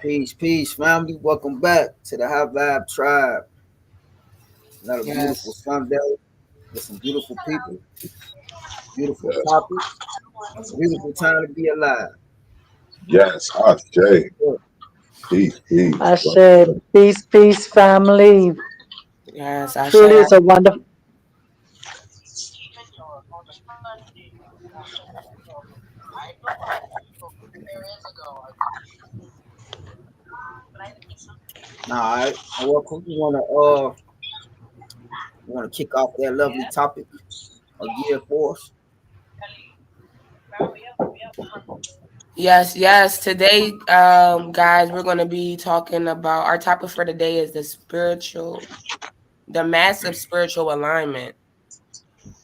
Peace, family. Welcome back to the High Vibe Tribe. Another beautiful Yes. Sunday with some beautiful people, beautiful Yes, topics, beautiful time to be alive. yes, Ashe. Good. Peace, peace. I said, peace, family. Yes, I Truly, say. it's a wonderful. All right. Welcome. You wanna kick off that lovely topic again for us? Yes. Today, guys, we're going to be talking about our topic for today is the massive spiritual alignment.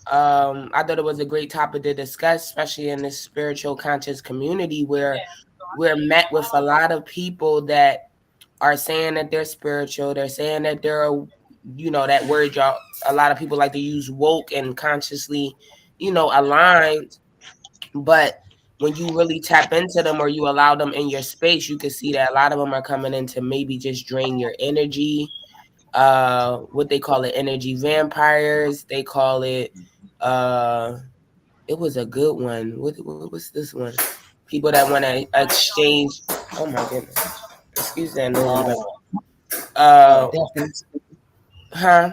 I thought it was a great topic to discuss, especially in this spiritual conscious community where we're met with a lot of people that are saying that they're spiritual. They're saying that they're, that word y'all. A lot of people like to use woke and consciously, aligned. But when you really tap into them or you allow them in your space, you can see that a lot of them are coming in to maybe just drain your energy. What they call it, energy vampires. They call it. Uh, it was a good one. What was this one? People that want to exchange. Oh my goodness! Excuse that noise in the back. Uh, Uh, Destiny. huh?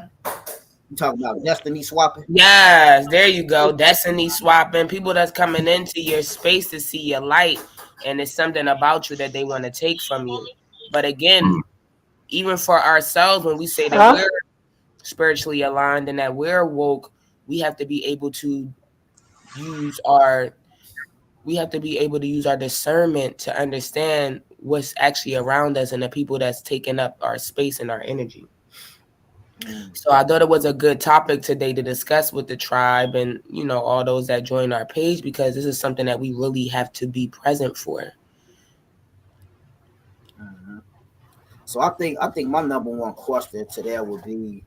You talking about destiny swapping? Yes, there you go. Destiny swapping. People that's coming into your space to see your light, and it's something about you that they want to take from you. But again, even for ourselves, when we say that Huh? we're spiritually aligned and that we're woke, we have to be able to use our we have to be able to use our discernment to understand what's actually around us and the people that's taking up our space and our energy. Mm. So I thought it was a good topic today to discuss with the tribe and all those that join our page, because this is something that we really have to be present for. Mhm. So I think my number one question today would be,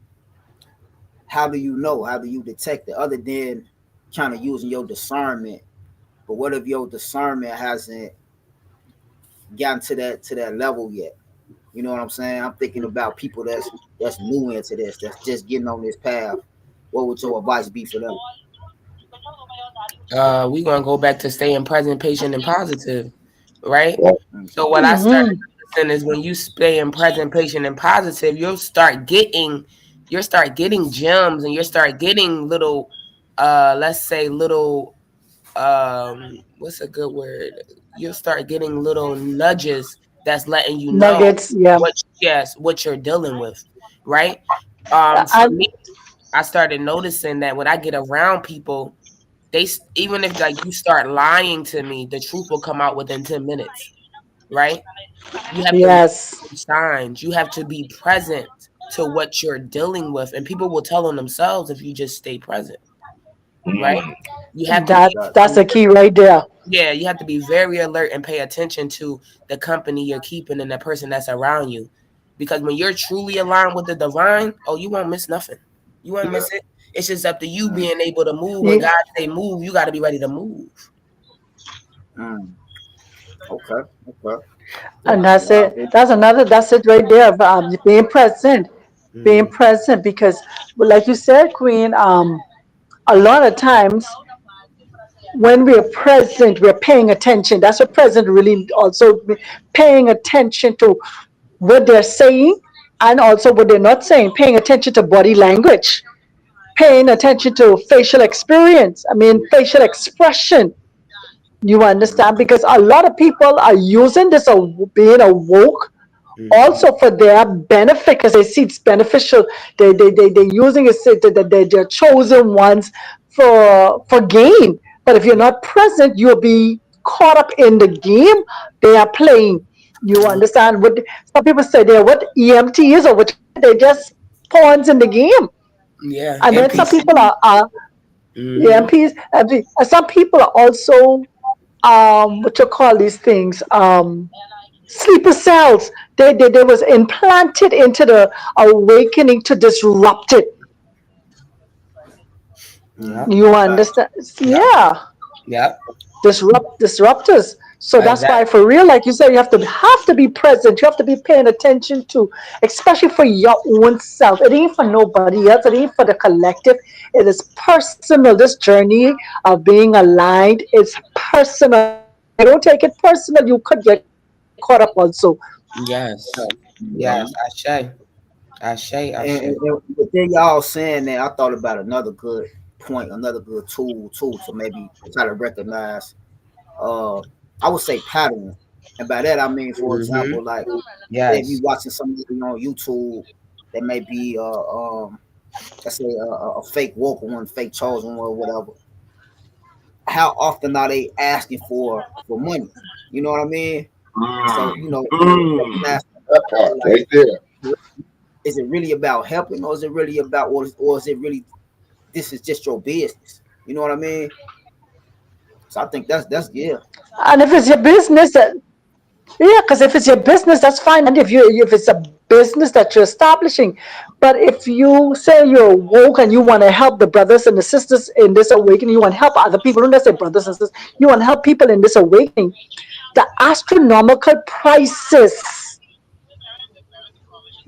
how do you know? How do you detect it? Other than kind of using your discernment, but what if your discernment hasn't gotten to that level yet? You know what I'm saying? I'm thinking about people that's new into this, that's just getting on this path. What would your advice be for them? We're gonna go back to staying present, patient, and positive, right? Well, So what I started Mm-hmm. noticing is when you stay in present, patient, and positive, you'll start getting gems, and you'll start getting little, let's say little, what's a good word? You'll start getting little nudges that's letting you know Nuggets, yeah. what you're dealing with, right? For I, me, I started noticing that when I get around people, even if like you start lying to me, the truth will come out within 10 minutes, right? You have to look yes. for signs. You have to be present to what you're dealing with, and people will tell on themselves if you just stay present, right? mm, You have to be Got That's the key right there. yeah, you have to be very alert and pay attention to the company you're keeping and the person that's around you. Because when you're truly aligned with the divine, oh, you won't miss nothing. You won't yeah, miss it. It's just up to you mm, being able to move. When You, God say move, you got to be ready to move. mm. Okay, okay. and Yeah, that's yeah. it. That's it right there. Being present. Being Mm. present because, well, like you said, Queen, a lot of times when we're present, we're paying attention. That's what present really also paying attention to what they're saying and also what they're not saying, paying attention to body language, paying attention to facial experience, facial expression. You understand? Because a lot of people are using this being awoke Mm-hmm. also for their benefit because they see it's beneficial. They're using it, say that they're chosen ones for gain. But if you're not present, you'll be caught up in the game they are playing. You Yeah. understand what some people say they're what EMT is or what they're just pawns in the game. Yeah. And then some NPC. people are Mm-hmm. EMPs, and some people are also what you call these things sleeper cells. They was implanted into the awakening to disrupt it. Yeah. You Facts. understand? Yeah. Yeah, Yeah. disruptors. So that's why, Exactly. for real, like you said, you have to be present. You have to be paying attention to, especially for your own self. It ain't for nobody else. It ain't for the collective. It is personal. This journey of being aligned is personal. And if you don't take it personal, you could get caught up also. Yes. Mhm. Yes. Ashe. Ashe. Ashe. And within y'all saying that, I thought about another good point, another good tool too to maybe try to recognize. Uh, I would say patterns, and by that I mean, for Mm-hmm. example, like say if you Yes. watching somebody on YouTube that may be let's say a fake woke one, fake chosen one, or whatever. How often are they asking for money? You know what I mean? So Mm. recognize That part like, right there. is it really about helping, or is it really about, or is it really this is just your business? You know what I mean? So I think that's yeah. And if it's your business, yeah, because if it's your business, that's fine. And if it's a business that you're establishing, but if you say you're woke and you want to help the brothers and the sisters in this awakening, you want to help other people. Don't just say brothers and sisters. You want to help people in this awakening. The astronomical prices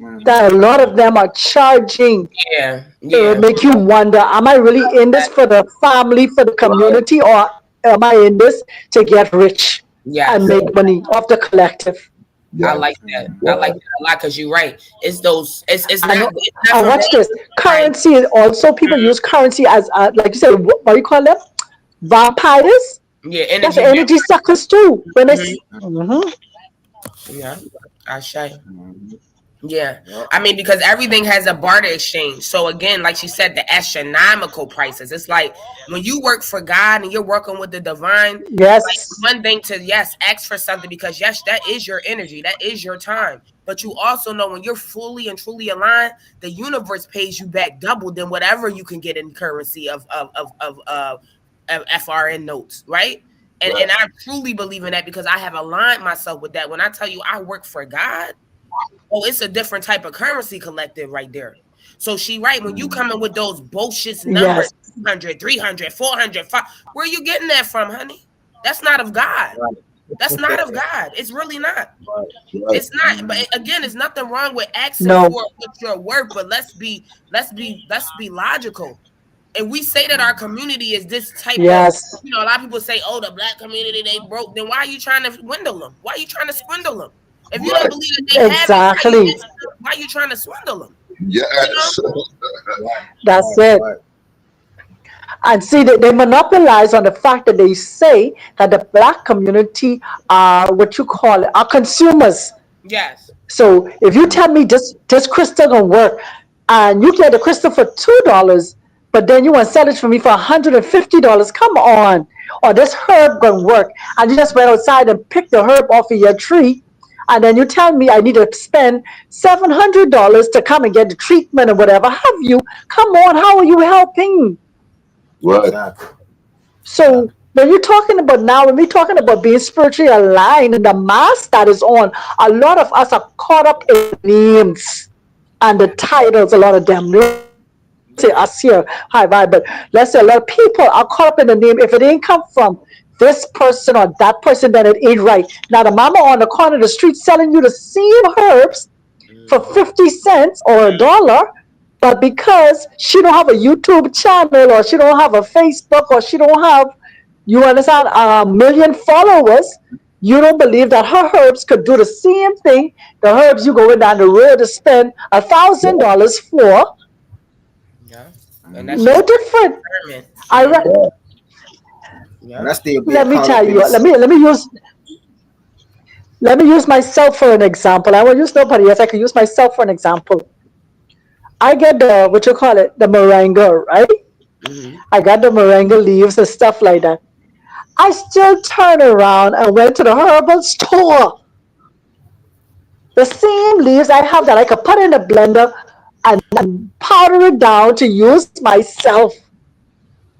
Mm-hmm. that a lot of them are charging, Yeah. it will Yeah. make you wonder: Am I really in this for the family, for the Right. community, or am I in this to get rich and Yes. Yeah. make money off the collective? I Yes. like that. Mm-hmm. I like Yes. that a lot because you're right. It's those. It's And not. It's and never watch wrong this. to try. Currency is also, people use currency as, like you say, what do you call them? Vampires. Yeah. That's Energy energy suckers too. When vampire. it's mhm. Yeah. I say. Mm-hmm. Yeah, Yep. I mean because everything has a barter exchange. So again, like she said, the astronomical prices. It's like when you work for God and you're working with the divine. Like Yes, one thing to yes, ask for something because yes, that is your energy, that is your time. But you also know when you're fully and truly aligned, the universe pays you back double than whatever you can get in currency of FRN notes, right? And Right. I truly believe in that because I have aligned myself with that. When I tell you I work for God, oh, it's a different type of currency collective right there. So she right when you Mm-hmm. coming with those bullshit numbers, yes, 200, 300, 400, 500, where are you getting that from, honey? That's not of God. Right. That's not of God. It's really not. Right. Right. It's not. But Mm-hmm. again, it's nothing wrong with asking no, for what you're worth. But let's be logical. And we say that our Mm-hmm. community is this type of, yes, a lot of people say, oh, the black community, they broke. Then why are you trying to swindle them? Why are you trying to swindle them? If you don't Right. believe that they have it, exactly. why are you trying to swindle them? You know? Yes. Right. That's Right. it. Right. And see, they monopolize on the fact that they say that the black community are, what you call it, are consumers. Yes. So if you tell me this crystal gonna work, and you get the crystal for $2, but then you want to sell it for me for $150, come on. Or this herb gonna work, and you just went outside and picked the herb off of your tree, and then you tell me I need to spend $700 to come and get the treatment or whatever have you. Come on, how are you helping? Right. Exactly. So Exactly. when you're talking about now, when we're talking about being spiritually aligned and the mask that is on, a lot of us are caught up in the names and the titles. A lot of them. We don't say us here, high vibe, but let's say a lot of people are caught up in the name. If it ain't come from this person or that person, then it ain't right. Now the mama on the corner of the street selling you the same herbs for Mm-hmm. 50 cents or $1, but because she don't have a YouTube channel, or she don't have a Facebook, or she don't have, you understand, a million followers, you don't believe that her herbs could do the same thing the herbs you going down the road to spend $1,000 for. Yeah. And that's Mm-hmm. No just different. experiment. I Mm-hmm. re- Right. And Yeah. that's still being let me caught tell up in you. the Let me use myself for an example. I won't use nobody else. I can use myself for an example. I get the, what you call it, the moringa, right? Mm-hmm. I got the moringa leaves and stuff like that. I still turn around and went to the herbal store. The same leaves I have that I could put in the blender and powder it down to use myself.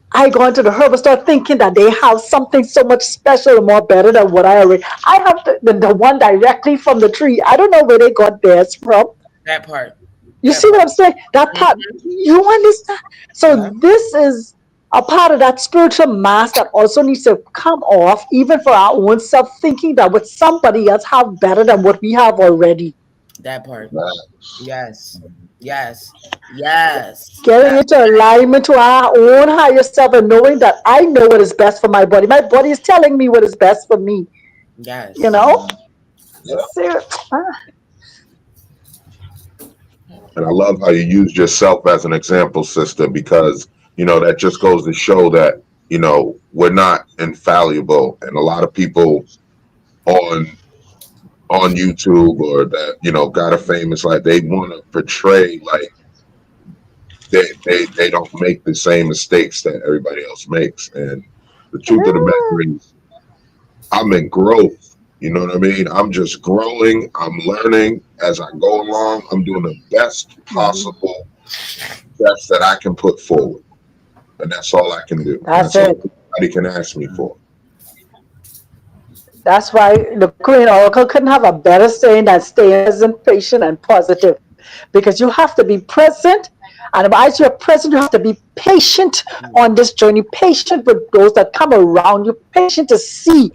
I go into the herbal store thinking that they have something so much special and more better than what I already. I have the one directly from the tree. I don't know where they got theirs from. That part. You That see what part. I'm saying? That part, Mm-hmm. you understand? So Yeah. this is. a part of that spiritual mask that also needs to come off, even for our own self, thinking that what somebody else have better than what we have already. That part. Facts. Yes. Yes. Yes. Getting That, into alignment to our own higher self and knowing that I know what is best for my body. My body is telling me what is best for me. You yes. know? Yeah. So, And I love how you used yourself as an example, sister, because, that just goes to show that, we're not infallible. And a lot of people on on YouTube or that, got a famous life, they want to portray like they don't make the same mistakes that everybody else makes. And the truth of the matter is I'm in growth. You know what I mean? I'm just growing. I'm learning as I go along. I'm doing the best possible best that I can put forward. And that's all I can do. And that's that's all it. anybody can ask me for. That's why the Queen Oracle couldn't have a better saying than stay present, patient, and positive. Because you have to be present, and as you're present, you have to be patient on this journey, patient with those that come around you, patient to see.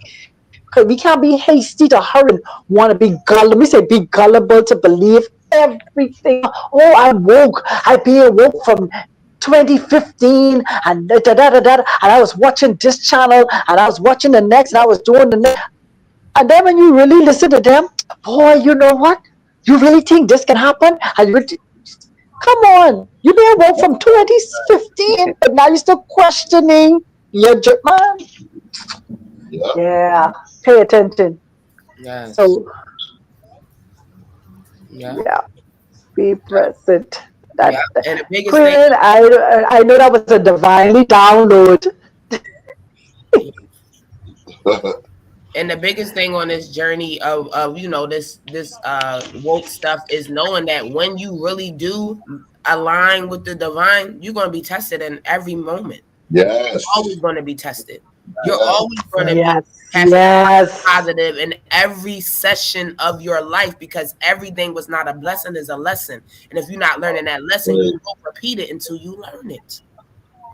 Because we can't be hasty to hurry and want to be gullible. We say be gullible to believe everything. Oh, I woke. I been woke from 2015 and da, da, da, da, da, and I was watching this channel and I was watching the next and I was doing the next. And then when you really listen to them, boy, you know what? You really think this can happen? And you really, come on, you may have worked from 2015, but now you're still questioning your man. Yeah. Yeah, pay attention. Yes. So Yeah. yeah, be present. Yeah. That And the biggest thing. Queen, I know that was a divinely download. And the biggest thing on this journey of this woke stuff is knowing that when you really do align with the divine, you're going to be tested in every moment. Yes. Always going to be tested. You're Yes. always going to be Yes, having yes, positive in every session of your life, because everything was not a blessing is a lesson. And if you're not learning that lesson, you will repeat it until you learn it.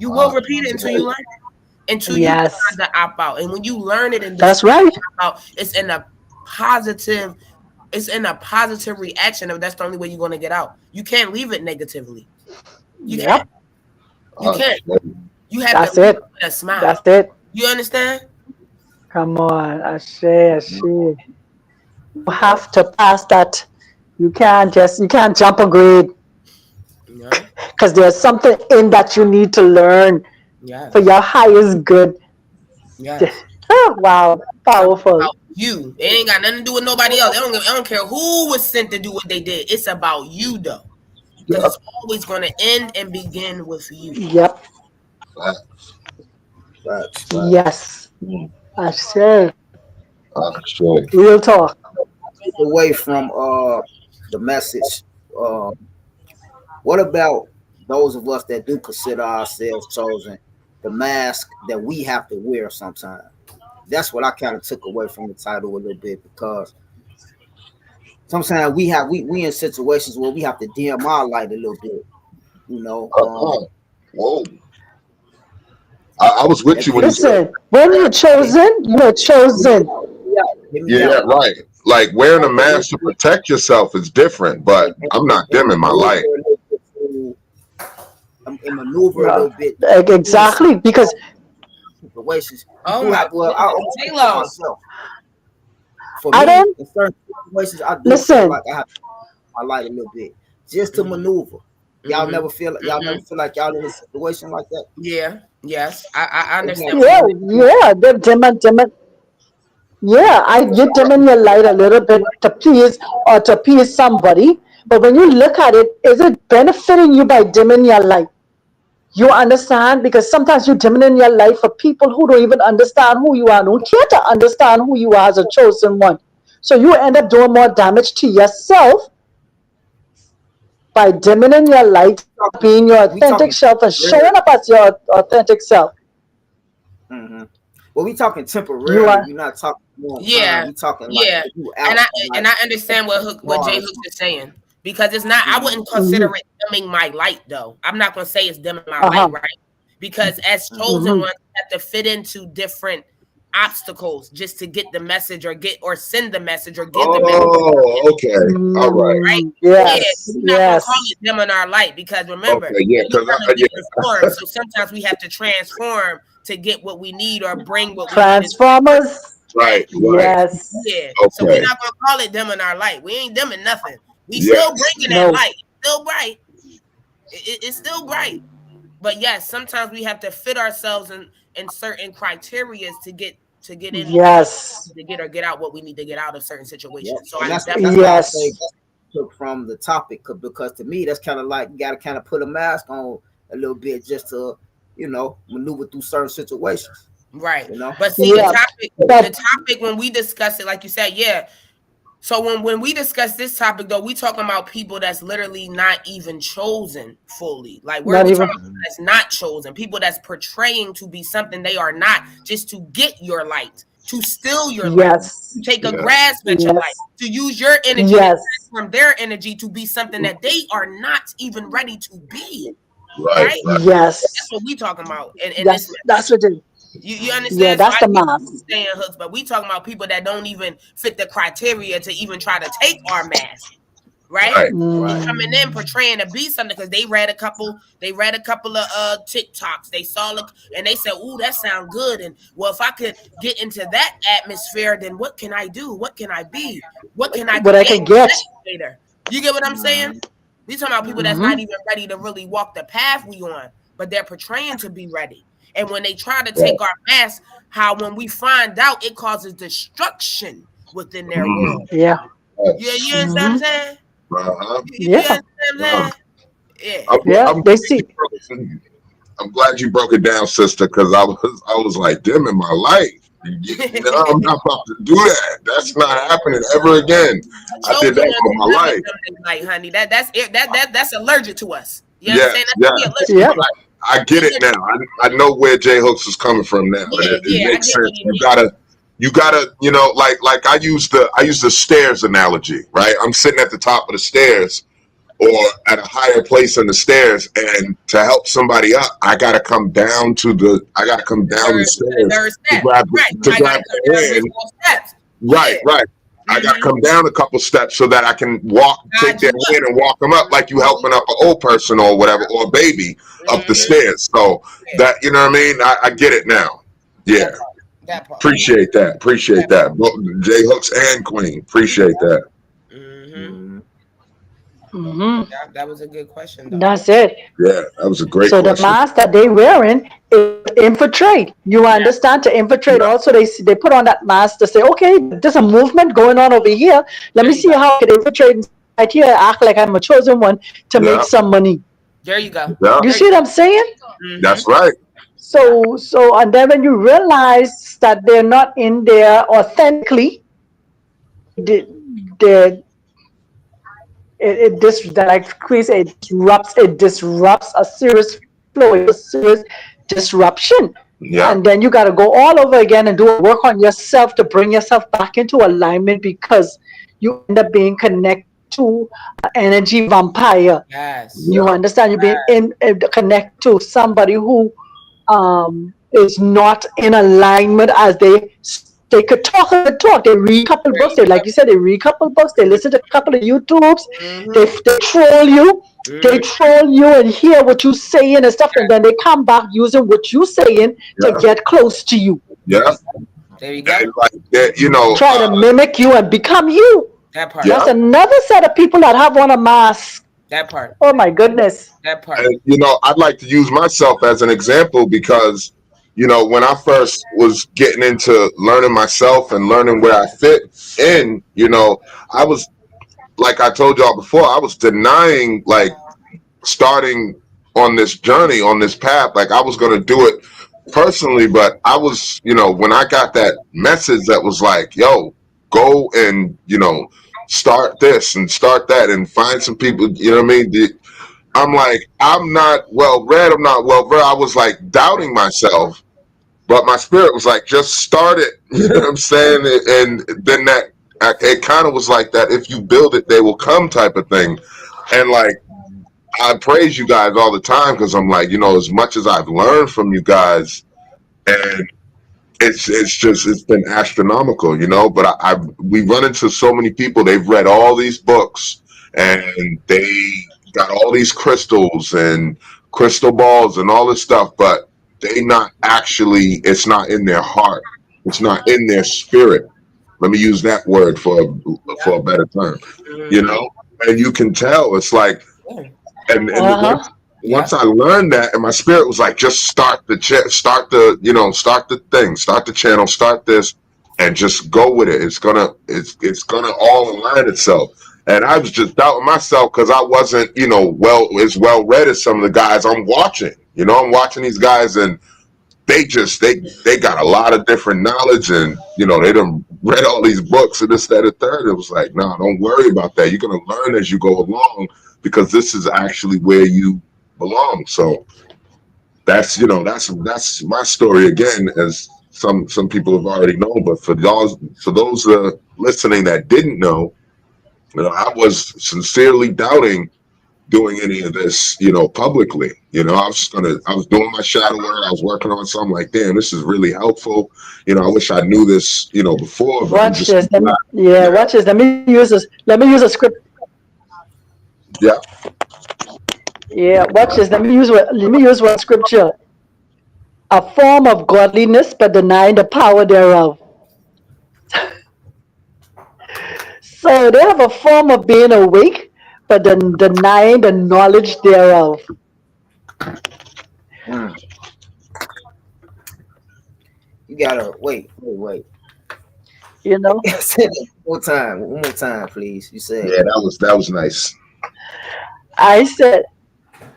You will repeat it until you learn it, until you yes. decide to opt out. And when you learn it and decide That's right. to opt out, positive it's in a positive reaction. If that's the only way you're going to get out, you can't leave it negatively. You can't. Yep, You can't. You have to that's leave it. it with a smile. That's it. You understand? Come on, Ashe, Ashe. You have to pass that. You can't jump a grade Yeah. because there's something in that you need to learn for Yes. your highest good. Yes. Wow, Something powerful. about you. It ain't got nothing to do with nobody else. I don't care who was sent to do what they did. It's about you though, because Yep. it's always going to end and begin with you. Yep. Facts. Facts, facts. Yes. Ashe. Actually. Real talk. Take away from the message. Uh, what about those of us that do consider ourselves chosen? The mask that we have to wear sometimes. That's what I kind of took away from the title a little bit, because sometimes we in situations where we have to dim our light a little bit. You know, Whoa. I was with that you when people you said, Listen, when you're they chosen, you're chosen. hear me yeah, out. right. Like wearing a mask to protect yourself is different, but I'm not And dimming my maneuver light. a little bit and maneuver a Uh, little bit in certain exactly, because situations. You Oh do my have. Well, I goodness, always speak for J-Lo. myself. For I me, don't in certain situations, I do feel listen. like I have to my light a little bit just to Mm-hmm. maneuver. Mm-hmm. Y'all Mm-hmm. never feel like y'all in a situation like that. Yeah. Yes. I understand Again, what Yeah, you to mean. maneuver. yeah, they're dim it. Yeah, you dimming your light a little bit to please or to please somebody. But when you look at it, is it benefiting you by dimming your light? You understand? Because sometimes you dimming in your light for people who don't even understand who you are, who care to understand who you are as a chosen one. So you end up doing more damage to yourself by dimming in your light and not being your We authentic talking self and temporarily. showing up as your authentic self. Mm-hmm. Well, we talking You temporarily. are, We not talking long time. Yeah, We talking like yeah, you and out I like understand what Jay hard or Hooks something. is saying, because it's not. I Mm-hmm. wouldn't consider it dimming my light though. I'm not gonna say it's dimming my light, uh-huh. right? because as chosen Mm-hmm. ones, we have to fit into different obstacles just to get the message or send the message or give the message. Oh, okay. All right. Right? Yeah, Yes, we're not gonna call yes. it dim in our light because remember, Okay. Yeah. we Because come in yeah. different forms. So sometimes we have to transform to get what we need or bring what we need into the earth, Transformers. right? Right. Right. Yes. Yeah. So we're Okay. not gonna call it dim in our light. We ain't dimming nothing. We still Yes. bringing that No. light. It's still bright. It's still bright. But yes, sometimes we have to fit ourselves in certain criterias to get in Yes. to get or get out what we need to get out of certain Yep. situations. So And I that's definitely why I say Yes. that's took from the topic because to me that's kind of like you got to kind of put a mask on a little bit just to maneuver through certain situations. right. You know. But see Yeah. the But topic when we discuss it, like you said, yeah. So when we discuss this topic though, we talking about people that's literally not even chosen fully. Like not we talking even. about people that's not chosen, people that's portraying to be something they are not, just to get your light, to steal your light, to Yes. take a Yeah. grasp at your light, Yes. to use your energy to Yes. transform their energy to be something that they are not even ready to be. Right. Right? Right. That's Yes. what we talking about in this That's message. what it. You Yeah, understand? So that's I the get what mask. you're saying, Hooks, but we talking about people that don't even fit the criteria to even try to take our mask, right? Right. They Right. coming in portraying to be something because they read a couple of TikToks. They saw and they said, "Ooh, that sound good." And well, if I could get into that atmosphere, then what can I do? What can I be? What can I What I create can get. later? You get what I'm saying? Mhm. We talking about people that's Mhm. not Mm-hmm. even ready to really walk the path we on, but they're portraying to be ready. And when they try to Right. take our mask, how when we find out it causes destruction within their Mm. world. Yeah. Yeah, Yes. you understand Mm-hmm. what I'm saying? Uh-huh. You Yeah. understand what I'm Um, saying? Yeah. Yeah. I'm They glad you see. broke, I'm glad you broke it down, sister, because I was like, them in my life. No, I'm not about to do that. That's not happening ever again. The I did chosen that ones for who my live in life. them like, honey, that's it. That's allergic to us. You Yes, understand? That's yes. we allergic Yep. But to. I get it now. I know where J Hooks is coming from now, and Yeah, it yeah, I makes get what sense. he You gotta, like I use the stairs analogy, right? I'm sitting at the top of the stairs or at a higher place on the stairs, and to help somebody up, I gotta come down the to the stairs third to step. grab Right. to I gotta grab come the down those hand. 4 steps. Right, Yeah. right. I got to Mm-hmm. come down a couple steps so that I can take Guide their you up. hand and walk them up like you helping up an old person or whatever, or a baby up the Mm-hmm. stairs. So Yeah. that, you know what I mean? I get it now. Yeah. That part. That part. Appreciate that. Appreciate That that. J Hooks and Queen. Appreciate that. part. Mm-hmm. Mhm. Mm-hmm. That was a good question though. That's it. Yeah, that was a great So the question. mask that they wearing is infiltrate. You Yeah. understand? To infiltrate. Yeah, Also, they put on that mask to say, okay, there's a movement going on over here. Let There me you see go. how I can infiltrate inside here. Act like I'm a chosen one to make yeah, some money. There you go. yeah. You There see you what I'm saying? go. Mm-hmm. That's right. So, and then when you realize that they're not in there authentically, they that like Chris said, it disrupts a serious flow, it's a serious disruption. Yeah, And then you got to go all over again and do a work on yourself to bring yourself back into alignment because you end up being connected to an energy vampire. Yes. You yeah, understand? You're being connected to somebody who is not in alignment as they could talk a good talk. They read a couple There books. you They, go. like you said, they read a couple books. They listen to a couple of YouTubes. They, Mm-hmm. they troll you. They Mm-hmm. troll you and hear what you're saying and stuff, and then they come back using what you're saying to yeah, get close to you. yeah. There you go. And like that, Try to mimic you and become you. That part. That's yeah. another set of people that have on a mask. That part. Oh my goodness. That part. And I'd like to use myself as an example because when I first was getting into learning myself and learning where I fit in, I was, like I told y'all before, I was denying, like, starting on this journey, on this path. Like, I was going to do it personally, but I was, when I got that message that was like, yo, go and start this and start that and find some people, you know what I mean? I'm like, I'm not well read. I'm not well versed. I was like doubting myself, but my spirit was like, just start it. You know what I'm saying? And then it kind of was like that. If you build it, they will come type of thing. And like, I praise you guys all the time because I'm like, as much as I've learned from you guys, and it's been astronomical, But we run into so many people. They've read all these books and they got all these crystals and crystal balls and all this stuff, but they not actually. It's not in their heart. It's not in their spirit. Let me use that word for a better term. You Mm-hmm. know, and you can tell. It's like, Yeah. and Uh-huh. once I learned that, and my spirit was like, just start the thing, start the channel, start this, and just go with it. It's gonna all align itself. And I was just doubting myself because I wasn't, well read as some of the guys I'm watching. I'm watching these guys, and they got a lot of different knowledge, and they done read all these books and this, that, and third. It was like, no, don't worry about that. You're gonna learn as you go along because this is actually where you belong. So that's my story again, as some people have already known. But for those listening that didn't know, I was sincerely doubting doing any of this, publicly. I was doing my shadow work. I was working on something like, damn, this is really helpful. I wish I knew this, before, but I'm Watch just this. glad. Yeah, Yeah, watch this. Let me use a script. yeah. Yeah, watch this. Let me use one scripture. A form of godliness, but denying the power thereof. So they have a form of being awake, but then denying the knowledge thereof. Mm. You gotta wait. You know, Say that one more time, please. You said Yeah, that was nice. I said,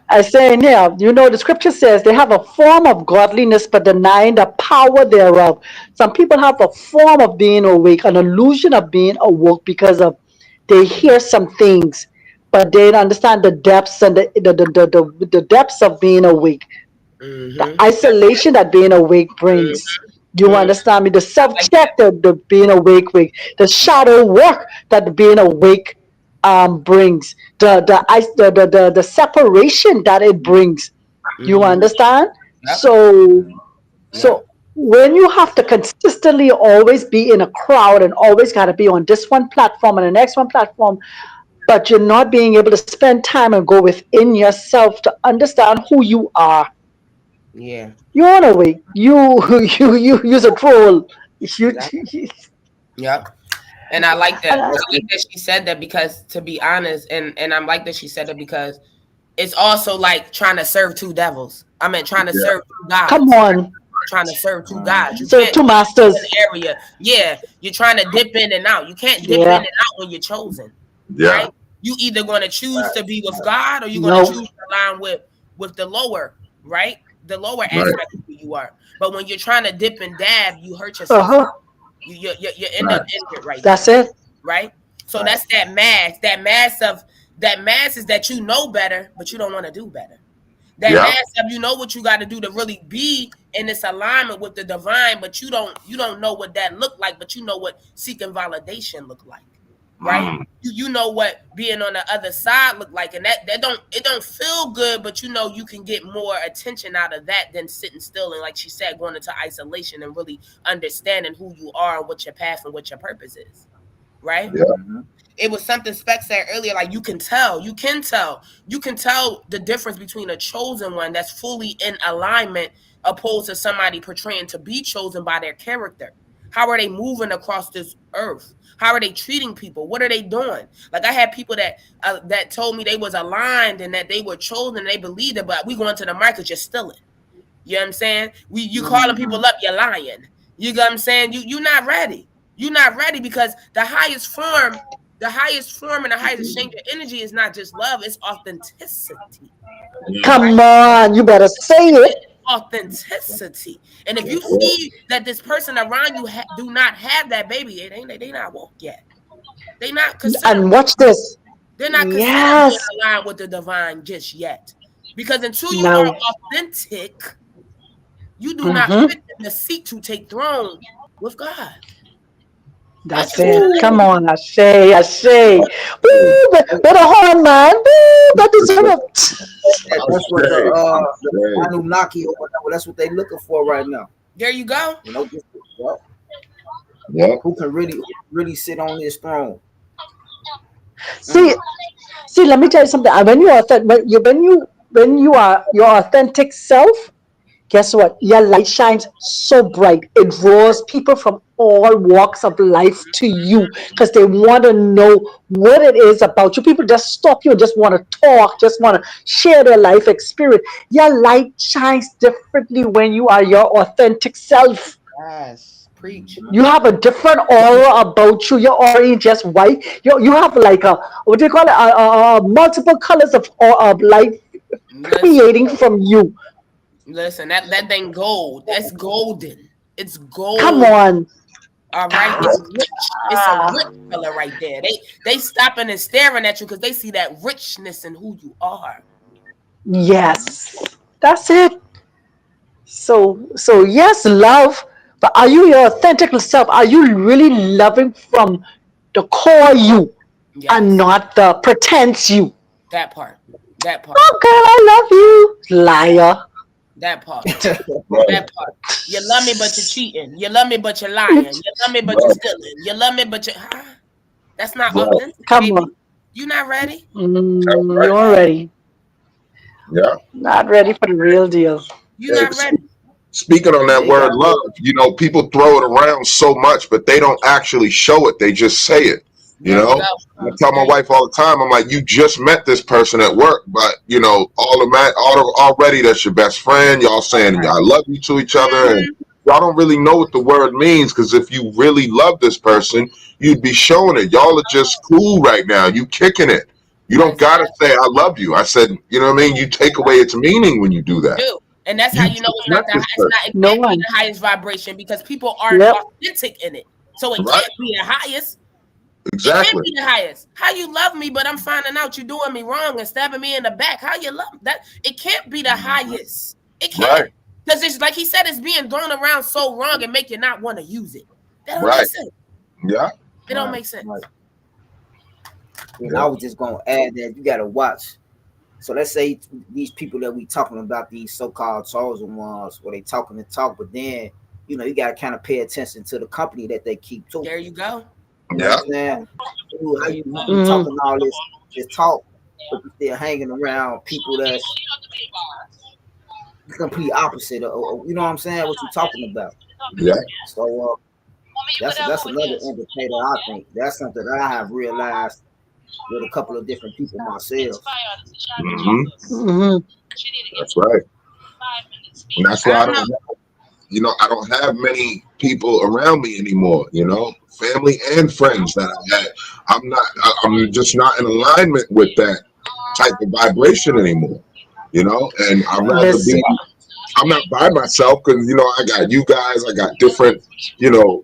I say now, the scripture says they have a form of godliness, but denying the power thereof. Some people have a form of being awake, an illusion of being awoke because of they hear some things, but they don't understand the depths and the depths of being awake. The Mm-hmm. isolation that being awake brings. You Mm-hmm. understand me? The self Like check that the being awake with, the shadow work that the being awake brings, the separation that it brings. that. You Mm-hmm. understand? Yep. So Yep. so when you have to consistently always be in a crowd and always got to be on this one platform and the next one platform, but you're not being able to spend time and go within yourself to understand who you are. Yeah. You want to wait. You you use a troll. You, Exactly. Yep. And I like that. and, I like that she said that because, to be honest, and I'm like that she said that because it's also like trying to serve two devils. I mean, trying to Yeah, serve two come gods. on, Trying to serve two gods. You mm, can't serve two just be in masters. an area. Yeah, you're trying to dip in and out. You can't dip in Yeah. and out when you're chosen, yeah, right? You either going to choose to be with God or you're going to No. choose to align with the lower, right? The lower right, aspect of who you are. But when you're trying to dip and dab, you hurt Uh yourself. huh. You end up right. injured right That's there, it. right? So right. that's that mask. That mask is that you know better, but you don't want to do better. That Yeah, mask of you know what you got to do to really be in this alignment with the divine, but you don't know what that look like, but you know what seeking validation look like, right? mm, You know what being on the other side look like, and that don't feel good, but you can get more attention out of that than sitting still and, like she said, going into isolation and really understanding who you are and what your path and what your purpose is, right? yeah, Mm-hmm. It was something Spec said earlier, like you can tell the difference between a chosen one that's fully in alignment opposed to somebody portraying to be chosen by their character. How are they moving across this earth? How are they treating people? What are they doing? Like, I had people that told me they was aligned and that they were chosen and they believed it, but we going to the market, you're stealing. You know what I'm saying? You calling Mm-hmm. people up, you're lying. You know what I'm saying? You're not ready. You're not ready because the highest form and the highest exchange of energy is not just love, it's authenticity. mm, Come on. You better say It's it. authenticity. And if you that's it. see that this person around you do not have that, baby, they not woke yet. They not considered. And watch this. They're not considered being Yes. aligned with the divine just yet. Because until you Now. are authentic, you do not Mm-hmm. fit in the seat to take throne with God. I That's just it. want to let Come Woo! on, I say, I say. Hey, Woo, but a horn, man. Woo, that deserve it. That's what I'm the saying, Anunnaki or whatever. That's what they looking for right now. there you go. Just, well, yeah, who can really sit on this throne? See, Mm. see, let me tell you something. When you are when you are your authentic self, guess what? Your light shines so bright. It draws people from all walks of life to you because they want to know what it is about you. People just stop you and just want to talk, just want to share their life experience. Your light shines differently when you are your authentic self. Yes, preach. You have a different aura about you. Your aura ain't just white. You have like a, what do you call it? Multiple colors of light Listen, permeating from you. listen. That thing gold. That's golden. It's Come gold. on. All right, it's rich. It's a rich color right there. They stopping and staring at you because they see that richness in who you are. Mhm. Yes, that's it. So yes, love, but are you your authentic self? Are you really loving from the core you and Yes, not the pretense you? that part. That part. Oh, girl, I love you, liar. That part. right, That part. You love me, but you're cheating. You love me, but you're lying. You love me, but you're right, stealing. You love me, but you. Huh? That's not right. authentic, Come on. baby. You not ready? That's You right. are ready. Yeah. Not ready for the real deal. You Hey, not ready. speaking on that They word got love, people throw it around so much, but they don't actually show it. They just say it. You There you know, go. I tell my There you wife all the time, I'm like, you just met this person at work, but already that's your best friend. Y'all saying I love you to each other, and Mhm. y'all don't really know what the word means. Because if you really love this person, you'd be showing it. Y'all are just cool right now. You kicking it. You don't gotta say Exactly. I love you. I said, you know what I mean. You take away its meaning when you do You that. do. And that's how You you know just it's met not the this it's not person, it No can't be one. the highest vibration because people aren't Yep. authentic in it. So it right? can't be the highest. It can't Exactly. be the highest. How you love me, but I'm finding out you doing me wrong and stabbing me in the back. How you love that? It can't be the highest. It Right. can't. Because it's like he said, it's being thrown around so wrong and make you not want to use it. That don't make Right. sense. Yeah. It don't right, make sense. right. And I Yeah. was just gonna add that you gotta watch. So let's say these people that we talking about, these so-called chosen ones, where they talking the talk, but then you gotta kind of pay attention to the company that they keep too. There you go. You know what Yeah. I'm saying? How you Hmm. talking all this talk, but you still hanging around people that's the complete opposite of you know what I'm saying? What you talking about? Yeah. So that's another indicator. I think that's something that I have realized with a couple of different people myself. Hmm. Hmm. That's right. And that's I why don't know. I don't have many people around me anymore. Family and friends that I had. I'm just not in alignment with that type of vibration anymore. And I'd Right. rather be. Listen. I'm not by myself because I got you guys. I got different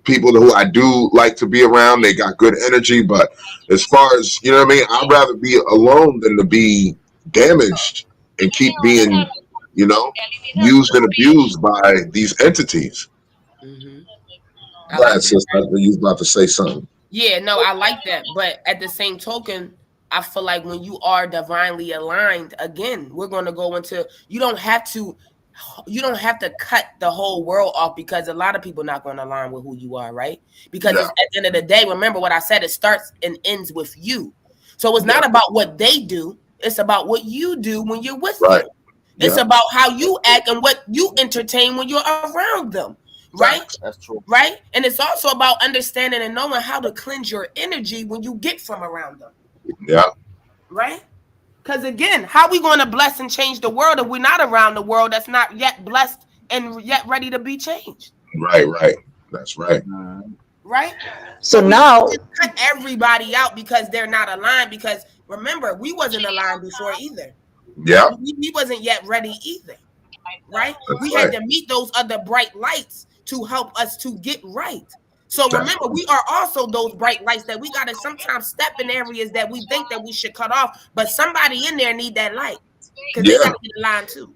people who I do like to be around. They got good energy, but as far as what I mean, I'd rather be alone than to be damaged and keep being you know used and abused by these entities. Hmm. I Go like ahead, that. sister. You was about to say something. Yeah, no, I like that. But at the same token, I feel like when you are divinely aligned, again, we're going to go into you don't have to cut the whole world off because a lot of people not going to align with who you are, right? Because Yeah, it's at the end of the day, remember what I said, it starts and ends with you. So it's yeah, not about what they do, it's about what you do when you're with right. them. It's Yeah, about how you act and what you entertain when you're around them, right? facts. That's true. Right? And it's also about understanding and knowing how to cleanse your energy when you get from around them, Yeah, right? Because again, how are we going to bless and change the world if we're not around the world that's not yet blessed and yet ready to be changed, right, right. That's right. right? So So we can't now, just cut everybody out because they're not aligned. Because remember, we wasn't aligned before either. Yeah, We wasn't yet ready either, right? that's We had right. to meet those other bright lights to help us to get right. So That's remember, we are also those bright lights that we got to sometimes step in areas that we think that we should cut off, but somebody in there need that light because they got yeah. to get aligned too,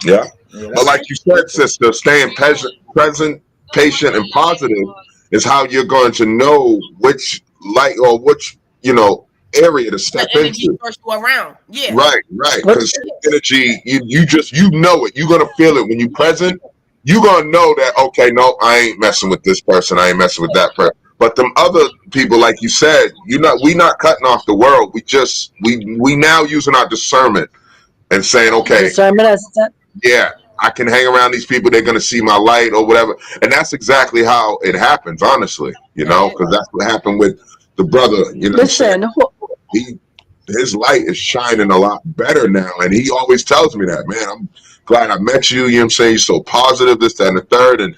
Yeah. Yeah, But that's like right? you said, sister, staying present, patient, and positive It's how you're going to know which light or which, area to The step energy into. source you around. Yeah. Right, right. What? Because energy, you just know it. You're gonna feel it when you present. You gonna know that, okay, no, I ain't messing with this person. I ain't messing with that person. But them other people, like you said, we not cutting off the world. We now using our discernment and saying, okay, Discernment as that. yeah, I can hang around these people. They're gonna see my light or whatever. And that's exactly how it happens, honestly. That is. Because that's what happened with the brother. You know what I'm saying? Listen, He his light is shining a lot better now. And he always tells me that, man, I'm glad I met you. You know what I'm saying? You're so positive, this, that, and the third. And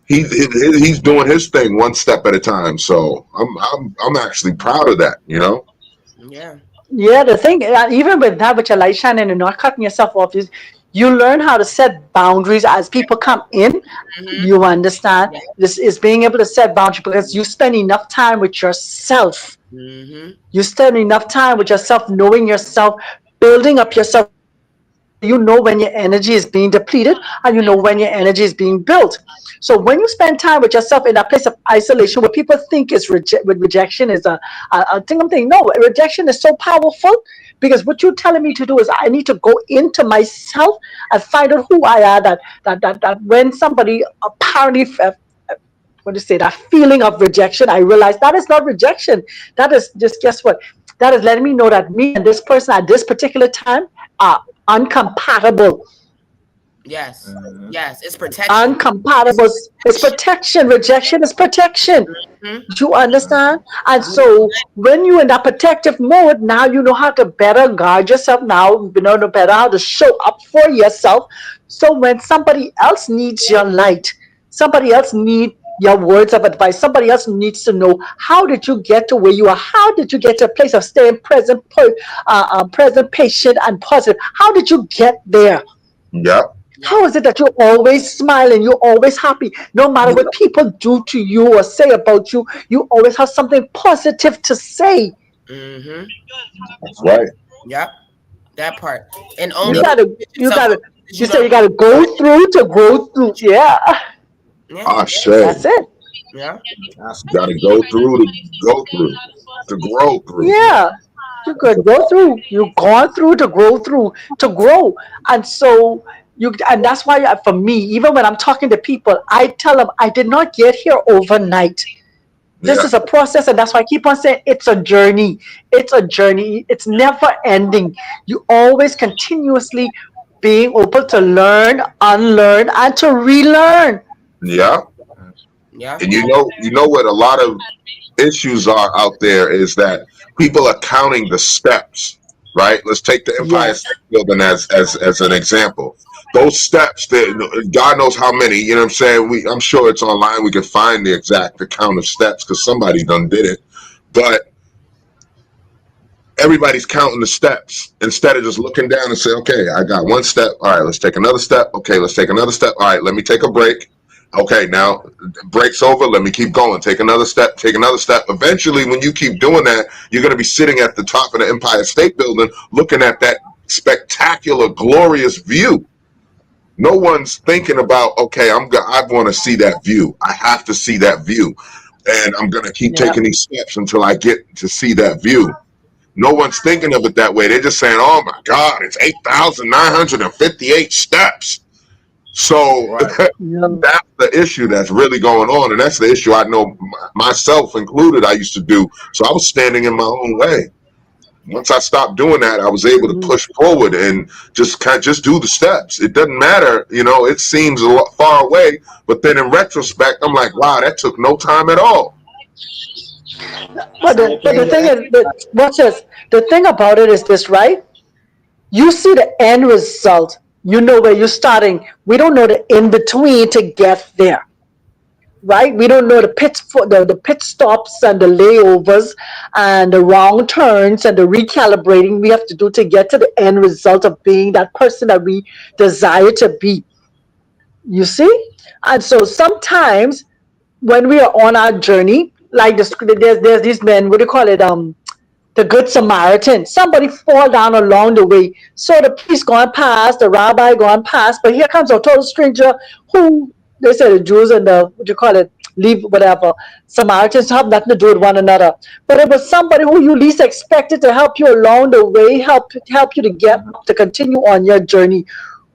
he's doing his thing one step at a time. So I'm actually proud of that. Yeah. yeah, the thing, even with that, with your light shining and not cutting yourself off, is you learn how to set boundaries as people come in. Mm-hmm. You understand? Yeah. This is being able to set boundaries because you spend enough time with yourself. Mm-hmm. You spend enough time with yourself, knowing yourself, building up yourself, so you know when your energy is being depleted and you know when your energy is being built. So when you spend time with yourself in that place of isolation, what people think is with rejection is a thing. I'm thinking, no, rejection is so powerful because what you're telling me to do is I need to go into myself and find out who I are. That when somebody apparently what to say, that feeling of rejection, I realize that is not rejection. That is just, guess what? That is letting me know that me and this person at this particular time are uncompatible. Yes. Mm-hmm. Yes. It's protection. It's Uncompatible. It's protection. Rejection is protection. protection. You understand? And Mm-hmm. so when you're in that protective mode, now you know how to better guard yourself. Now you know better how to show up for yourself. So when somebody else needs your light, somebody else needs your words of advice, somebody else needs to know how did you get to where you are? How did you get to a place of staying present, present, patient, and positive? How did you get there? Yeah. Yep. How is it that you're always smiling? You're always happy. No matter what people do to you or say about you, you always have something positive to say. Mm-hmm. That's right. Yep. That part. And You only Yeah. gotta, get you yourself up gotta, because you you say don't you know. gotta go through to grow through. Yeah, Yeah. I say, that's it. Yeah. That's gotta go through to go through to grow through. Yeah, you could go through. You've gone through to grow through to grow, and so you. And that's why, for me, even when I'm talking to people, I tell them I did not get here overnight. This Yeah. is a process, and that's why I keep on saying it's a journey. It's a journey. It's never ending. You always continuously being open to learn, unlearn, and to relearn. Yeah. Yeah. And you know what a lot of issues are out there is that people are counting the steps, right? Let's take the Empire Yes. State Building as an example. Those steps, God knows how many. You know what I'm saying? I'm sure it's online. We can find the exact count of steps because somebody done did it. But everybody's counting the steps instead of just looking down and say, okay, I got one step. All right, let's take another step. Okay, let's take another step. All right, let me take a break. Okay, now break's over. Let me keep going. Take another step. Take another step. Eventually, when you keep doing that, you're going to be sitting at the top of the Empire State Building looking at that spectacular, glorious view. No one's thinking about, okay, I want to see that view. I have to see that view. And I'm going to keep Yeah. taking these steps until I get to see that view. No one's thinking of it that way. They're just saying, "Oh my God, it's 8,958 steps." So right. Yeah. that's the issue that's really going on, and that's the issue I know myself included. I used to do so. I was standing in my own way. Once I stopped doing that, I was able to Mhm. push forward and just do the steps. It doesn't matter, it seems a lot far away, but then in retrospect, I'm like, wow, that took no time at all. But Same the thing with thing is, exercise. watch this. The thing about it is this, right? You see the end result. You know where you're starting. We don't know the in between to get there, right? We don't know the pit stops and the layovers and the wrong turns and the recalibrating we have to do to get to the end result of being that person that we desire to be. You see? And so sometimes when we are on our journey, like there's these men, what do you call it? The good Samaritan. Somebody fall down along the way. So the priest gone past, the rabbi gone past, but here comes a total stranger who they say the Jews and the what do you call it, leave whatever. Samaritans have nothing to do with one another. But it was somebody who you least expected to help you along the way, help you to get Mm-hmm. up, to continue on your journey.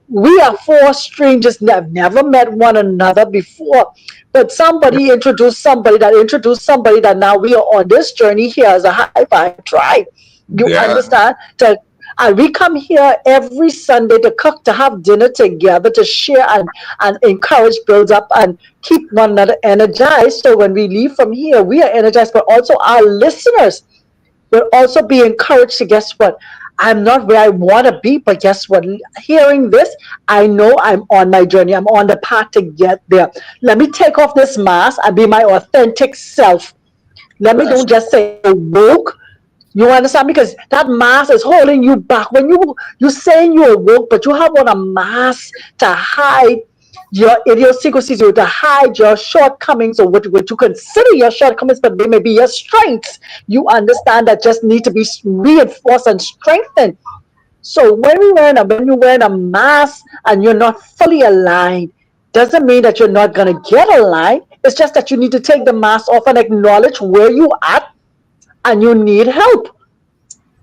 We are four strangers that have never met one another before. But somebody introduced somebody that now we are on this journey here as a high five tribe. You Yeah, understand? And we come here every Sunday to cook, to have dinner together, to share and encourage, build up, and keep one another energized. So when we leave from here, we are energized, but also our listeners will also be encouraged to, guess what? I'm not where I want to be, but guess what? Hearing this, I know I'm on my journey. I'm on the path to get there. Let me take off this mask and be my authentic self. Let me that's don't just say woke. You understand? Because that mask is holding you back. When you saying you're woke, but you have on a mask to hide your idiosyncrasies, or to hide your shortcomings, or what you consider your shortcomings, but they may be your strengths. You understand that just need to be reinforced and strengthened. So when you're wearing a mask and you're not fully aligned, doesn't mean that you're not gonna get aligned. It's just that you need to take the mask off and acknowledge where you at and you need help.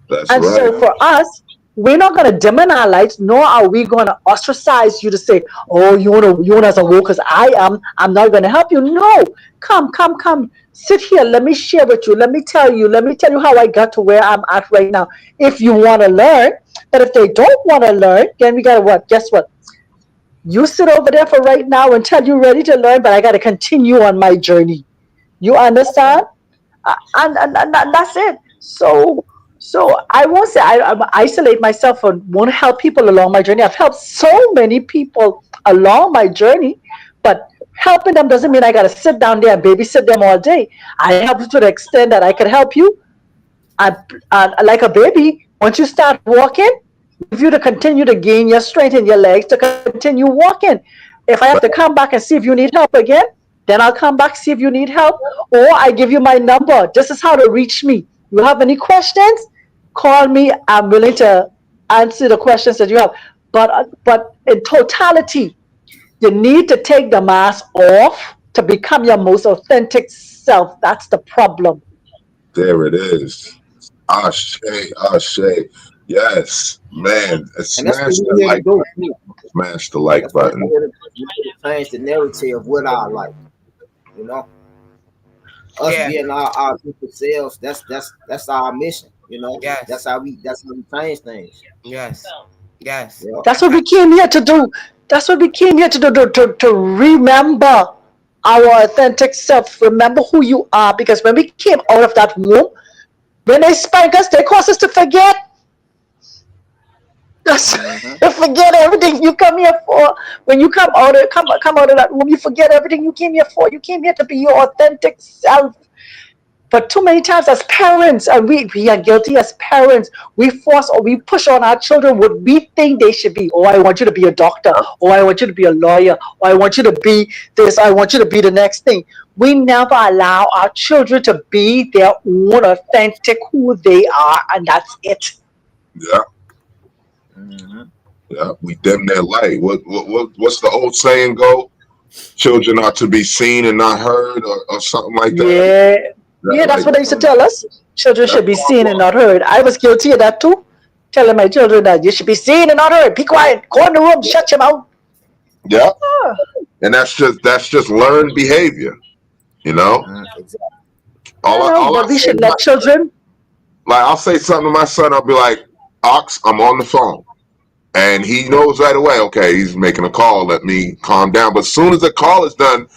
that's And right. so Mm-hmm. for us, we're not going to dim our lights, nor are we going to ostracize you to say, "Oh, you want as a woke as I am. I'm not going to help you." No, come, sit here. Let me share with you. Let me tell you. Let me tell you how I got to where I'm at right now. If you want to learn, but if they don't want to learn, then we got to what? Guess what? You sit over there for right now until you're ready to learn, but I got to continue on my journey. You understand? Right. And that's it. So I won't say I isolate myself or won't help people along my journey. I've helped so many people along my journey, but helping them doesn't mean I got to sit down there and babysit them all day. I help you to the extent that I can help you. And, and like a baby, once you start walking, leave you to continue to gain your strength in your legs to continue walking. If I have to come back and see if you need help again, then I'll come back, see if you need help, or I give you my number. This is how to reach me. You have any questions? Call me. I'm willing to answer the questions that you have. But in totality, you need to take the mask off to become your most authentic self. That's the problem. There it is. Ashe, Ashe. Yes, man. And that's Smash what that we're here to like do. button. Smash the like That's what button. we're here to change the narrative with our life. You know, us Yeah. being our future selves. That's our mission. You know, Yes. that's how we change things. Yes. Yes. Yeah. That's what we came here to do. That's what we came here to do, to remember our authentic self. Remember who you are. Because when we came out of that womb, when they spank us, they cause us to forget. That's, Mm-hmm. you forget everything you come here for. When you come out of that womb, you forget everything you came here for. You came here to be your authentic self. But too many times as parents, and we are guilty as parents, we force or we push on our children what we think they should be. Oh, I want you to be a doctor. Oh, I want you to be a lawyer. Oh, I want you to be this. I want you to be the next thing. We never allow our children to be their own authentic who they are, and that's it. Yeah, Mm-hmm. yeah. We dim their light. What's the old saying go? Children are to be seen and not heard, or something like that. Yeah. That Yeah, that's like what they used to tell us. Children that's should be what I seen and want. not heard. I was guilty of that too. Telling my children that you should be seen and not heard. Be quiet. Go in the room. Shut your mouth. Yeah, Ah. and that's just learned behavior. You know, Mm-hmm. Exactly. I know, all I but we say should to my let children. like I'll say something to my son. I'll be like, "Ox, I'm on the phone," and he knows right away. Okay, he's making a call. Let me calm down. But as soon as the call is done,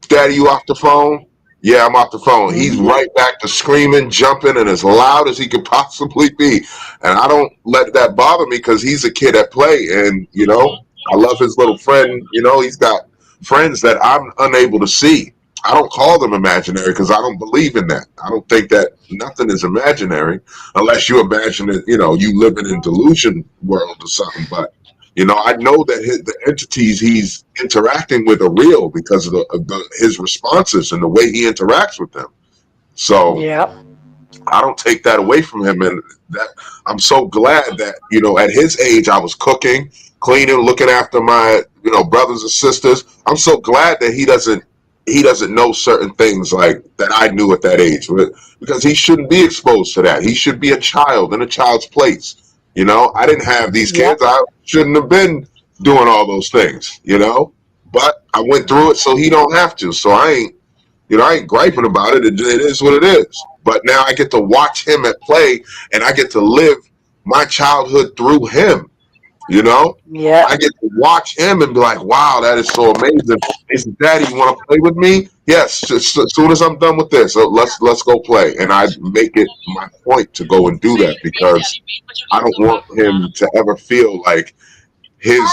Daddy, you off the phone? Yeah, I'm off the phone. He's Mhm. right back to screaming, jumping, and as loud as he could possibly be. And I don't let that bother me because he's a kid at play. And, I love his little friend. He's got friends that I'm unable to see. I don't call them imaginary because I don't believe in that. I don't think that nothing is imaginary unless you imagine it, you living in delusion world or something. But I know that the entities he's interacting with are real because of his responses and the way he interacts with them. So Yeah. I don't take that away from him, and that I'm so glad that at his age I was cooking, cleaning, looking after my brothers and sisters. I'm so glad that he doesn't he doesn't know certain things like that I knew at that age, because he shouldn't be exposed to that. He should be a child in a child's place. You know, I didn't have these Yep. kids. I shouldn't have been doing all those things. You know, but I went through it so he don't have to. So I ain't griping about it. It is what it is. But now I get to watch him at play, and I get to live my childhood through him. You know, Yeah. I get to watch him and be like, "Wow, that is so amazing." He said, "Daddy, you want to play with me?" Yes. Just as soon as I'm done with this, let's go play. And I make it my point to go and do that because I don't want him to ever feel like his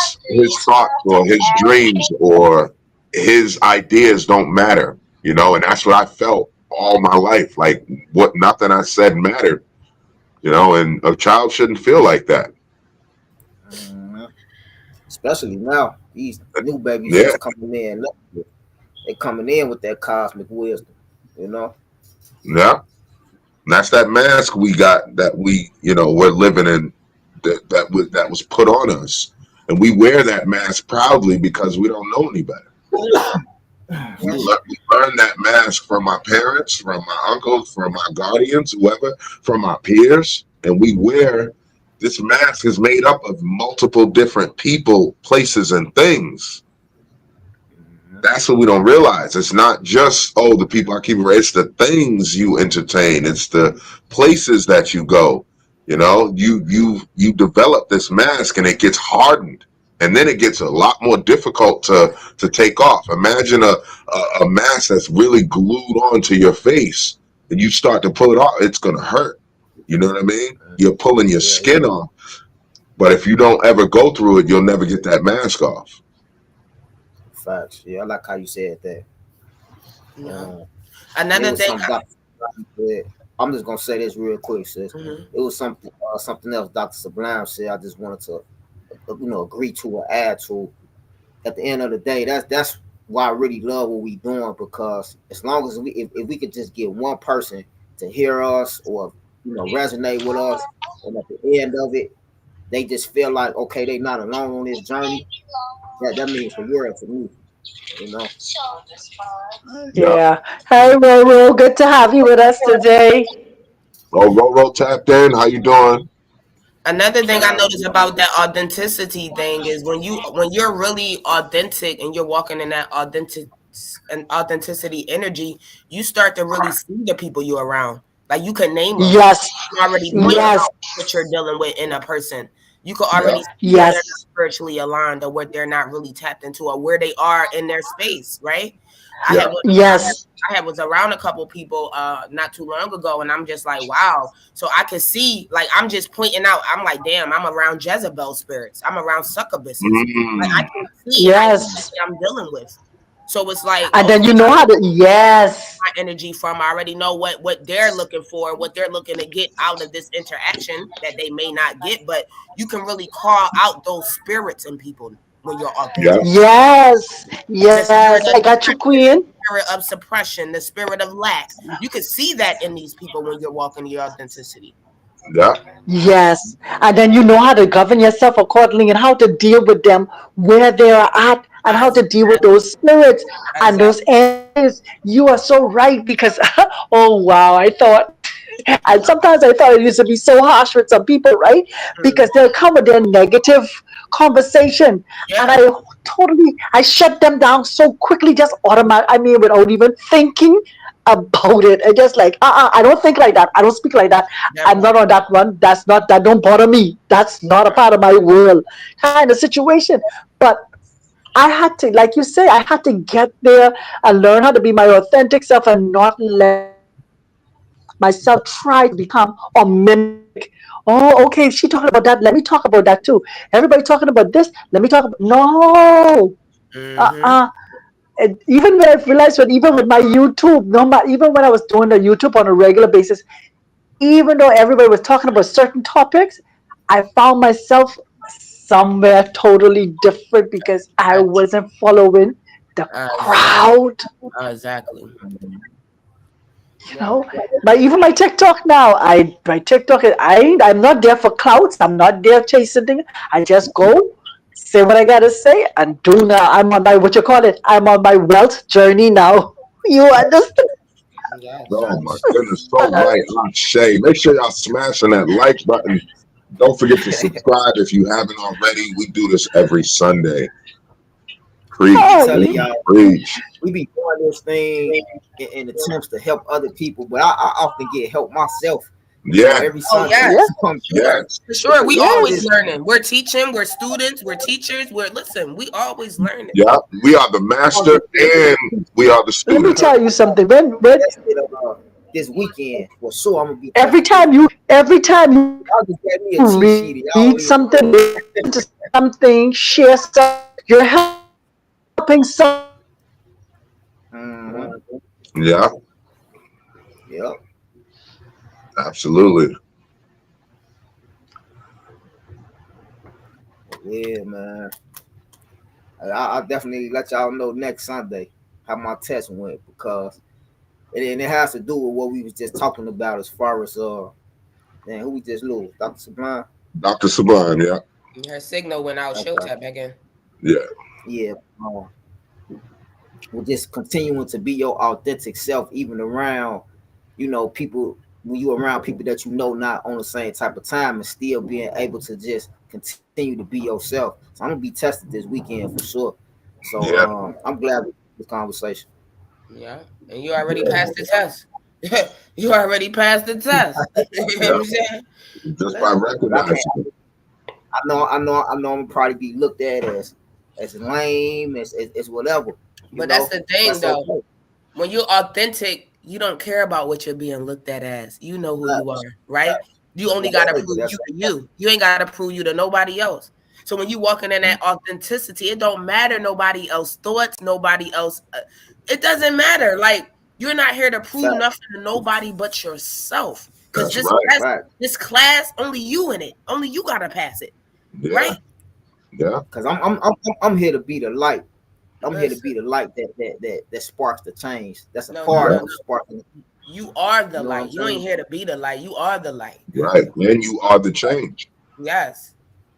thoughts or his dreams or his ideas don't matter. You know, and that's what I felt all my life. Like what nothing I said mattered. You know, and a child shouldn't feel like that. Mhm. Especially now, these new babies Yeah. just coming in. They coming in with that cosmic wisdom, you know. Yeah. And that's that mask we got that we're living in that was put on us, and we wear that mask proudly because we don't know any better. Yep. We learned that mask from our parents, from my uncles, from our guardians, whoever, from our peers, and we wear this mask is made up of multiple different people, places, and things. Mhm. That's what we don't realize. It's not just the people I keep. It's the things you entertain. It's the places that you go. You know, you develop this mask and it gets hardened, and then it gets a lot more difficult to take off. Imagine a mask that's really glued onto your face, and you start to pull it off. It's gonna hurt. You know what I mean? You're pulling your Yeah, yeah. skin off. But if you don't ever go through it, you'll never get that mask off. Facts. Yeah, I like how you said that. Yeah. Um, and it Another was thing. something Dr. said. I'm just gonna say this real quick, sis. Mhm. It was something else Dr. Sublime said. I just wanted to, agree to or add to. At the end of the day, that's why I really love what we doing because as long as if we could just get one person to hear us or resonate with us, and at the end of it, they just feel like okay, they not alone on this journey. That means the world to me, you know. Yeah. Yeah. Hey, Roro, good to have you with us today. Oh, Roro tapped in. How you doing? Another thing I noticed about that authenticity thing is when you're really authentic and you're walking in that authenticity energy, you start to really see the people you're around. Like you can name them. Yes. You can already point Yes. out what you're dealing with in a person. You can Yeah. already see where they're not Yes. spiritually aligned or what they're not really tapped into or where they are in their space, right? I had Yeah. one- Yes. I had was around a couple people not too long ago, and I'm just like, wow. So I could see, like, I'm just pointing out. I'm like, damn, I'm around Jezebel spirits. I'm around succubuses. Like I Mm. can see and I know Yes. what I'm dealing with. So it's like, And then okay, you know how to, yes. my energy from. I already know what they're looking for, what they're looking to get out of this interaction that they may not get. But you can really call out those spirits in people when you're Yeah. authentic. Yes. The Yes. spirit I of got you, depression, the Queen. spirit of suppression, the spirit of lack. You can see that in these people when you're walking your authenticity. Yeah. Yes. And then you know how to govern yourself accordingly and how to deal with them where they are at and how to deal with Exactly. those spirits and those Exactly. entities. You are so right because, oh, wow, I thought, and sometimes I thought it used to be so harsh with some people, right? Because Mm. they'll come with their negative conversation. And Yeah. I shut them down so quickly, just automatic. I mean, without even thinking about it. And just like, I don't think like that. I don't speak like that. That I'm not part. on that one. That don't bother me. That's not a part of my world kind of situation. But I had to, like you say, I had to get there and learn how to be my authentic self and not let myself try to become or mimic. Oh, okay, she talking about that. Let me talk about that too. Everybody talking about this. Let me talk about no. Mm-hmm. Uh-uh. And even when I realized when even with my YouTube, even when I was doing the YouTube on a regular basis, even though everybody was talking about certain topics, I found myself somewhere totally different because I wasn't following the Exactly. crowd. Exactly. You Yeah. know, even my TikTok now, my TikTok, I'm not there for clouds. I'm not there chasing things. I just go. say what I gotta say and do now. I'm on my what you call it. I'm on my wealth journey now. You understand? Yes. Oh my goodness, so right, Shay. Make sure y'all smashing that like button. Don't forget to subscribe if you haven't already. We do this every Sunday. I be Preach, Oh telling yeah. preach, y'all, preach. we be doing this thing in attempts to help other people, but I often get help myself. Yeah, Every Oh Sunday, Yeah. yes, come sure, yes, for sure. because We all always this, Yes. learning. We're teaching. We're students. We're teachers. We're listen. We always learning. yeah. We are the all master this is and we are the Let me student. because tell you something. When tested this weekend for sure. I'm gonna be every time you y'all just gave me a cheat read sheet. Y'all don't something, even know. listen to something, share something, you're helping somebody else. Mm-hmm. Yeah, Yep. absolutely. Yeah, man. I'll definitely let y'all know next Sunday how my test went because and it has to do with what we was just talking about as far as man, who we just lose, Dr. Sublime. Dr. Sublime, yeah. Her signal went out. She'll Okay. tap back in. Yeah. Yeah. We're just continuing to be your authentic self, even around, people when you around people that not on the same type of time and still being able to just continue to be yourself. So I'm gonna be tested this weekend for sure. So Yeah. I'm glad with this conversation. Yeah, and you already passed the test. You already passed the test. You know what Yeah. I'm saying? Just by Listen, Cause I can't. recognizing it. I know. I'm gonna probably be looked at as lame, as whatever. but that's the But thing that's though. okay. When you're authentic, you don't care about what you're being looked at as. You know who you Facts, are, right? You only yes, got to nigga. prove That's you to you. You ain't got to prove you to nobody else. So when you walking in that authenticity, it don't matter nobody else thoughts, nobody else. It doesn't matter. Like you're not here to prove fact, nothing to nobody but yourself. Because That's right. fact. this class, only you in it. Only you gotta pass it, Yeah. right? Yeah. Cause I'm here to be the light. I'm here to Listen, be the light that sparks the change. That's a no, no, part no, Yeah. of no. sparking. You are the You know what light. I'm You ain't saying? here to be the light. You are the light. Right. And you are the change. Yes.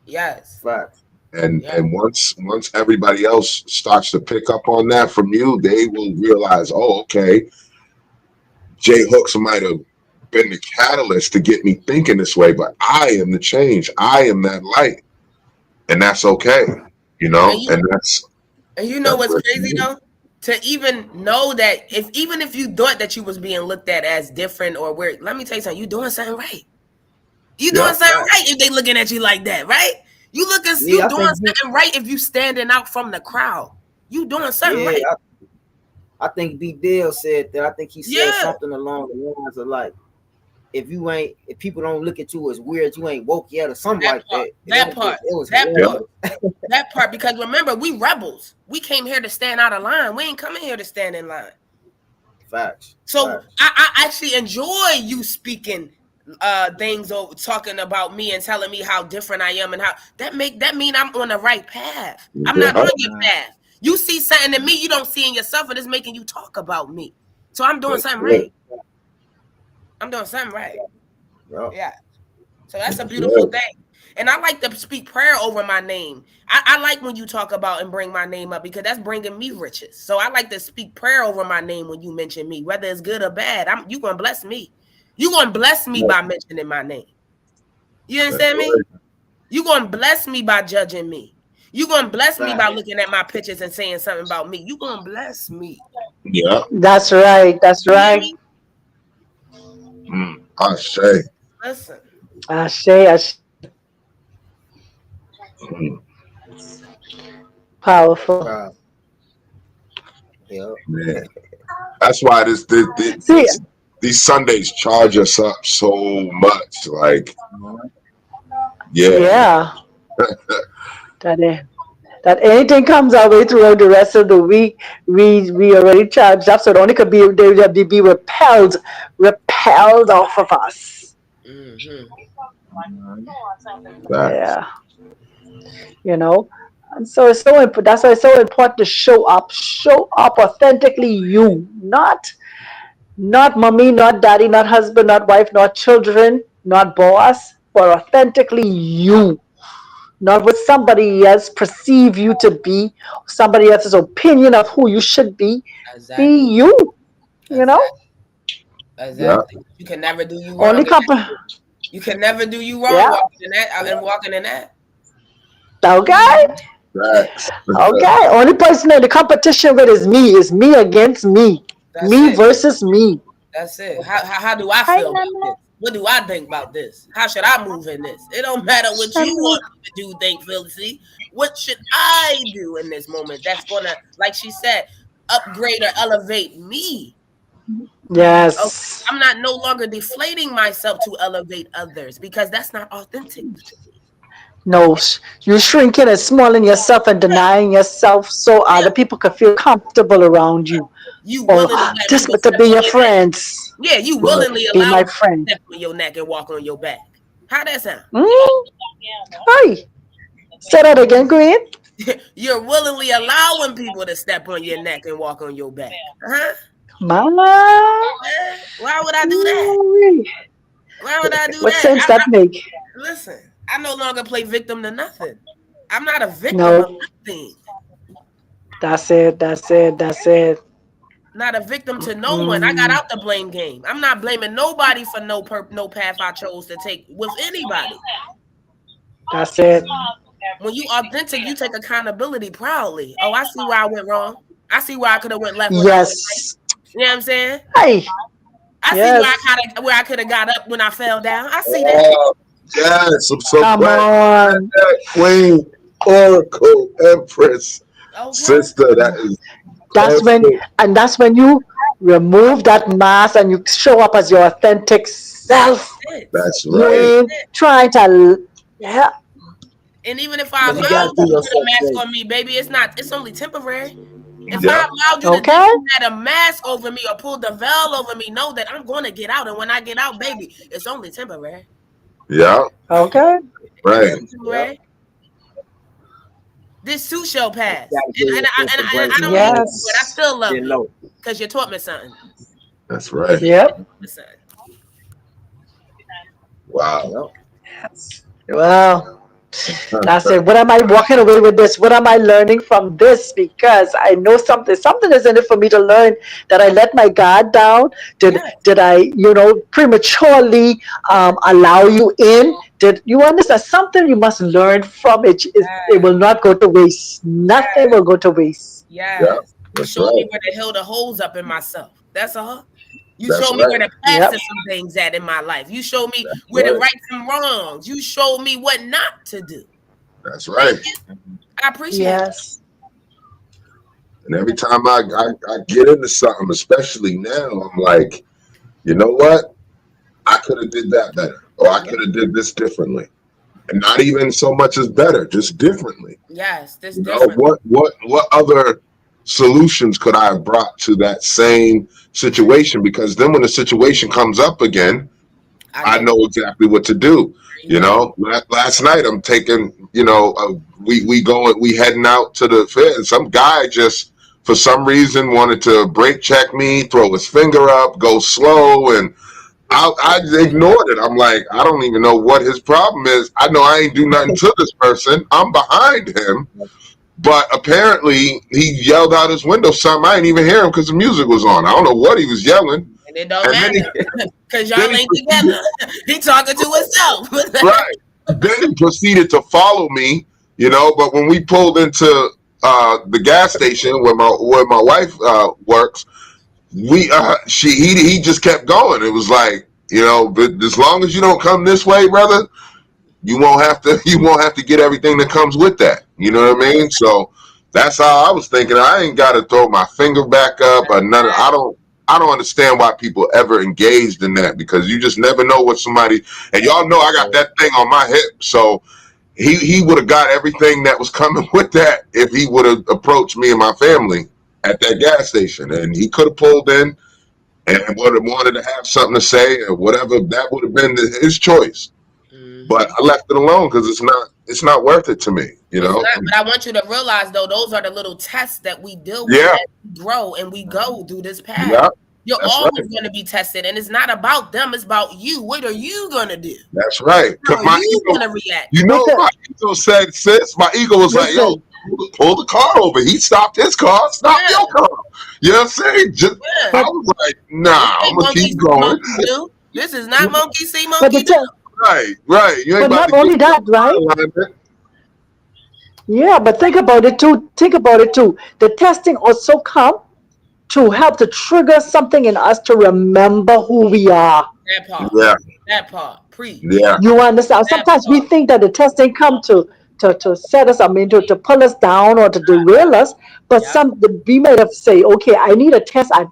Yes. Fact. And Yeah. and once everybody else starts to pick up on that from you, they will realize, oh, okay, Jay Hooks might have been the catalyst to get me thinking this way, but I am the change. I am that light. And that's okay. And you And know that's what's where it's crazy me. though? To even know that if you thought that you was being looked at as different or weird, let me tell you something, you doing something right. You doing Yeah. something Fact. right if they looking at you like that, right? You Yeah, I doing think. something right if you standing out from the crowd. You doing something Yeah, right. I think B. Dale said that. I think he said Yeah, something along the lines of like, if people don't look at you as weird, you ain't woke yet, or something that like part. that. And That part. it was That Yeah. part. hilarious. That part. Because remember, we rebels. We came here to stand out of line. We ain't coming here to stand in line. Facts. So Facts. I actually enjoy you speaking things over talking about me and telling me how different I am and how that mean I'm on the right path. I'm not Yeah. on your Mm, path. You see something in me you don't see in yourself and it's making you talk about me. So I'm doing That's something right. it. I'm doing something right. yeah. Yeah. So that's a That's beautiful it. thing. And I like to speak prayer over my name. I like when you talk about and bring my name up because that's bringing me riches. So I like to speak prayer over my name when you mention me, whether it's good or bad. You gonna bless me. You gonna bless me Yeah. by mentioning my name. You That's understand me? right. You gonna bless me by judging me. You gonna bless me by Facts. looking at my pictures and saying something about me. You gonna bless me. Yeah. That's right. That's You hear right. me? I say. Listen. Ashe. Mm, Powerful. Facts. Yeah. man. That's why See, these Sundays charge us up so much. Like, Mhm. yeah. yeah. That is. That anything comes our way throughout the rest of the week, we already charged up, so it only could be they be repelled off of us. Mm-hmm. Mhm. Facts. Yeah, you know. And so it's so that's why it's so important to show up authentically. You, not mommy, not daddy, not husband, not wife, not children, not boss, but authentically you. not what somebody else perceive you to be, somebody else's opinion of who you should be. Be Exactly. you, you know? Exactly. Yeah. Exactly. You can never do you wrong. Only You can never do you wrong yeah, walking in that and walking in that. okay. Facts. Okay. Only person in the competition with is me against me. That's Me it. versus me. That's it. How do I Hi, feel about this? Mama. What do I think about this? How should I move in this? It don't matter what you Mama. want me to do, think, Felicity. What should I do in this moment that's gonna, like she said, upgrade or elevate me? Okay. Yes. I'm not no longer deflating myself to elevate others because that's not authentic to me. No, you shrinking and smalling yourself and denying yourself so Yeah. other people can feel comfortable around you. You Or willingly let just people to step be on your your neck. friends. Yeah, you Right. willingly Be allow my people to friend. step on your neck and walk on your back. How that sound? Mm, hi. Say that again, Green. You're willingly allowing people to step on your neck and walk on your back. Huh? Mama. Why would I do that? Ooh, Why would I do what that? sense that make? Listen, I no longer play victim to nothing. I'm not a victim of No. nothing. That's it. That's it. That's it. Not a victim to no one. I got Mm, out the blame game. I'm not blaming nobody for no path I chose to take with anybody. that's it. When you authentic, you take accountability proudly. Oh, I see where I went wrong. I see where I could have went left when I went right. Yes. You know what I'm saying? Hey. I see Yes. where I could have got up when I fell down. I see that. Oh, yes. I'm so Come glad you said on. that, Queen, Oracle, Empress, Okay. sister. That is That's when, awesome. and that's when you remove that mask and you show up as your authentic That's self. it. That's You right. ain't trying to, yeah, And even if I But you allowed gotta you do to put a yourself mask straight. on me, baby, it's only temporary. If I Yeah. allowed you to think okay, you had a mask over me or pulled the veil over me, know that I'm going to get out. And when I get out, baby, it's only temporary. Yeah. okay, It's Right. only Yep. temporary. This too shall You pass. gotta give yourself the And grace I to don't hate know. you, but I yes, still love Get you low. because you taught me something. That's right. yep. Listen, Wow. Yep. Well, that's it. What am I walking away with this? What am I learning from this? Because I know something. Something is in it for me to learn that I let my guard down. yes, Did I, prematurely allow you in? Did you understand? Something you must learn from it. It yes, will not go to waste. Nothing yes, will go to waste. Yeah. yes. You That's showed me right. where to heal the holes up in myself. That's all. You That's showed me where right. to Yep. pastor some things at in my life. You showed me That's where to right. right some wrongs. You showed me what not to do. That's Thank right. you. I appreciate it. Yes. And every time I get into something, especially now, I'm like, you know what? I could have did that better, or I Yeah. could have did this differently, and not even so much as better, just differently. Yes, this You know, different. what other solutions could I have brought to that same situation? Because then when the situation comes up again, I I know know exactly what to do. you You ready. know, last night I'm taking, we heading out to the fair, and some guy just for some reason wanted to brake check me, throw his finger up, go slow, and I ignored it. I'm like, I don't even know what his problem is. I know I ain't do nothing to this person. I'm behind him. But apparently he yelled out his window something. I didn't even hear him because the music was on. I don't know what he was yelling. And it don't And then matter because then y'all he ain't proceeded, together. He talking to himself. right. Then he proceeded to follow me, but when we pulled into the gas station where my wife works, he just kept going. It was like, but as long as you don't come this way, brother, you won't have to get everything that comes with that. You know what I mean? So that's how I was thinking. I ain't got to throw my finger back up or none. I don't understand why people ever engaged in that, because you just never know what somebody, and y'all know I got that thing on my hip. So he would have got everything that was coming with that if he would have approached me and my family at that gas station, and he could have pulled in and would have wanted to have something to say or whatever. That would have been his choice. But Hmm. I left it alone because it's not worth it to me. It's not, but I want you to realize though, those are the little tests that we deal with Yeah, as we grow and we go through this path. yeah, You're That's right. always going to be tested, and it's not about them. It's about you. What are you going to do? That's right. How Cause are my you ego, going to react? you know, Listen, my ego said, sis, my ego was like, yo, listen, pull the car over. He stopped his car, stop Yeah, your car. You know what I'm saying? Just, yeah. I but was like, nah, This I'm ain't gonna monkey keep see, going. monkey do. This is not monkey see, but monkey the do. te- Right, right. You ain't but about to not get only your that, right? alignment. Yeah, but think about it too. Think about it too. The testing also come to help to trigger something in us to remember who we are. That part. Yeah, That part. Preach. yeah, You understand? That Sometimes we part. think that the testing come to set us, I mean, to pull us down or to derail us. But Yep. we might have say, okay, I need a test at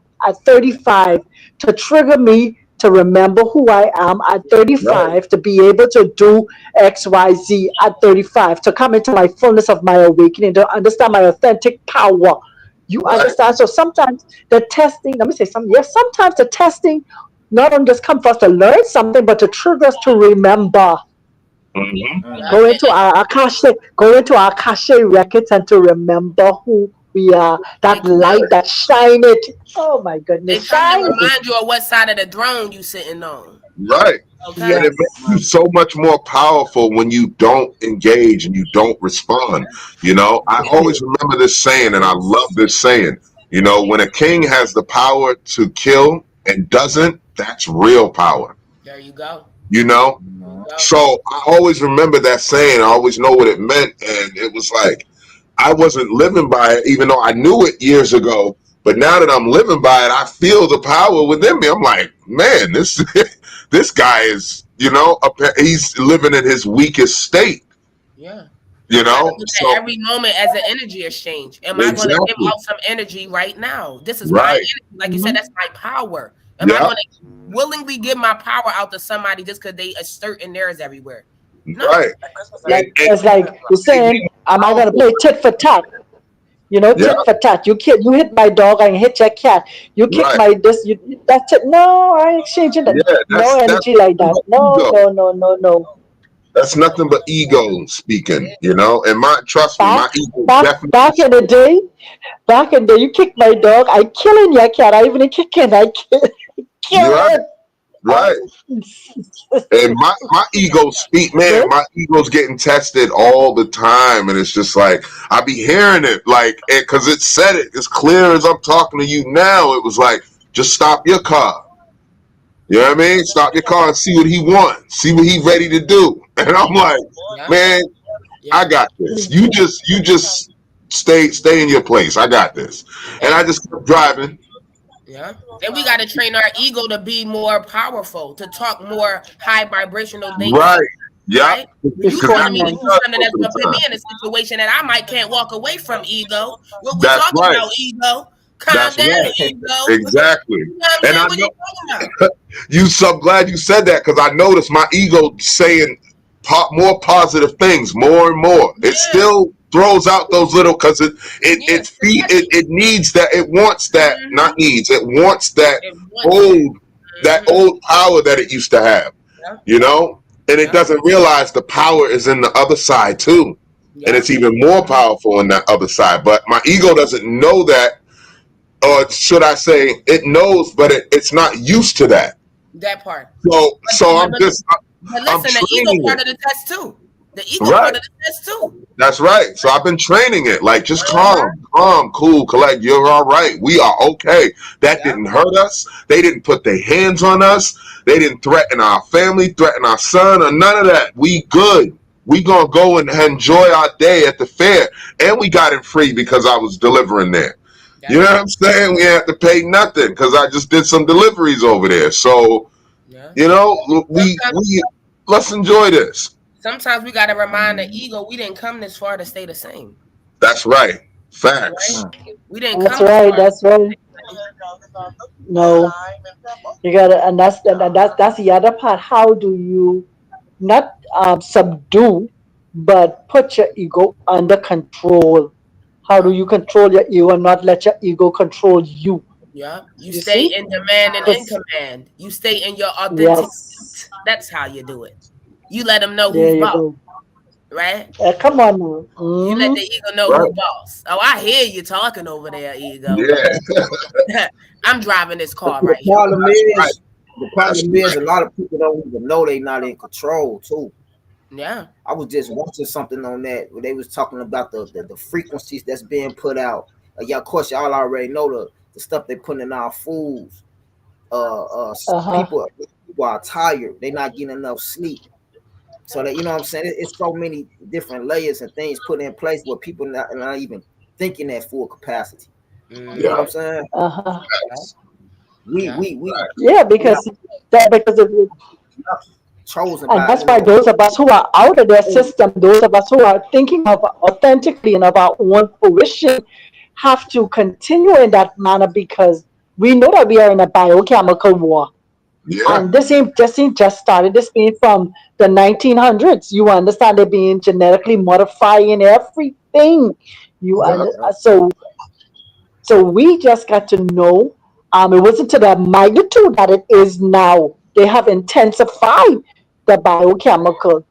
35 to trigger me to remember who I am at right, 35, to be able to do X, Y, Z at 35, to come into my fullness of my awakening, to understand my authentic power. You right. understand? So sometimes the testing, let me say something. Yes, sometimes the testing not only just come for us to learn something, but to trigger us to remember. Hmm. Yep. Mm-hmm. Go into our cache records and to remember who we are. They That come. light that shine it. Oh my They goodness, come to shine it. remind you of what side of the throne you sitting on. Right. And Okay. it makes Yes. you so much more powerful when you don't engage and you don't respond. You know, I Yeah. always remember this saying, and I love this saying. You know, when a king has the power to kill and doesn't, that's real power. There you go. You know? There you Mm-hmm. go. So I always remember that saying. I always know what it meant. And it was like, I wasn't living by it, even though I knew it years ago. But now that I'm living by it, I feel the power within me. I'm like, man, this this guy is, he's living in his weakest state. Yeah. You You got to know, look at so every moment as an energy exchange. Am I going to give exactly out some energy right now? This is my right. energy. Like you said, Mhm. that's my power. Am I Yeah, going to willingly give my power out to somebody just because they asserting theirs everywhere? No. right. Like And it's like you're made me saying, am I gonna powerful. play tit for tat? You know, Yeah, tit for tat. You hit my dog, I hit your cat. You kick right. my this, that's it. No, I ain't exchanging that. Yeah, No that's energy like nothing that. but No, ego. no, no, no, no. That's nothing but ego speaking. And my trust me, Back, my ego back, definitely. back in the day, back in the day, you kicked my dog, I killing your cat. I even kicking, I kill, You're right, killing. I, right. And my ego speak, man, good. my ego's getting tested all the time. And it's just like, I be hearing it, like, because it said it as clear as I'm talking to you now. It was like, just stop your car. You know what I mean? Stop your car and see what he wants, see what he ready to do. And I'm like, Yeah. man, I Yeah. got this. You just stay in your place. I got this. And I And just kept driving. yeah. And we got to train our ego to be more powerful, to talk more high vibrational things, Right. Yep. right? When you Because Before that's telling me what to he man. do does something most that's of gonna the put me time. in a situation that I might can't walk away from, ego. What we That's talking right. about, ego? Calm That's down, right. ego. Exactly. You know what I'm And saying? I What are know you talking about? you so glad you said that because I noticed my ego saying more positive things more and more. It Yeah. still throws out those little because Yeah. it needs that, it wants that, not Mm-hmm. needs, it wants that It wants that. old that Mm-hmm. old power that it used to have, Yeah. you know? And it Yeah. doesn't realize the power is in the other side too. And Yeah. it's even more powerful in that other side. But my ego doesn't know that, or should I say, it knows, but it's not used to that. That part. So But, so but, I'm but, just but I'm listen, the ego training part it. of the test too. The ego Right. part of the test too. That's right. So I've been training it. Like just Uh-huh. calm, cool, collect. You're all right. We are okay. That Yeah. didn't hurt us. They didn't put their hands on us. They didn't threaten our family, threaten our son, or none of that. We good. We gonna go and enjoy our day at the fair. And we got it free because I was delivering there. You That know what part. I'm saying? We had to pay nothing because I just did some deliveries over there. So, Yeah. Sometimes we let's enjoy this. sometimes we gotta remind the Mm-hmm. ego we didn't come this far to stay the same. That's right. Right? Facts. We didn't That's come this right. far to That's right. stay No, you gotta, and that's the other part. How do you not subdue, but put your ego under control? How do the same. you control your ego and not let your ego control you? Yeah. You You stay see? in demand and in Because command. You stay in your authentic. yes, That's how you do it. You let them know there who's you boss, go. right? Come on now. You let the ego know Right. who boss. Oh, I hear you talking over there, ego. Yeah. I'm driving this But car the right here. problem That's right. is, the That's problem is, right. a lot of people don't even know they not in control too. Yeah. I was just watching something on that where they was talking about the frequencies that's being put out. Yeah, of course, y'all already know the stuff they put in our foods. Uh-huh. People are tired. They not getting enough sleep. So that, you know what I'm saying. It's so many different layers and things put in place where people not even thinking at full capacity. You know Yeah. what Mm-hmm. I'm saying? Uh-huh. Facts. We Yeah. we we Yeah, we are because of it. chosen And by, that's why those of us who are out of their system, those of us who are thinking of authentically and of our own fruition, have to continue in that manner because we know that we are in a biochemical war. Yeah. And this ain't just started. This came from the 1900s. You understand? They're being genetically modifying everything. You Yeah. under, Yep. so we just got to know. It wasn't to the magnitude that it is now. They have intensified the biochemical.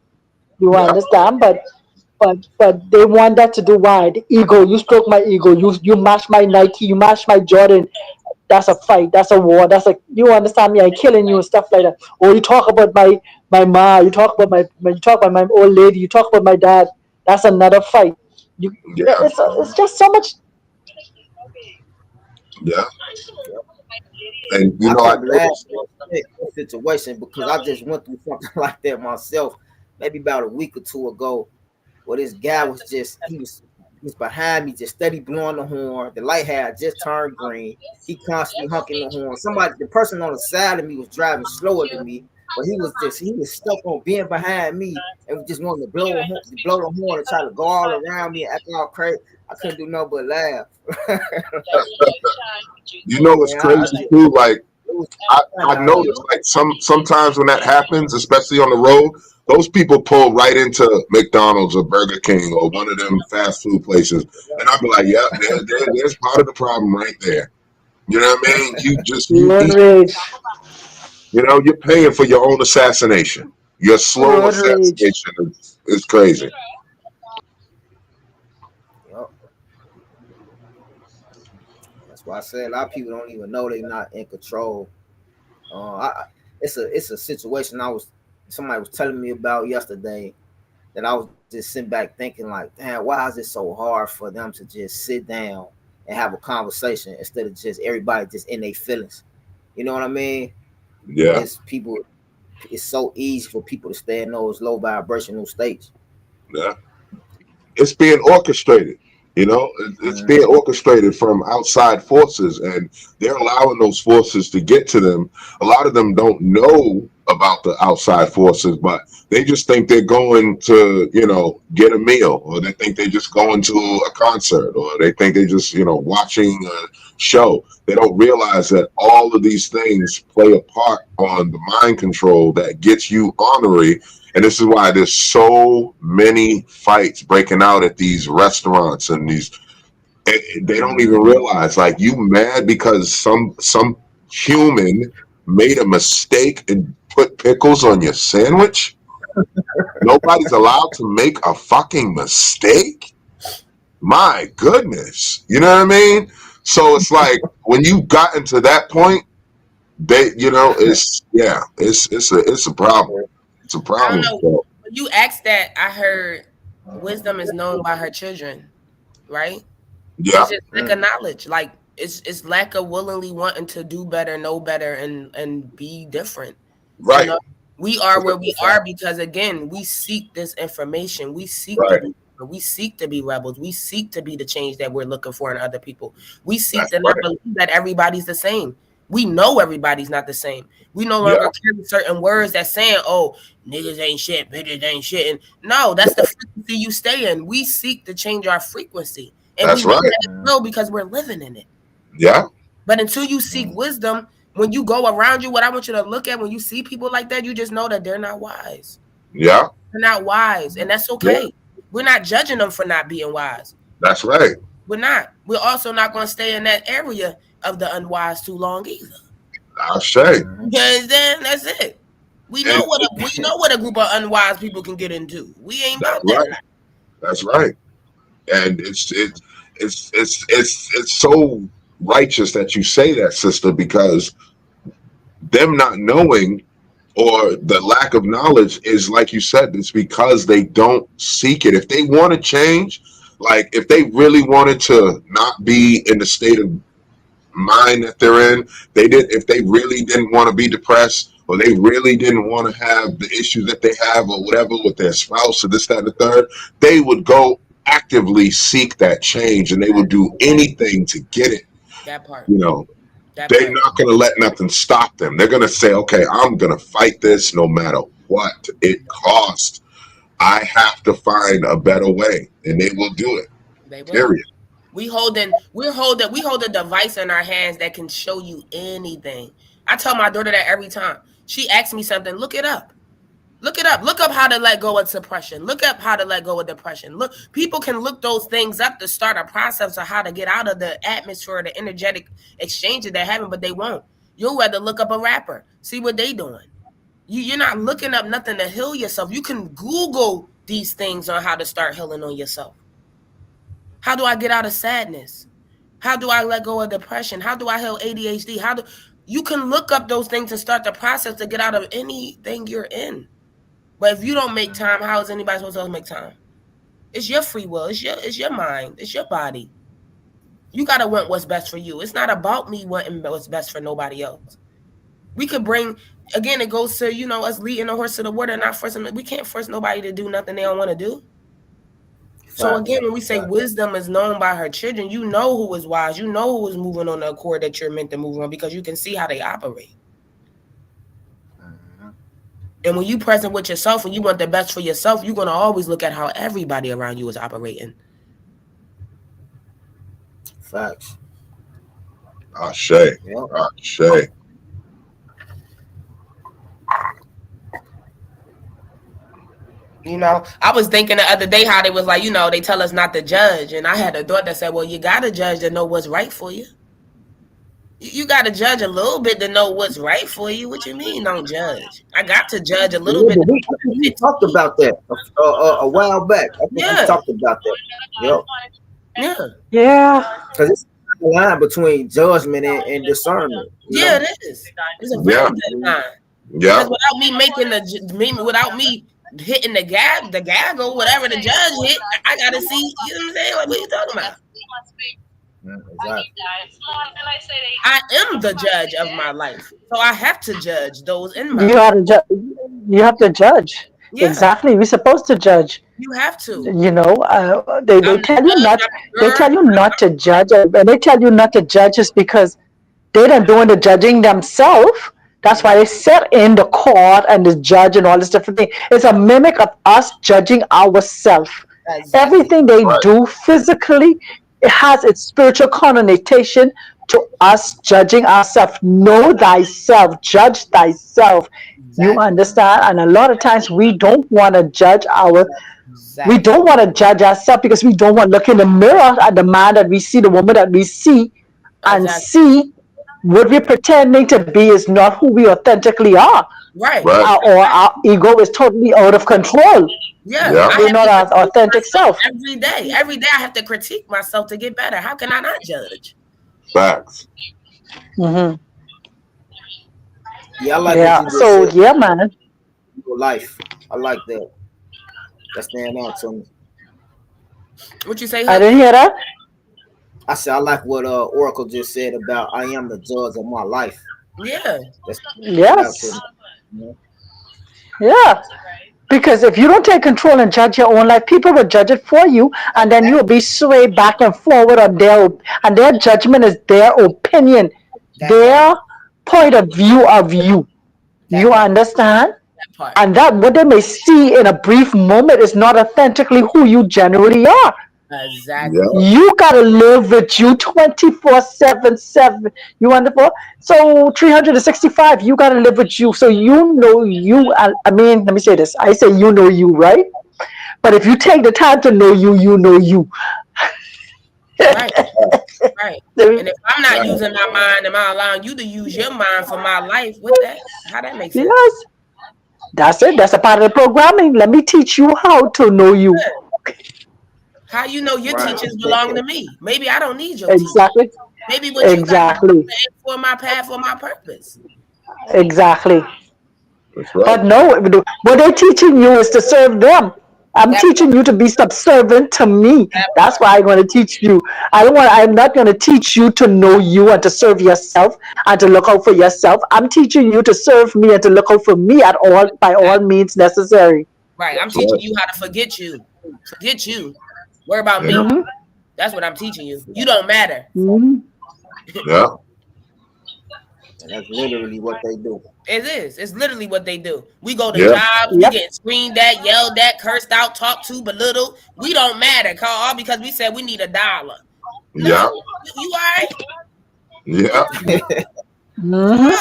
You Yeah. understand? But they want that to do why? The ego. You stroke my ego. You mash my Nike. You mash my Jordan. That's a fight. That's a war. That's a, you understand me? I'm killing you and stuff like that. Or you talk about my ma. You talk about you talk about my old lady. You talk about my dad. That's another fight. You Yeah. it's just so much. Yeah. Yep. And I I kept laughing noticed. at that situation because I just went through something like that myself, maybe about a week or two ago, where this guy was just he was behind me, just steady blowing the horn. The light had just turned green. He constantly honking the horn. The person on the side of me was driving slower than me, but he was stuck on being behind me and just wanted to blow the horn and try to go all around me and act all crazy. I couldn't do nothing but laugh. What's Man, crazy too? Like it was I fun out here. noticed like sometimes when that happens, especially on the road, those people pull right into McDonald's or Burger King or one of them fast food places, and I'll be like, "Yeah, there's part of the problem right there." You know what I mean? You Road eat. rage. You're paying for your own assassination. Your slow Road rage. assassination is crazy. Yep. That's why I said a lot of people don't even know they're not in control. It's a situation somebody was telling me about yesterday that I was just sitting back thinking like, damn, why is it so hard for them to just sit down and have a conversation instead of just everybody just in their feelings? You know what I mean? Yeah, It's people. It's so easy for people to stay in those low vibrational states. yeah. It's being orchestrated. It's Mm-hmm. being orchestrated from outside forces, and they're allowing those forces to get to them. A lot of them don't know about the outside forces, but they just think they're going to, get a meal, or they think they're just going to a concert, or they think they're just, watching a show. They don't realize that all of these things play a part on the mind control that gets you ornery. And this is why there's so many fights breaking out at these restaurants and these. They don't Mm-hmm. even realize, like, you mad because some human made a mistake and put pickles on your sandwich. Nobody's allowed to make a fucking mistake. My goodness, you know what I mean? So it's like when you got into that point, it's a problem. It's a I don't problem. know. So When you asked that, I heard wisdom is known by her children, right? yeah, It's just lack of knowledge. Like it's lack of willingly wanting to do better, know better, and be different. You right. know, we are where That's a we fact. are because again, we seek this information. We seek to Right. be. We seek to be rebels. We seek to be the change that we're looking for in other people. We seek That's to not right. believe that everybody's the same. We know everybody's not the same. We no Yeah. longer carry certain words that saying, "Oh, niggas ain't shit, bitches ain't shit." And no, that's the frequency you stay in. We seek to change our frequency, and we That's know right. that it's low because we're living in it. Yeah. But until you seek wisdom, when you go around you, what I want you to look at when you see people like that, you just know that they're not wise. Yeah. They're not wise, and that's Yeah. okay. We're not judging them for not being wise. That's right. We're not. We're also not going to stay in that area of the unwise too long either. I'll say. You understand? That's it. And We know what a group of unwise people can get into. We ain't that's about that right. life. That's right. And it's so righteous that you say that, sister, because them not knowing or the lack of knowledge is, like you said, it's because they don't seek it. If they want to change, like if they really wanted to not be in the state of mind that they're in, they did. If they really didn't want to be depressed, or they really didn't want to have the issues that they have, or whatever, with their spouse, or this, that, and the third, they would go actively seek that change, and they would do anything to get it. That part. You know, That they're part. not going to let nothing stop them. They're going to say, okay, I'm going to fight this no matter what it costs. I have to find a better way, and they will do it. They will. Period. We hold a device in our hands that can show you anything. I tell my daughter that every time. She asks me something, look it up. Look it up. Look up how to let go of suppression. Look up how to let go of depression. Look, people can look those things up to start a process of how to get out of the atmosphere, the energetic exchanges they're having, but they won't. You'll rather look up a rapper, see what they doing. You're not looking up nothing to heal yourself. You can Google these things on how to start healing on yourself. How do I get out of sadness? How do I let go of depression? How do I heal ADHD? How do you can look up those things to start the process to get out of anything you're in. But if you don't make time, how is anybody supposed to make time? It's your free will. It's your mind. It's your body. You gotta want what's best for you. It's not about me wanting what's best for nobody else. We could bring again. It goes to us leading a horse to the water, not forcing. We can't force nobody to do nothing they don't want to do. So Facts. again, when we say Facts. wisdom is known by her children, you know who is wise. You know who is moving on the accord that you're meant to move on because you can see how they operate. Mhm. And when you present with yourself and you want the best for yourself, you're gonna always look at how everybody around you is operating. Facts. Ashe. Yep. Ashe. I was thinking the other day how they was like, they tell us not to judge, and I had a thought that said, well, you gotta judge to know what's right for you. You gotta judge a little bit to know what's right for you. What you mean, don't judge? I got to judge a little Yeah, bit but to know I think what we fits talked me. about that a while back. I think we Yeah, talked about that. Yep. yeah, Yeah. Because it's a line between judgment and discernment. You yeah. know. It is. It's a very Yeah. good Mhm. line because Yeah. without me hitting the gaggle, whatever the judge hit, I gotta see. You know what I'm saying? Like, what are you talking about? Yeah, exactly. I am the judge of my life, so I have to judge those in my You life. have to you have to judge. Yeah, Exactly. We're supposed to judge. you have to. They I'm the tell you judge. not. I'm the They juror. tell you not to judge, and they tell you not to judge is because they don't doing the judging themselves. That's why Mhm. they set in the court and the judge and all this different thing. It's a mimic of us judging ourselves. Exactly. Everything they Right. do physically, it has its spiritual connotation to us judging ourselves. Know thyself, judge thyself. You Exactly. understand? And a lot of times we Exactly. don't want to judge ourselves because we don't want to look in the mirror at the man that we see, the woman that we see, and Exactly. see what we're pretending to be is not who we authentically are, Right. Right. or our ego is totally out of control. Yeah. Yeah. I We're have not to our critique authentic myself self. every day. Every day I have to critique myself to get better. How can I not judge? Facts. Hmm. Yeah, I like what Yeah. you just So said. yeah, man. Your life. I like that. That stand out to me. What you say, I Hook? didn't hear that. I said I like what Oracle just said about I am the judge of my life. Yeah. That stand out to Yes. me. You know? Yeah. Because if you don't take control and judge your own life, people will judge it for you, and then you will be swayed back and forward on and their judgment is their opinion, That part. their point of view of you. That You part. understand? That part. And that what they may see in a brief moment is not authentically who you generally are. Yeah. Exactly. You gotta live with you 24/7/7. You understand? So 365, you gotta live with you. So you know you. I mean, let me say this. I say you know you, right? But if you take the time to know you, you know you. Right. Right. And if I'm not Right. using my mind, am I allowing you to use your mind for my life with that? How that make sense? Yes, That's it. That's a part of the programming. Let me teach you how to know you. How you know your Right. teachings belong to me? Maybe I don't need your teaching. Exactly. Maybe what you got is Exactly. for my path or my purpose. Exactly. That's right. But no, what they're teaching you is to serve them. I'm That teaching part. you to be subservient to me. That That's part. why I'm going to teach you. I'm not going to teach you to know you and to serve yourself and to look out for yourself. I'm teaching you to serve me and to look out for me at all, by all means necessary. Right. I'm That's teaching right. you how to forget you. Forget you. Worry about Yeah. me. Hmm. That's what I'm teaching you. You don't matter. Hmm. Yeah. And that's literally what they do. It is. It's literally what they do. We go to Yeah. jobs, we Yep. get screamed at, yelled at, cursed out, talked to, belittled. We don't matter, call all because we said we need $1. Yeah. No, you all right? Yeah. Hmm. No.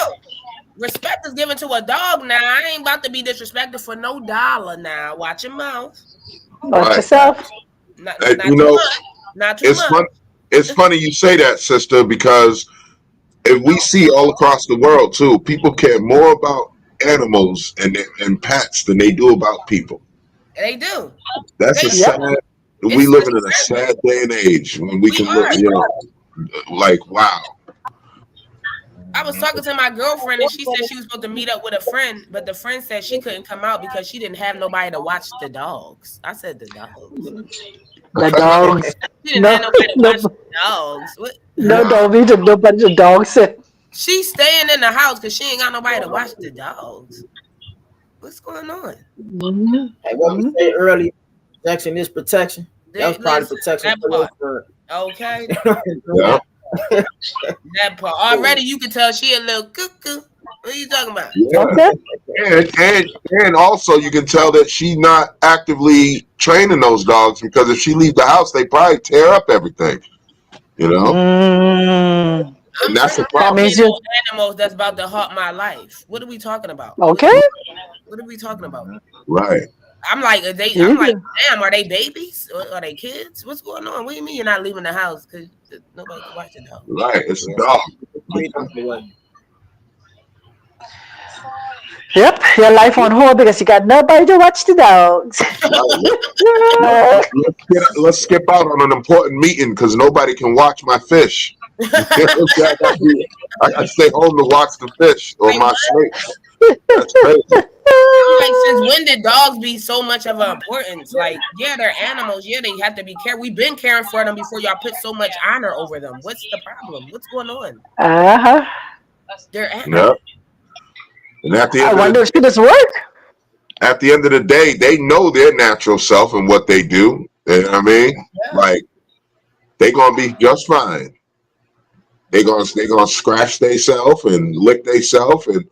Respect is given to a dog now. I ain't about to be disrespected for no dollar now. Watch your mouth. Watch Right. Right. yourself. And, Not you too know, much. Not too it's much. fun. It's funny you say that, sister, because if we see all across the world too, people care more about animals and pets than they do about people. They do. That's They a do. Yep. sad. We It's living in a concerning. sad day and age when we We can look, are. like wow. I was talking to my girlfriend and she said she was supposed to meet up with a friend, but the friend said she couldn't come out because she didn't have nobody to watch the dogs. I said the dogs. The dogs. She didn't have No, nobody to watch no, the dogs. What? no, Huh? don't be to nobody. The dogs sit. She's staying in the house because she ain't got nobody to watch the dogs. What's going on? Hmm. Hey, what we say earlier, protection is protection. That was probably Listen, protection that for your part. friend. Okay, Yeah. that that part. Already you can tell she a little cuckoo. What are you talking about? Yeah. Okay. And also you can tell that she's not actively training those dogs because if she leave the house, they probably tear up everything. You know, Mm. and I'm that's a That problem. means training you. no animals that's about to haunt my life. What are we talking about? Okay. What are we talking about? Right. I'm like, are they? I'm like, You. damn, are they babies? Or are they kids? What's going on? What do you mean you're not leaving the house because nobody can watch the dog? Right. It's a Yes. dog. Freedom away. Yep. Your life on hold because you got nobody to watch the dogs. Right. Let's skip out on an important meeting because nobody can watch my fish. I gotta stay home to watch the fish or Wait, my what? snakes. That's crazy. I'm like, since when did dogs be so much of an importance? Like, yeah, they're animals. Yeah, they have to be cared. We've been caring for them before y'all put so much honor over them. What's the problem? What's going on? Uh-huh. They're Yeah. animals. And at the I end of the wonder if she does work. at the end of the day, they know their natural self and what they do. You know what I mean? Yeah. Like they gonna be just fine. They gonna scratch themselves and lick themselves and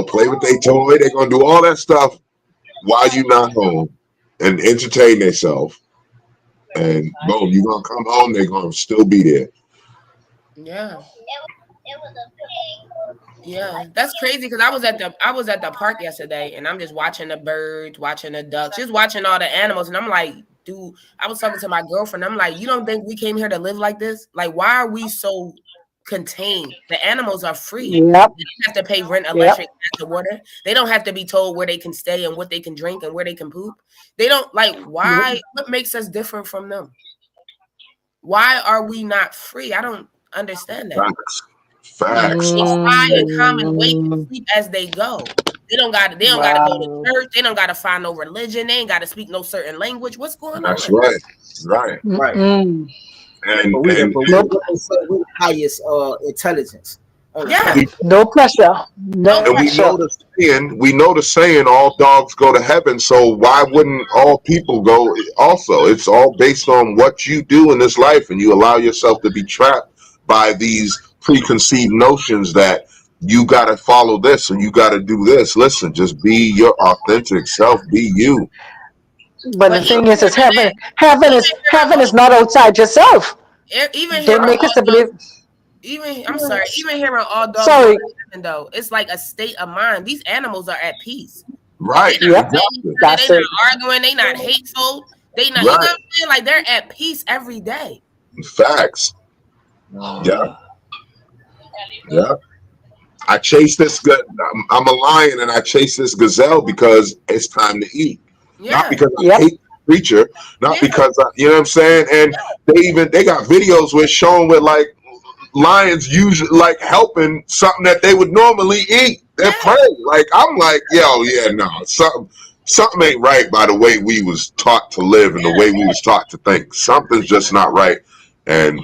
play with their toy. They gonna do all that stuff while you not home and entertain themselves. And boom, you gonna come home, they gonna still be there. Yeah. Yeah, that's crazy because I was at the park yesterday and I'm just watching the birds, watching the ducks, just watching all the animals, and I'm like, dude, I was talking to my girlfriend. I'm like, you don't think we came here to live like this? Like, why are we so contained? The animals are free. Yep. They don't have to pay rent, Yep. electric, gas, and water. They don't have to be told where they can stay and what they can drink and where they can poop. They don't like why. What makes us different from them? Why are we not free? I don't understand that. Facts. Facts. They fly and come and wake and Mm. sleep as they go. They don't gotta go to Wow. church. They don't gotta find no religion. They ain't gotta speak no certain language. What's going That's on? right. Right. Right. Mm-mm. And But we the and but we Nope. what they say we the highest intelligence on the Yeah, planet. we No pressure. no No and we pressure. know the saying all dogs go to heaven, so why wouldn't all people go also? It's all based on what you do in this life, and you allow yourself to be trapped by these preconceived notions that you got to follow this and you got to do this. Listen, just be your authentic self, be you. But but the even thing is heaven. Heaven hearing is not outside yourself. even Don't hearing make all us to believe. dogs, even I'm sorry, even hearing all dogs go Sorry. to heaven though, it's like a state of mind. These animals are at peace. They Right, not Yep. fighting exactly. each other. They That's it. not arguing. They not hateful. They not. You know what Right, I'm saying? Like they're at peace every day. facts. Yeah, Mhm. yeah. I chase this. I'm a lion, and I chase this gazelle because it's time to eat. Not Yeah, because I Yep. hate the creature, not yeah, because you know what I'm saying. And they got videos with showing with like lions usually like helping something that they would normally eat. Their yeah. prey. Like I'm like, yo, yeah, no, something ain't right by the way we was taught to live and the way we was taught to think. Something's just not right, and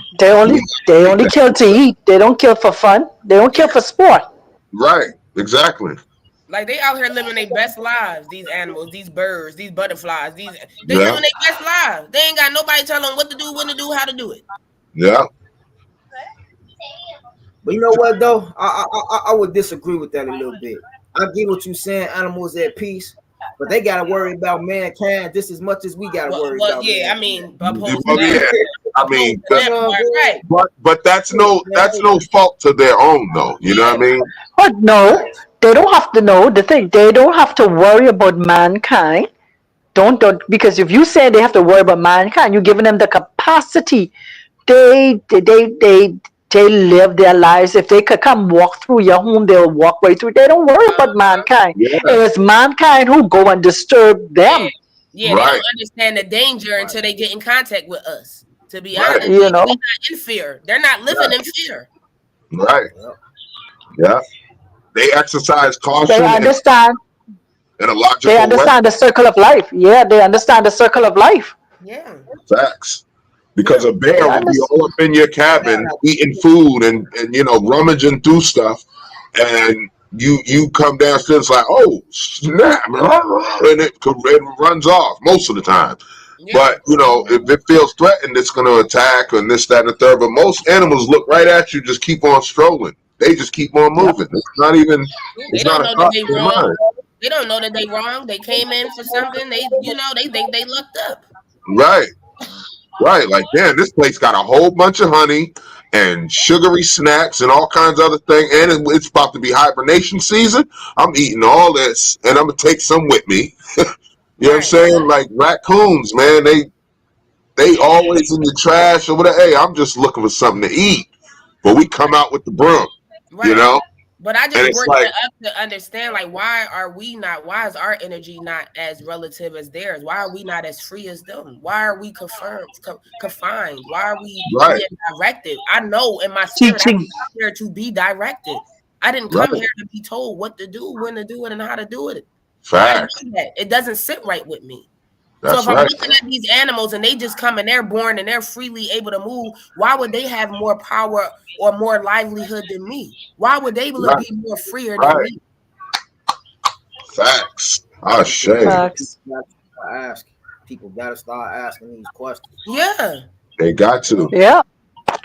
we They take only that. kill to eat. They don't kill for fun. They don't kill for sport. Right, exactly. Like they out here living their best lives. These animals, these birds, these butterflies, they Yeah, living their best lives. They ain't got nobody telling them what to do, when to do, how to do it. yeah, But you know what though? I would disagree with that a little bit. I get what you're saying. Animals at peace, but they gotta worry about mankind just as much as we gotta worry Well, about yeah. I mankind. mean, opposed to well, that, yeah. I opposed mean, to You that know what I'm part, saying? right? but Man, that's no fault to their own though. You know what I Yeah, mean? But no, facts. they don't have to know the thing. They don't have to worry about mankind. Don't because if you say they have to worry about mankind, you're giving them the capacity. They live their lives. If they could come walk through your home, they'll walk right through. They don't worry about mankind. Yeah, It is mankind who go and disturb yeah, them. yeah. They don't right, understand the danger Right. until they get in contact with us. To be right, honest, You they know, not in fear. They're not living right, in fear. right. Yep. Yeah, they exercise they caution understand. in a They logical way. understand the circle of life. Yeah, they understand the circle of life. Yeah, Facts. Because yeah, a They bear will be understand. all up in your cabin eating food and you know rummaging through stuff, and you come downstairs like oh snap, and it runs off most of the time. yeah, But you know if it feels threatened, it's going to attack and this that and the third. But most animals look right at you, just keep on strolling. They just keep on Yep. moving. It's not even. yeah. They It's don't not a know that thought they in their wrong. mind. They don't know that they wrong. They came in for something. They think they lucked up. Right. Right, like damn, this place got a whole bunch of honey and sugary snacks and all kinds of other things, and it's about to be hibernation season. I'm eating all this, and I'm gonna take some with me. You know what I'm Right, saying? Like raccoons, man, they always in the trash or whatever. Hey, I'm just looking for something to eat, but we come out with the broom, you right. know, But I and just it's bring like that up to understand, like, why are we not? Why is our energy not as relative as theirs? Why are we not as free as them? Why are we confined? Why are we right, being directed? I know in my spirit, I Teaching. came here to be directed. I didn't come right, here to be told what to do, when to do it, and how to do it. I ain't facts. do that. It doesn't sit right with me. So if That's I'm right, looking at these animals and they just come and they're born and they're freely able to move, why would they have more power or more livelihood than me? Why would they be able to right, be more freer than right, me? facts. Oh I think shit, that's what people Facts. got to start asking. People got to start asking these questions. Yeah, they got Yep. to. Yeah.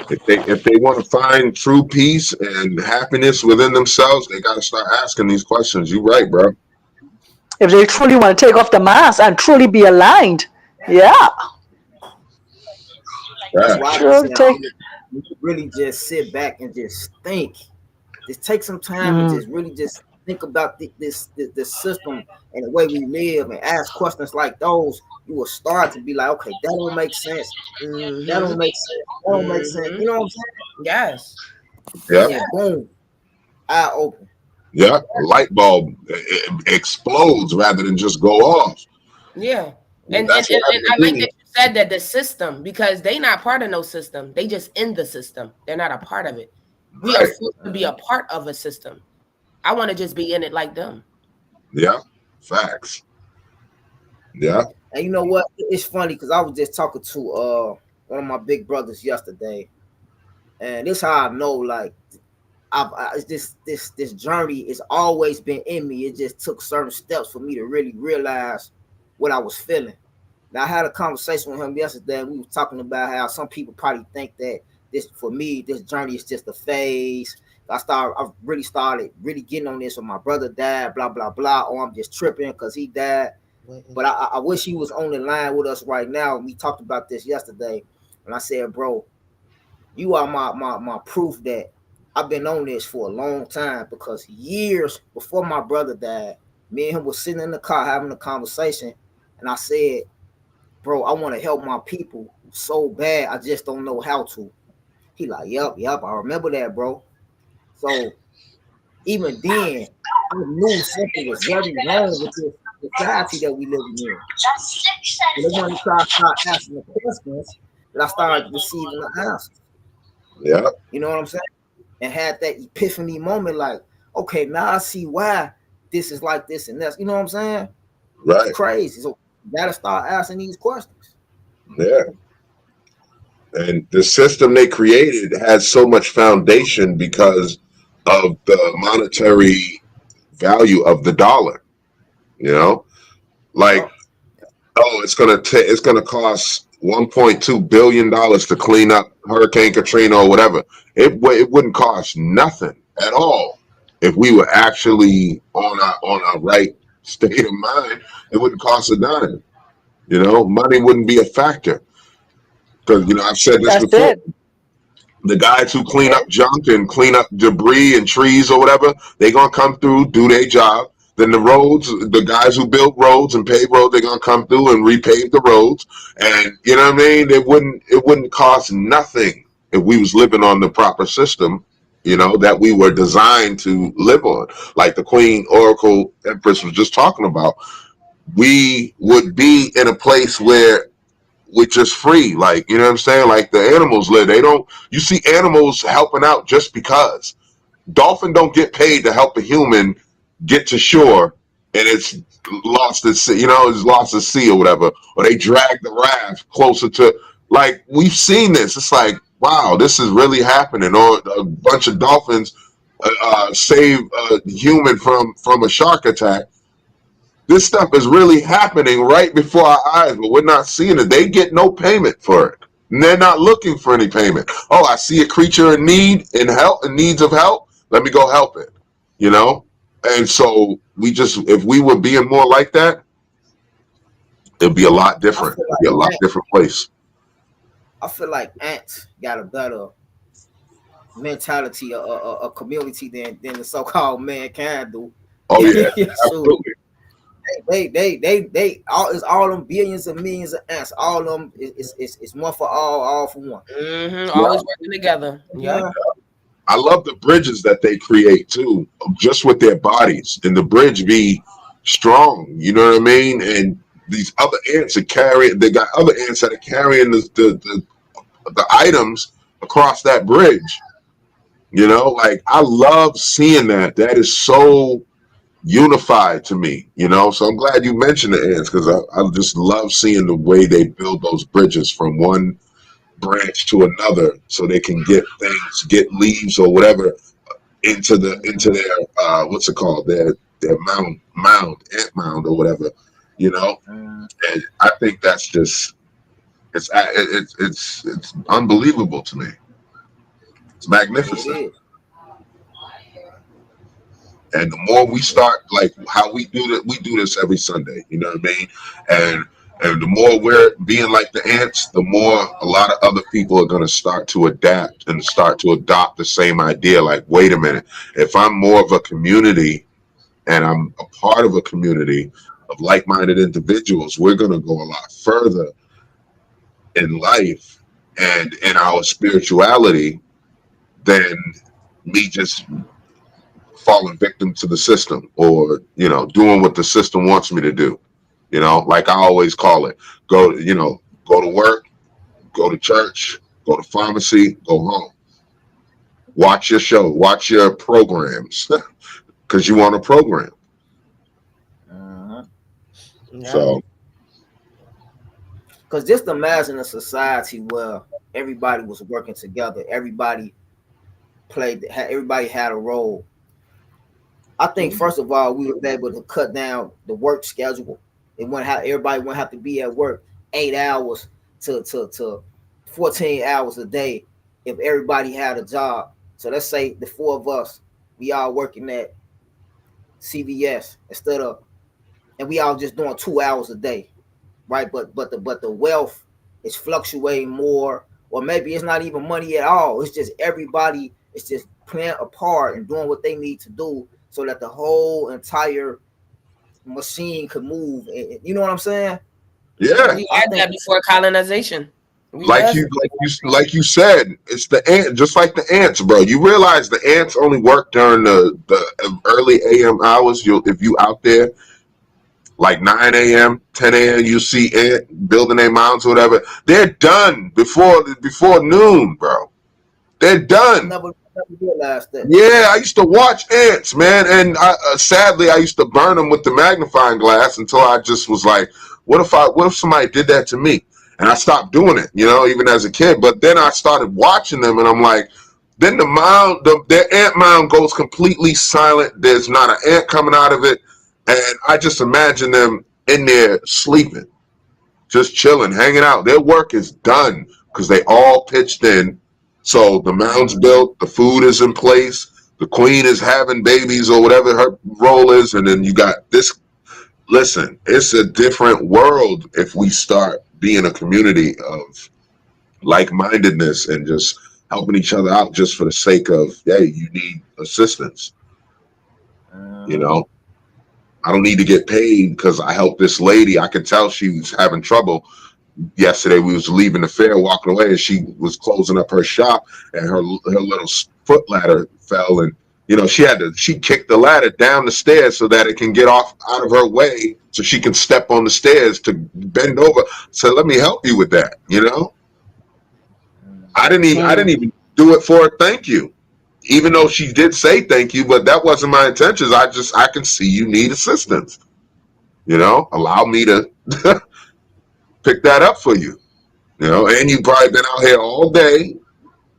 If they want to find true peace and happiness within themselves, they got to start asking these questions. You right, bro. If they truly want to take off the mask and truly be aligned. Yeah. That's why I Facts. be Truly saying take. you really just sit back and just think. Just take some time and Mm. just really just think about this system and the way we live and ask questions like those. You will start to be like, okay, that don't make sense. That mm-hmm, don't make sense. That don't make sense. mm-hmm. You know what I'm saying? Yes, Yeah, And then boom, eye open. yeah. A light bulb explodes rather than just go off. yeah. And And, and that's and what and happened I to like me. that you said that the system, because they not part of no system. They just in the system. They're not a part of it. We are Right. supposed to be a part of a system. I want to just be in it like them. Yeah. Facts. Yeah. And you know what? It's funny because I was just talking to one of my big brothers yesterday, and this how I know like this journey has always been in me. It just took certain steps for me to really realize what I was feeling. Now I had a conversation with him yesterday. And we were talking about how some people probably think that this for me this journey is just a phase. I really started really getting on this when my brother died, blah blah blah. Or I'm just tripping because he died. But I wish he was on the line with us right now. We talked about this yesterday, and I said, bro, you are my proof that I've been on this for a long time because years before my brother died, me and him was sitting in the car having a conversation, and I said, bro, I want to help my people so bad, I just don't know how to. He like, yep, I remember that, bro. So even then, I knew something was very wrong with this society that we living in. And then when I start asking the questions, that I started receiving the answers. Yeah. You know what I'm saying? And had that epiphany moment, like, okay, now I see why this is like this and this. You know what I'm saying? It's Right. crazy. So you gotta start asking these questions. Yeah. And the system they created has so much foundation because of the monetary value of the dollar. You know, like, Yup. oh, it's gonna cost $1.2 billion to clean up Hurricane Katrina or whatever. It wouldn't cost nothing at all if we were actually on our right state of mind. It wouldn't cost a dime. You know, money wouldn't be a factor because I've said this That's before. it. The guys who clean Okay. up junk and clean up debris and trees or whatever, they gonna come through, do their job. Then the guys who build roads and pave roads, they're gonna come through and repave the roads. And you know what I mean? It wouldn't cost nothing if we was living on the proper system, that we were designed to live on. Like the Queen Oracle Empress was just talking about. We would be in a place where we're just free. Like, you know what I'm saying? Like the animals live. They don't you see animals helping out just because. Dolphin don't get paid to help a human get to shore and it's lost at sea, it's lost at sea or whatever. Or they drag the raft closer to, like, we've seen this. It's like, wow, this is really happening. Or a bunch of dolphins save a human from a shark attack. This stuff is really happening right before our eyes, but we're not seeing it. They get no payment for it. And they're not looking for any payment. Oh, I see a creature in need, in help, in needs of help. Let me go help it. You know? And so if we were being more like that, it'd be a lot I different. feel It'd be a lot like different place. I feel like ants got a better mentality, a community than the so-called mankind do. Oh yeah, So absolutely. they all it's all them billions and millions of ants. All of them is one for all for one. Yeah. Always working together. Yep. Yeah. I love the bridges that they create too, just with their bodies, and the bridge be strong. You know what I mean? And these other ants are carrying. They got other ants that are carrying the items across that bridge. Like I love seeing that. That is so unified to me. So I'm glad you mentioned the ants because I just love seeing the way they build those bridges from one branch to another so they can get leaves or whatever into Mm-hmm. their what's it called, their mound ant mound or whatever. you know Mm, and I think that's just it's unbelievable to me. It's it magnificent. is. And the more we start, like how we do this every Sunday, you know what I mean? And the more we're being like the ants, the more a lot of other people are going to start to adapt and start to adopt the same idea. Like, wait a minute, if I'm more of a community and I'm a part of a community of like-minded individuals, we're going to go a lot further in life and in our spirituality than me just falling victim to the system or doing what the system wants me to do. Like I always call it, go to work, go to church, go to pharmacy, go home, watch your show, watch your programs because you want a program. Mhm. Yep. So Because just imagine a society where everybody was working together, everybody had a role. I think Mhm. first of all, we would be able to cut down the work schedule. Everybody wouldn't have to be at work 8 hours to 14 hours a day if everybody had a job. So let's say the four of us, we all working at CVS instead of, and we all just doing 2 hours a day, right? But the wealth is fluctuating more, or maybe it's not even money at all. It's just everybody is just playing a part and doing what they need to do so that the whole entire machine could move. You know what I'm saying? yeah, So We I had think that before colonization. Yes. Like you said, it's the ant, just like the ants, bro. You realize the ants only work during the early AM hours. You if you out there like 9 a.m., 10 a.m., you see ant building their mounds or whatever. They're done before noon, bro. They're I done. never realized that. Yeah, I used to watch ants, man, and sadly, I used to burn them with the magnifying glass until I just was like, what if somebody did that to me? And I stopped doing it, even as a kid. But then I started watching them, and I'm like, then their ant mound goes completely silent. There's not an ant coming out of it, and I just imagine them in there sleeping, just chilling, hanging out. Their work is done because they all pitched in. So the mound's built, the food is in place, the queen is having babies or whatever her role is, and then you got this. Listen, it's a different world if we start being a community of like-mindedness and just helping each other out just for the sake of, hey, you need assistance. You Uh-huh. know, I don't need to get paid because I helped this lady. I could tell she was having trouble. Yesterday we was leaving the fair, walking away, and she was closing up her shop, and her little foot ladder fell, and she kicked the ladder down the stairs so that it can get off out of her way, so she can step on the stairs to bend over. So let me help you with that. I didn't even do it for a thank you, even though she did say thank you, but that wasn't my intentions. I can see you need assistance. Allow me to pick that up for you. And you probably been out here all day.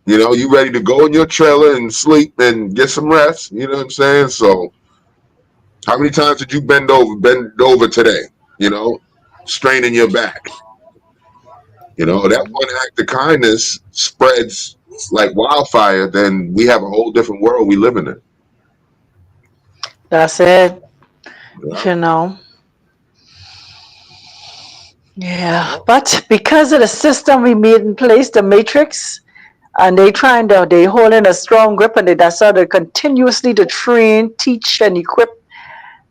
You ready to go in your trailer and sleep and get some rest. You know what I'm saying? So, how many times did you bend over today? Straining your back. That Mhm. one act of kindness spreads like wildfire. Then we have a whole different world we live in. That's it. Yeah. You know. Yeah. Yep. But because of the system we made in place, the matrix, and they holding a strong grip, and that's how they continuously to train, teach, and equip.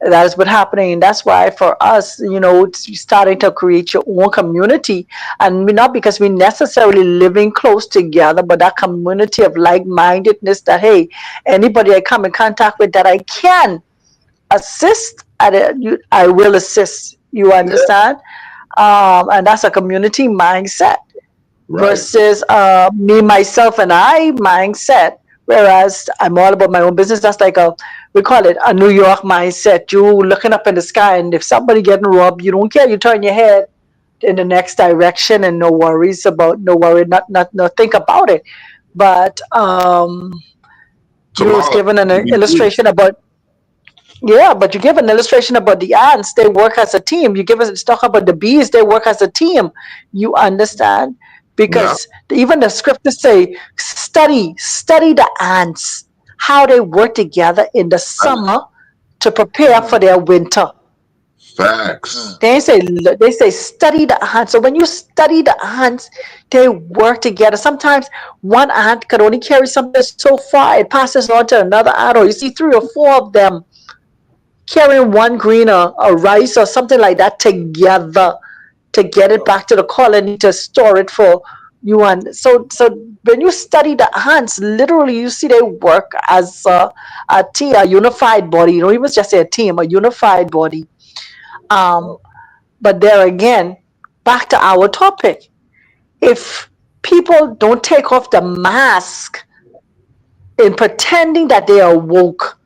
That is what happening, and that's why for us, it's starting to create your own community, and not because we necessarily living close together, but that community of like-mindedness. That hey, anybody I come in contact with that I can assist, I will assist. You Yeah. understand? And that's a community mindset Right. versus me, myself, and I mindset. Whereas I'm all about my own business. That's like we call it a New York mindset. You looking up in the sky, and if somebody getting robbed, you don't care. You turn your head in the next direction, and no worry, not think about it. But you was Tomorrow given an we do. illustration about yeah, but you give an illustration about the ants, they work as a team. You give us talk about the bees, they work as a team. You understand? Yeah. Because even the scriptures say, study the ants, how they work together in the summer to prepare for Mm. their winter. Facts. They say study the ants. So when you study the ants, they work together. Sometimes one ant could only carry something so far, it passes on to another ant, or you see three or four of them carrying one grain or rice or something like that together to get it Yep. back to the colony to store it for you. And so when you study the ants, literally you see they work as a team, a unified body. You don't even just say a team, a unified body. um Yep. but there again, back to our topic, if people don't take off the mask in pretending that they are woke,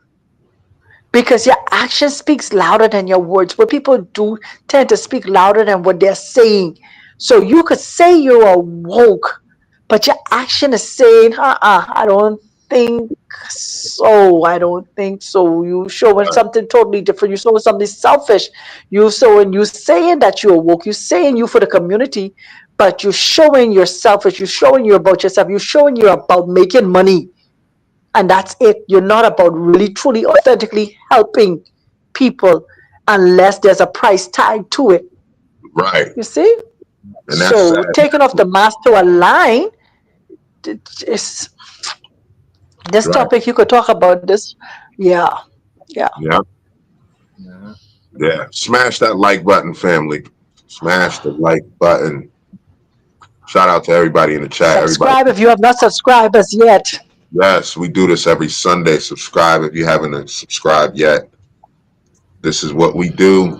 because your action speaks louder than your words. What people do tend to speak louder than what they're saying. So you could say you're woke, but your action is saying, I don't think so. I don't think so. You showing something totally different. You showing something selfish. You saying that you're woke. You saying you for the community, but you're showing you're selfish. You're showing you about yourself. You're showing you're about making money, and that's it. You're not about really truly authentically helping people unless there's a price tag to it. Right. You see? And that's So sad. taking off the mask to align, is this Right. topic you could talk about this. Yeah, yeah. Yeah. Mhm. Yeah. Smash that like button, family. Smash the like button. Shout out to everybody in the chat. Everybody. Subscribe if you have not subscribed us yet. Yes, we do this every Sunday. Subscribe if you haven't subscribed yet. This is what we do.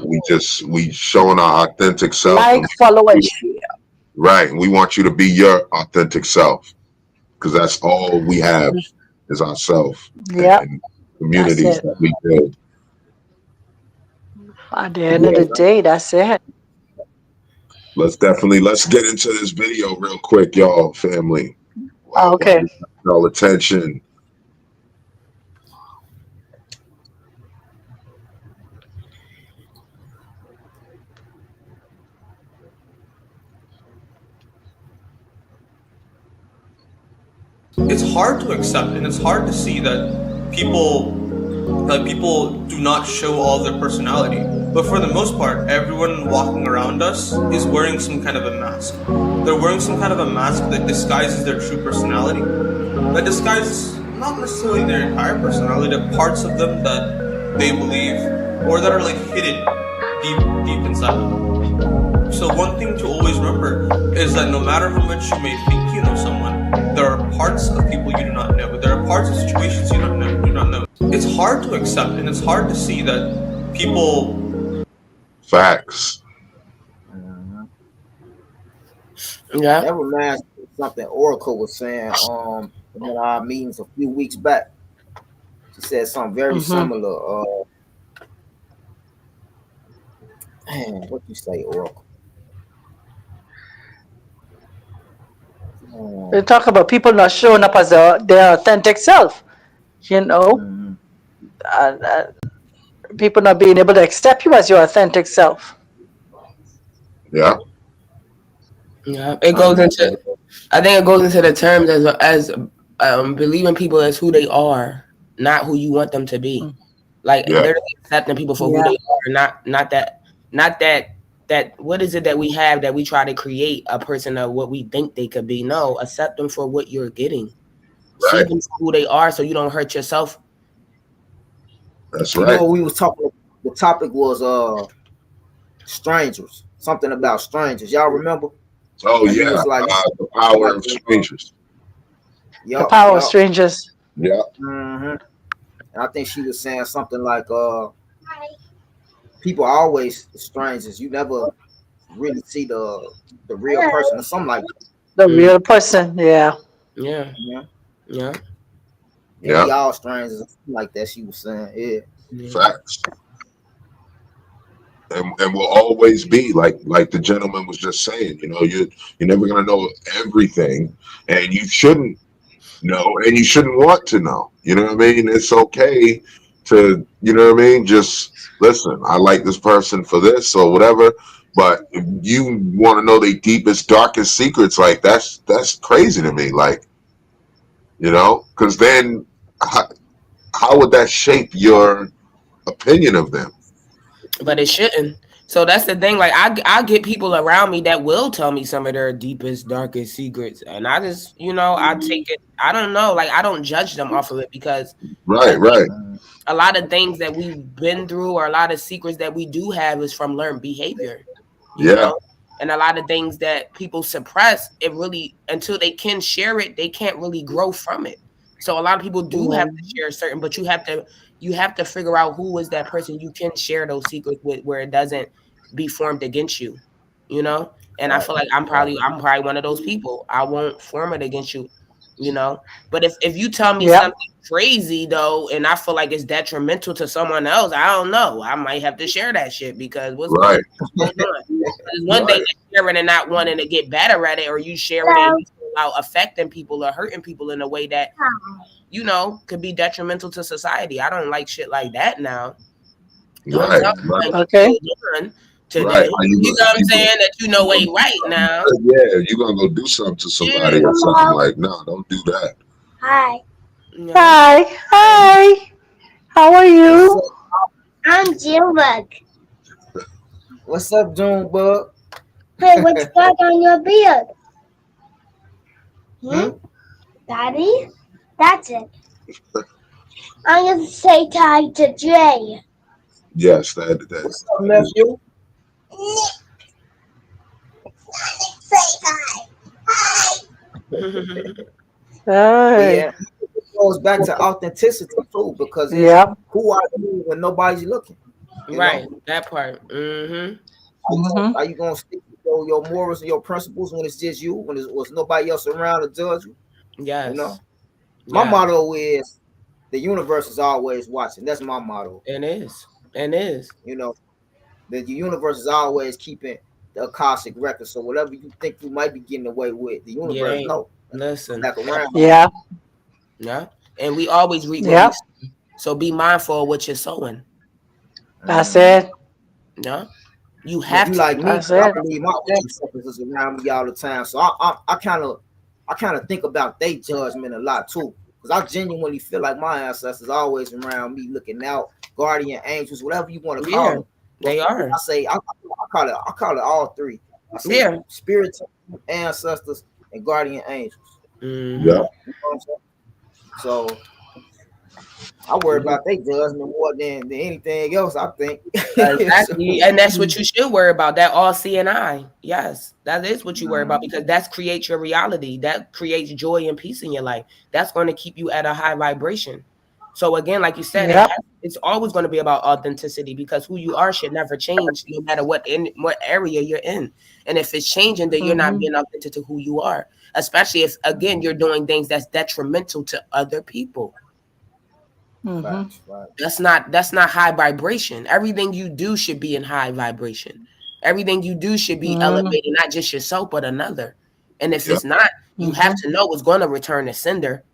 We showing our authentic self. Like, And follow, and share. right. We want you to be your authentic self because that's all we have is ourself Yep, and that's communities it. that we build. At the end of Yeah. the day, that's it. Let's get into this video real quick, y'all, family. While Okay. we got y'all attention. It's hard to accept and it's hard to see that people do not show all their personality. But for the most part, everyone walking around us is wearing some kind of a mask. They're wearing some kind of a mask that disguises their true personality. That disguises not necessarily their entire personality, but parts of them that they believe or that are like hidden deep inside them. So one thing to always remember is that no matter how much you may think you know someone, there are parts of people you do not know. There are parts of situations you do not know. It's hard to accept and it's hard to see that people. Facts. Yeah. That reminds me of something Oracle was saying in our meetings a few weeks back. She said something very Mm-hmm. similar. Man, what you say, Oracle? We talk about people not showing up as their authentic self. You know, Mm-hmm. uh, people not being able to accept you as your authentic self. Yeah. Yeah. It I goes know into. that. I think it goes into the terms as believing people as who they are, not who you want them to be. Like Yeah. literally accepting people for who Yeah. they are, not that what is it that we have that we try to create a person of what we think they could be. No, accept them for what you're getting. See Right. them for who they are so you don't hurt yourself. That's You right. know, we was talking. The topic was strangers. Something about strangers. Y'all remember? Oh And you yeah. was like, The power like, of strangers. The yup, power of yup. strangers. Yeah. Mm-hmm. And I think she was saying something like, people are always strangers. You never really see the real person or something like that. The Mm, real person. Yeah. yeah, Yeah. yeah, Yeah, Yeah. we all strangers or something like that. She was saying, yeah. yeah. Facts. And will always be like the gentleman was just saying. You're never gonna know everything, and you shouldn't know, and you shouldn't want to know. You know what I mean? It's okay to, you know what I mean? Just listen. I like this person for this or whatever. But if you want to know their deepest, darkest secrets, like that's crazy to me. Like, because then how would that shape your opinion of them? But it shouldn't. So that's the thing. Like I get people around me that will tell me some of their deepest, darkest secrets, and I just I take it. I don't know. Like I don't judge them off of it because I Right, think right. a lot of things that we've been through or a lot of secrets that we do have is from learned behavior, Yeah, and a lot of things that people suppress, it really until they can share it, they can't really grow from it. So a lot of people do have to share certain, but you have to figure out who is that person you can share those secrets with where it doesn't be formed against you, you know? And I Right. feel like I'm probably one of those people. I won't form it against you, you know. But if you tell me Yep. something crazy though, and I feel like it's detrimental to someone else, I don't know. I might have to share that shit because what's going right, on? There's one thing right. to share it and not wanting to get better at it, or you share it and you feel out affecting people or hurting people in a way that could be detrimental to society. I don't like shit like that now. Don't Right, tell me right, what Okay. you're doing right. today. How you You gonna, know what how I'm you saying? That you gonna ain't do right now. something? Yeah, you gonna go do something to Yeah. somebody or something like, no, don't do that. Hi, You know? Hi. Hi. How are What's you? up? I'm Junebug. What's up, Junebug? Hey, what's that on your beard? Hmm? Daddy? That's it. I'm going to say hi to Jay. Yes, that What's up, is nephew? Say hi. But Hey. yeah, it goes back to authenticity too, because it's Yep. who are you when nobody's looking. You know, Right, that part. Mm-hmm. are you gonna stick to your morals and your principles when it's just you, when there's nobody else around to judge you? You know, Yes, my yeah, motto is the universe is always watching. That's my motto. it is. It is. You know, the universe is always keeping the Akashic record. So whatever you think you might be getting away with, the You universe ain't. no. Come Listen. back around. Yeah. Yeah. And we always reap what we Yep. sow. So be mindful of what you're sowing. That's Mhm. it. Yeah. You And if have you to like be. me, That's I it. believe my ancestors is around me all the time. So I kind of think about their judgment a lot too, because I genuinely feel like my ancestors always around me, looking out, guardian angels, whatever you want to call Yeah, them. But they for me, are. I call it all three. I say Yeah. spirit, ancestors, and guardian angels. Yeah. Mm-hmm. You know what I'm saying? So I worry about their judgment more than anything else. I think. Exactly. So, And that's what you should worry about. That all seeing eye. Yes. That is what you worry about mhm, because that creates your reality. That creates joy and peace in your life. That's going to keep you at a high vibration. So again, like you said, Yep. it's always going to be about authenticity because who you are should never change no matter what area you're in. And if it's changing, then you're not Mm-hmm. being authentic to who you are. Especially if again you're doing things that's detrimental to other people. Mm-hmm. facts, facts. That's not high vibration. Everything you do should be in high vibration. Everything you do should be Mm-hmm. elevating not just yourself but another. And if Yeah. it's not, you have Mm-hmm. to know it's going to return to sender.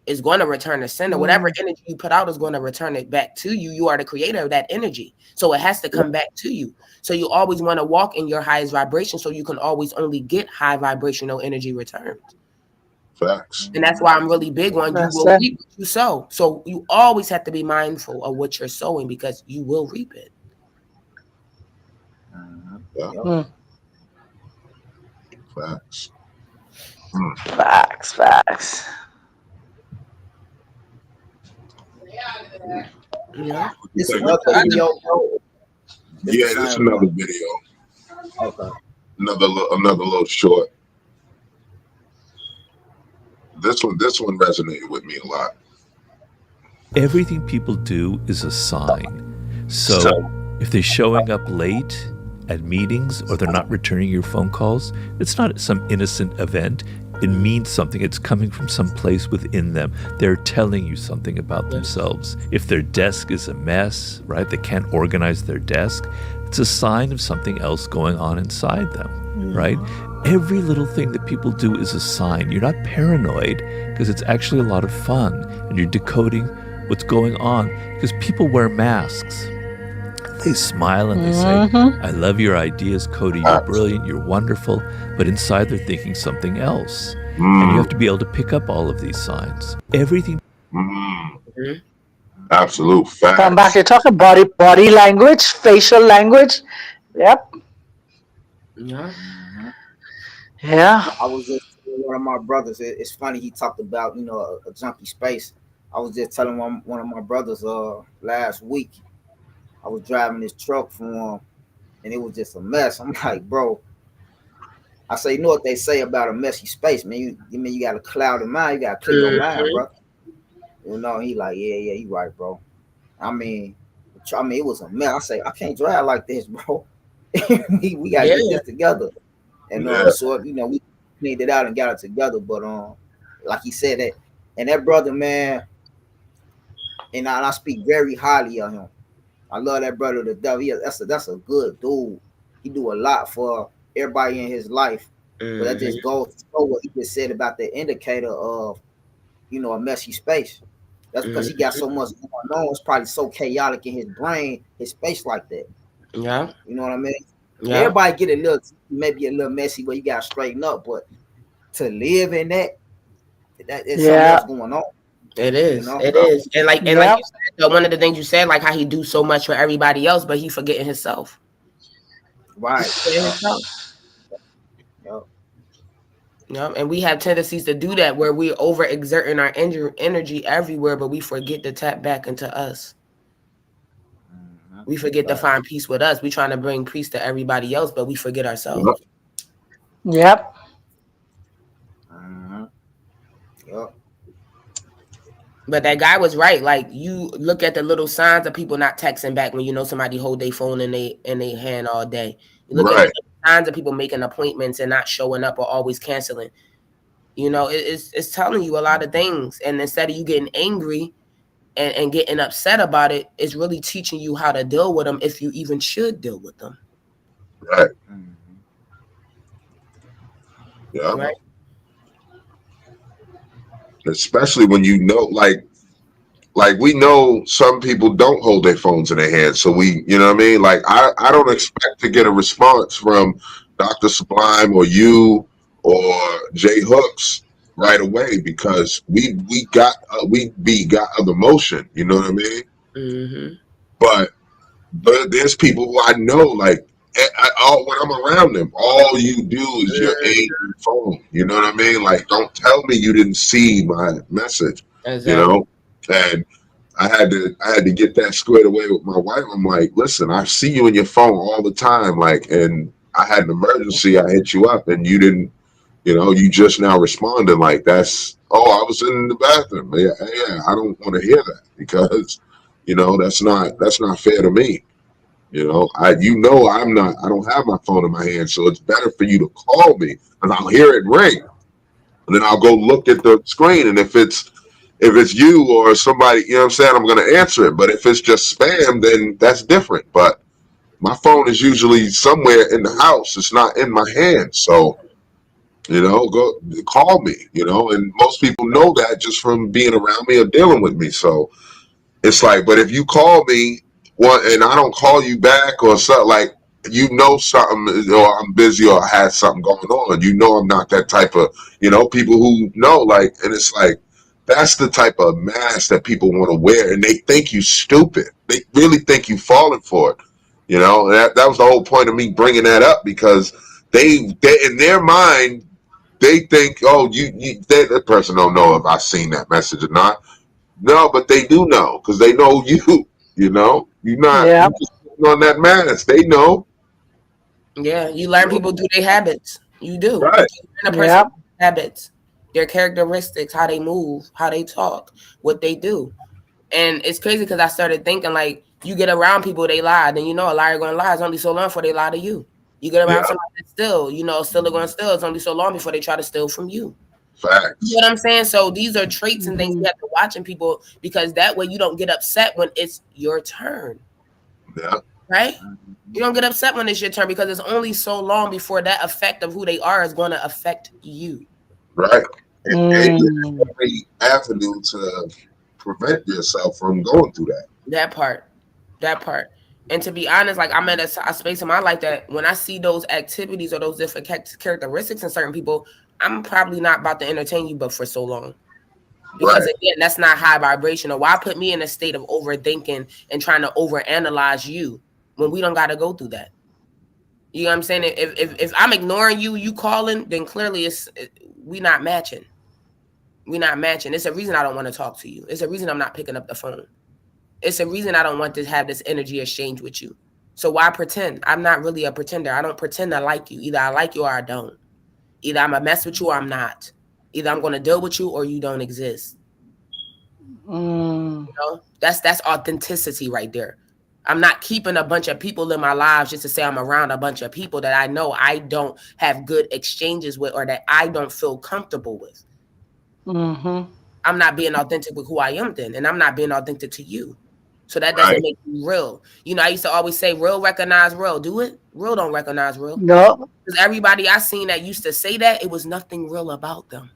It's going to return to sender. Whatever Mm-hmm. energy you put out is going to return it back to you. You are the creator of that energy. So it has to Yeah. come back to you. So you always want to walk in your highest vibration so you can always only get high vibrational energy returns. Facts. And that's Mhm. why I'm really big on you That's will it. reap what you sow. So you always have to be mindful of what you're sowing because you will reap it. Mhm. Yeah. Yep. Mm. Facts. Mm. Facts. Facts. Yeah. What you This think? What's another the other? video, bro. It's the Yeah, this same another one. video, Okay. another little short. This one resonated with me a lot. Everything people do is a sign. So if they're showing up late at meetings or they're not returning your phone calls, it's not some innocent event. It means something. It's coming from some place within them. They're telling you something about Yes. themselves. If their desk is a mess, right, they can't organize their desk, it's a sign of something else going on inside them, right? Every little thing that people do is a sign. You're not paranoid because it's actually a lot of fun and you're decoding what's going on because people wear masks. They smile and they say, Mm-hmm. I love your ideas, Cody, you're Facts. brilliant, you're wonderful. But inside they're thinking something else. And you Mm. have to be able to pick up all of these signs. Everything Mm. Mhm. Absolute Come back. facts. You're talking body language, facial language. Yep. Yeah. Mhm. Yeah. I was just telling one of my brothers. It's funny he talked about a junkie space. I was just telling one of my brothers last week. I was driving this truck for him, and it was just a mess. I'm like, bro. I say, you know what they say about a messy space, man. You mean you got a clouded mind? You got to clear your mind, Mhm. bro. He like, yeah, you right, bro. I mean, it was a mess. I say, I can't drive like this, bro. we gotta Yeah. get this together. And Yeah. so we cleaned it out and got it together. But like he said that, and that brother, man, and I speak very highly of him. I love that brother to death. That's a good dude. He do a lot for everybody in his life. But that just Mhm. goes to show what he just said about the indicator of a messy space. That's because he got Mhm. so much going on. It's probably so chaotic in his brain, his space like that. Yeah. You know what I mean? Yeah. Everybody get a little, maybe a little messy, but you got to straighten up. But to live in that is something Yeah. else going on. It You is. know? It is. And like Yep. you said, though, one of the things you said, like how he do so much for everybody else, but he forgetting himself. He Right. forgetting himself. Yep. You know, and we have tendencies to do that where we're overexerting our energy everywhere, but we forget to tap back into us. Mhm. We forget to Facts. find peace with us. We trying to bring peace to everybody else, but we forget Yeah. ourselves. Yep. Mhm. Yeah. But that guy was right. Like you look at the little signs of people not texting back when you know somebody hold their phone in they hand all day. You look at the Right. signs of people making appointments and not showing up or always canceling. You know, it's telling you a lot of things. And instead of you getting angry and getting upset about it, it's really teaching you how to deal with them if you even should deal with them. Right. Mm-hmm. Yeah. Right? Especially when you know, like we know some people don't hold their phones in their hands. So we, you know what I mean? Like I don't expect to get a response from Dr. Sublime or you or Jay Hooks right away because we got other motion. You know what I mean? Mm-hmm. But there's people who I know like. All when I'm around them, all you do is you're in your phone. You know what I mean? Like, don't tell me you didn't see my message. You Exactly. know, and I had to get that squared away with my wife. I'm like, listen, I see you in your phone all the time, like, and I had an emergency. I hit you up, and you didn't. You just now responded like that's. Oh, I was in the bathroom. Yeah, yeah. I don't want to hear that because, that's not fair to me. I'm not. I don't have my phone in my hand, so it's better for you to call me, and I'll hear it ring, and then I'll go look at the screen, and if it's you or somebody, you know what I'm saying, I'm going to answer it. But if it's just spam, then that's different. But my phone is usually somewhere in the house. It's not in my hand. So, go call me, and most people know that just from being around me or dealing with me. So it's like, but if you call me and I don't call you back or something, like, something, or I'm busy or I had something going on, I'm not that type of, people who know, like, and it's like, that's the type of mask that people want to wear, and they think you stupid. They really think you falling for it. That was the whole point of me bringing that up because they in their mind they think, oh, that person don't know if I seen that message or not. No, but they do know because they know you. You're not Yeah. you just putting on that mask. They know. Yeah, you learn people do their habits. You do. Right. You learn a Yeah. person's habits, their characteristics, how they move, how they talk, what they do. And it's crazy because I started thinking like you get around people, they lie, then a liar gonna lie. It's only so long before they lie to you. You get around Yeah. somebody that still, still are gonna steal. It's only so long before they try to steal from you. You know Facts. what I'm saying? So these are traits and things Hmm. you have to watch in people because that way you don't get upset when it's your turn, Yeah. right? Mm-hmm. You don't get upset when it's your turn because it's only so long before that effect of who they are is going to affect you. Right. And you Mm. have every avenue to prevent yourself from going through that. That part, that part. And to be honest, like I'm at a space in my life that when I see those activities or those different characteristics in certain people, I'm probably not about to entertain you, but for so long. Because Right. again, that's not high vibrational. Why put me in a state of overthinking and trying to overanalyze you when we don't got to go through that? You know what I'm saying? If I'm ignoring you, you calling, then clearly we not matching. We not matching. It's a reason I don't want to talk to you. It's a reason I'm not picking up the phone. It's a reason I don't want to have this energy exchange with you. So why pretend? I'm not really a pretender. I don't pretend I like you. Either I like you or I don't. Either I'm a mess with you or I'm not. Either I'm going to deal with you or you don't exist. Mm. That's authenticity right there. I'm not keeping a bunch of people in my lives just to say I'm around a bunch of people that I know I don't have good exchanges with or that I don't feel comfortable with. Mhm. I'm not being authentic with who I am then, and I'm not being authentic to you. So that doesn't Right. make you real. I used to always say real recognize real. Do it? Real don't recognize real. No. Because everybody I seen that used to say that, it was nothing real about them.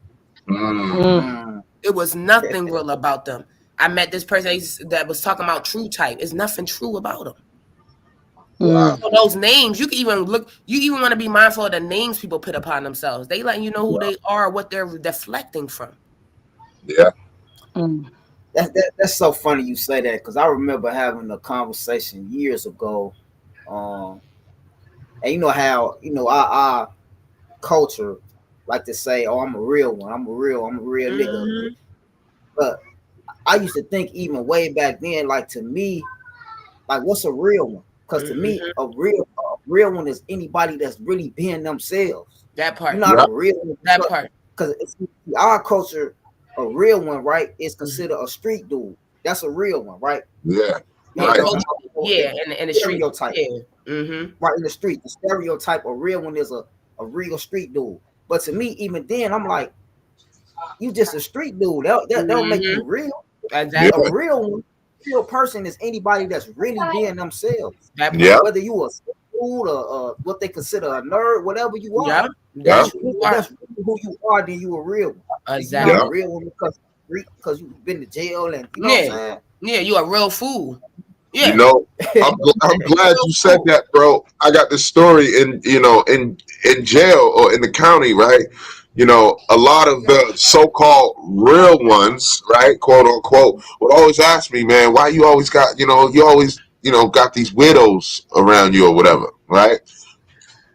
Mm. Mm. Mm. It was nothing real about them. I met this person that was talking about true type. It's nothing true about them. Wow. Mm. So those names, you can even look, you even want to be mindful of the names people put upon themselves. They letting you know who Wow. they are, what they're deflecting from. Yeah. Mm. That's so funny you say that because I remember having a conversation years ago, um, and you know how our culture like to say, "Oh, I'm a real one. I'm a real nigga." Mm-hmm. But I used to think even way back then, like to me, like what's a real one? Because to me, Mm-hmm. a real one is anybody that's really being themselves. That You're part. not a Yeah. real one That part. because it's our culture. a real one, right, is Mhm. considered a street dude. That's a real one, right? Yeah. You know Yeah, what I'm Right. talking culturally. about? Yeah, in the street. Stereotype, Yeah. Mm-hmm. right in the street. The stereotype, a real one is a real street dude. But to me, even then, I'm like, you just a street dude. That don't make you Mm-hmm. real. Yeah. A Exactly. real one, real person is anybody that's really being themselves. That Yeah. part. Whether you a fool or what they consider a nerd, whatever you are. Yeah. Yeah. That's who you If are. that's really who you are, then you a real one. If you're not Yeah. a Exactly. real one because you've been to jail and you know what Yeah. I'm Yeah, you a real fool. You Yeah. know, saying? I'm glad Real you said fool. that, bro. I got this story in jail or in the county, right? A lot of the so-called real ones, right, quote unquote, would always ask me, man, why you always got, you always, got these widows around you or whatever, right?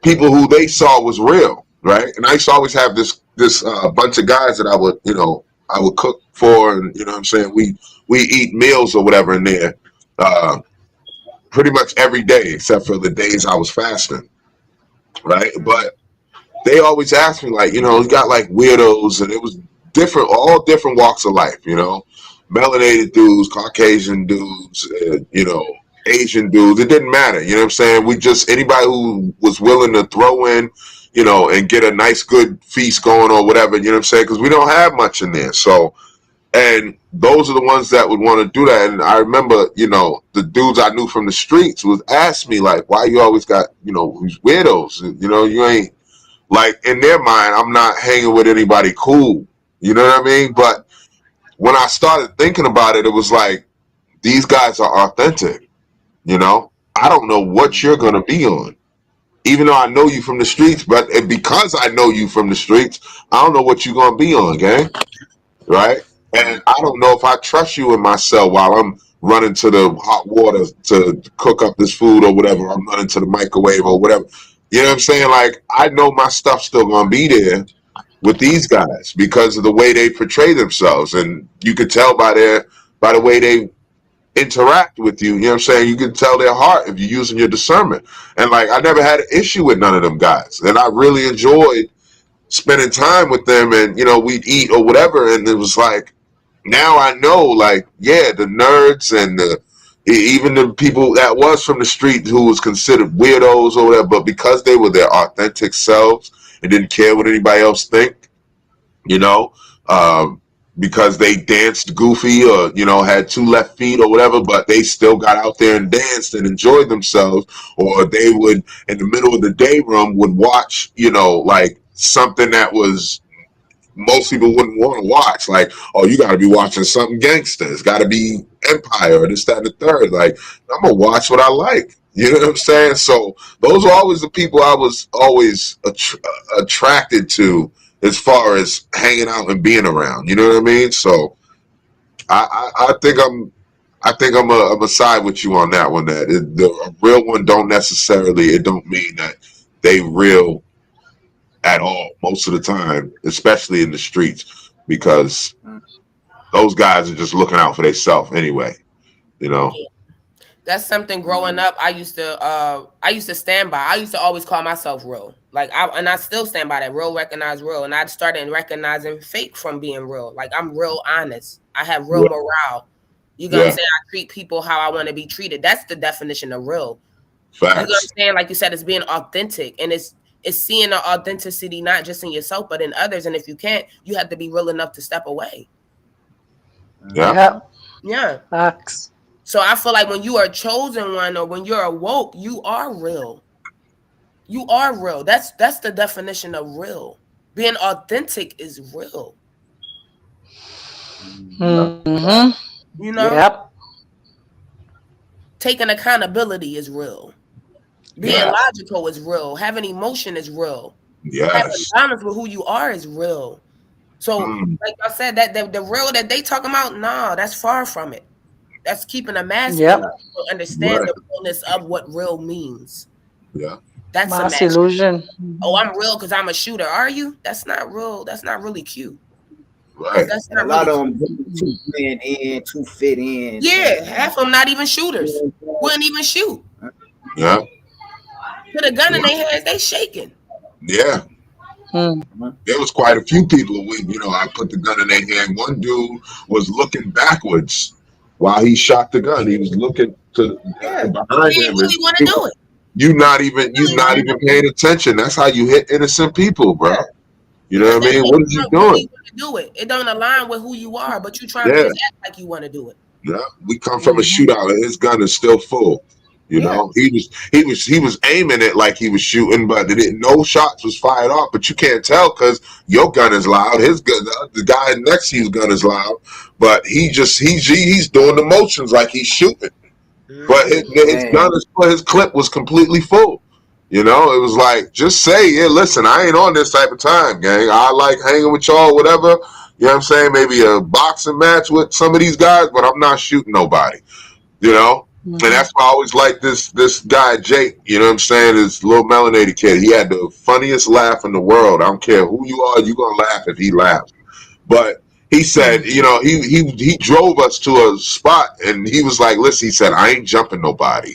People who they saw was real, right? And I used to always have this bunch of guys that I would cook for, and you know what I'm saying, we eat meals or whatever in there. Uh, Pretty much every day except for the days I was fasting, right? But they always asked me, like, you got like weirdos, and it was different, all different walks of life, melanated dudes, Caucasian dudes, Asian dudes. It didn't matter, you know what I'm saying? We just anybody who was willing to throw in, and get a nice good feast going or whatever, you know what I'm saying? Because we don't have much in there, so and those are the ones that would want to do that. And I remember, the dudes I knew from the streets would ask me, like, why you always got, these weirdos? You ain't, like, in their mind, I'm not hanging with anybody cool. You know what I mean? But when I started thinking about it, it was like, these guys are authentic, you know? I don't know what you're going to be on. Even though I know you from the streets, but because I know you from the streets, I don't know what you're going to be on, gang, right? And I don't know if I trust you in my cell while I'm running to the hot water to cook up this food or whatever. I'm running to the microwave or whatever. You know what I'm saying? Like, I know my stuff's still gonna be there with these guys because of the way they portray themselves, and you could tell by the way they interact with you. You know what I'm saying? You can tell their heart if you're using your discernment. And like, I never had an issue with none of them guys, and I really enjoyed spending time with them, and we'd eat or whatever, and it was like, now I know, like, yeah, the nerds and even the people that was from the street who was considered weirdos or whatever, but because they were their authentic selves and didn't care what anybody else think, you know, um, because they danced goofy or had two left feet or whatever, but they still got out there and danced and enjoyed themselves, or they would in the middle of the day room would watch like something that was most people wouldn't want to watch. Like, oh, you got to be watching something gangster. It's got to be Empire or this, that, and the third. Like, I'm gonna watch what I like. You know what I'm saying? So those are always the people I was always attracted to, as far as hanging out and being around. You know what I mean? So I think I'm a side with you on that one. That the a real one don't necessarily. It don't mean that they real at all most of the time, especially in the streets, because those guys are just looking out for themselves anyway. You know. Yeah. That's something growing up I used to stand by. I used to always call myself real. I still stand by that. Real recognize real. And I started recognizing fake from being real. Like, I'm real honest. I have real Yeah. morale. You know what I'm Yeah. saying? I treat people how I want to be treated. That's the definition of real. You know what I'm Facts. saying? Like you said, it's being authentic, and it's seeing the authenticity not just in yourself but in others. And if you can't, you have to be real enough to step away. Yeah. Yeah. Yeah. Facts. So I feel like when you are a chosen one or when you're awoke, you are real. You are real. That's the definition of real. Being authentic is real. Mm-hmm. You know, Yep. taking accountability is real. Being Yeah. logical is real. Having emotion is real. Having Yes. balance with who you are is real. So, Mm, like I said, that the real that they talking about, nah, that's far from it. That's keeping a mask, and Yep. people understand right. the realness of what real means. Yeah. That's a Mass mask. illusion. Oh, I'm real because I'm a shooter. Are you? That's not real. That's not really cute. That's Right. that's And a not lot really of cute. them too blend in, too fit in, Yeah, and half of them not even shooters. Wouldn't even shoot. Yeah. Put a gun in Yeah. their hands, they shaking. Yeah. Mhm. There was quite a few people when, I put the gun in their hand. One dude was looking backwards while he shot the gun. He was looking to Yeah, behind he him, didn't and really want to do it. you Really not want to even do it. paying attention. That's how you hit innocent people, bro. Yeah, You know because what I that mean? means What is you you don't doing? really want to do it. It don't align with who you are, but you trying to Yeah, just act like you want to do it. yeah. We come from a Mm-hmm. shootout, and his gun is still full. Yeah. He was aiming it like he was shooting, but no shots was fired off. But you can't tell because your gun is loud. His gun, the guy next to you's gun is loud, but he's doing the motions like he's shooting. But Hmm. his gun Man, is his clip was completely full. It was like, just say, yeah, listen, I ain't on this type of time, gang. I like hanging with y'all, whatever. You know what I'm saying? Maybe a boxing match with some of these guys, but I'm not shooting nobody. You know? And Mm-hmm. that's why I always like this guy, Jake, you know what I'm saying? This little melanated kid. He had the funniest laugh in the world. I don't care who you are, you gonna laugh if he laughs. But he said, he drove us to a spot and he was like, listen, he said, I ain't jumping nobody.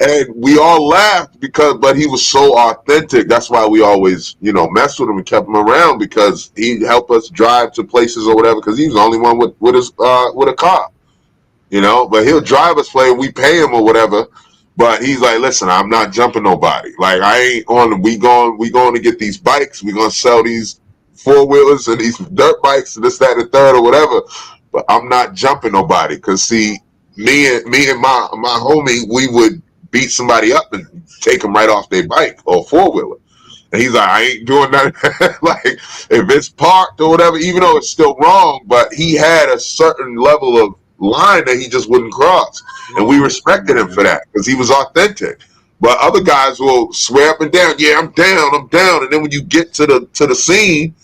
And we all laughed but he was so authentic. That's why we always, messed with him and kept him around because he helped us drive to places or whatever. Because he was the only one with a car, But he'll drive us play. We pay him or whatever. But he's like, listen, I'm not jumping nobody. Like I ain't on. We going to get these bikes. We gonna sell these 4-wheelers and these dirt bikes and this, that, and the third or whatever. But I'm not jumping nobody because see, me and my homie, we would beat somebody up and take them right off their bike or 4-wheeler. And he's like, I ain't doing that. Like, if it's parked or whatever, even though it's still wrong, but he had a certain level of line that he just wouldn't cross. And we respected him for mhm. that because he was authentic. But other guys will swear up and down, yeah, I'm down, I'm down. And then when you get to the scene,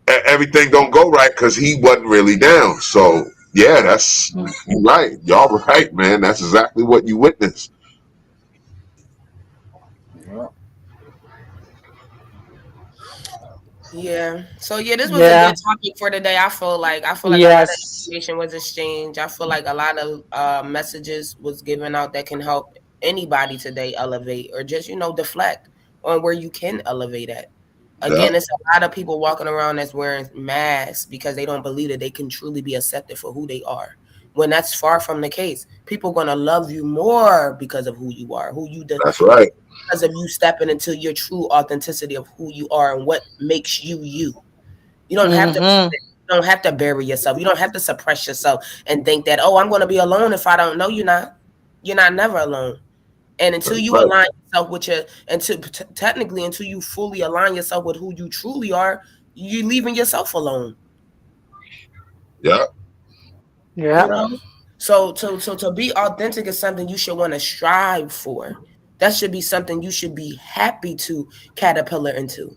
everything don't go right because he wasn't really down. So yeah, that's you right. Y'all right, man. That's exactly what you witnessed. Yeah. Yeah. So yeah, this was a Yeah. good topic for today. I feel like a lot of Yes. information was exchanged. I feel like a lot of messages was given out that can help anybody today elevate or just deflect on where you can elevate at. Yeah, Again, it's a lot of people walking around that's wearing masks because they don't believe that they can truly be accepted for who they are. When that's far from the case, people gonna love you more because of who you are, that's right. because of you stepping into your true authenticity of who you are and what makes you you. You don't have to Mm-hmm. you don't have to bury yourself. You don't have to suppress yourself and think that, oh, I'm gonna be alone if I don't know you're not. You're not never alone. And until That's you right. align yourself with technically until you fully align yourself with who you truly are, you leaving yourself alone. Yeah, You Yeah. know? So to be authentic is something you should want to strive for. That should be something you should be happy to caterpillar into.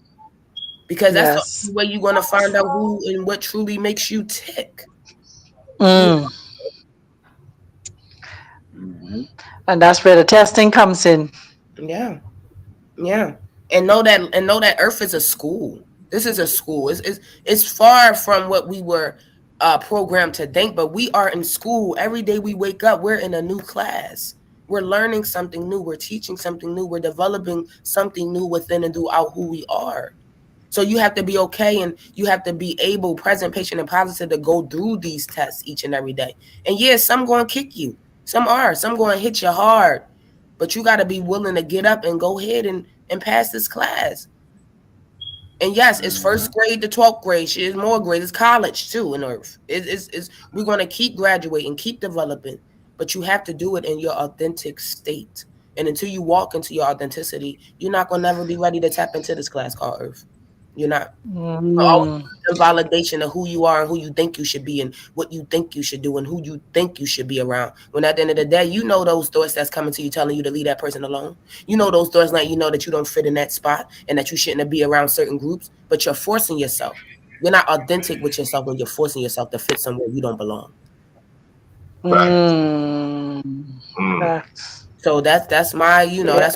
Because that's the Yes. only way you're gonna find out who and what truly makes you tick. You Mm. Mhm. And that's where the testing comes in. Yeah, yeah. And know that Earth is a school. This is a school. It's far from what we were programmed to think, but we are in school. Every day we wake up, we're in a new class. We're learning something new, we're teaching something new, we're developing something new within and throughout who we are. So you have to be okay and you have to be able, present, patient, and positive to go through these tests each and every day. And yes, some going to kick you. Some going to hit you hard. But you got to be willing to get up and go ahead and pass this class. And yes, it's first Mhm. grade to 12th grade. Shit, it's more grade. It's college too in Earth. We're going to keep graduating, keep developing. But you have to do it in your authentic state. And until you walk into your authenticity, you're not going to never be ready to tap into this class called Earth. You're not. Always Mm. the validation of who you are and who you think you should be and what you think you should do and who you think you should be around. When at the end of the day, you know those thoughts that's coming to you telling you to leave that person alone. You know those thoughts letting you know that you don't fit in that spot and that you shouldn't be around certain groups, but you're forcing yourself. You're not authentic with yourself when you're forcing yourself to fit somewhere you don't belong. fact. Mm. Mm, Facts. So that's my Yeah.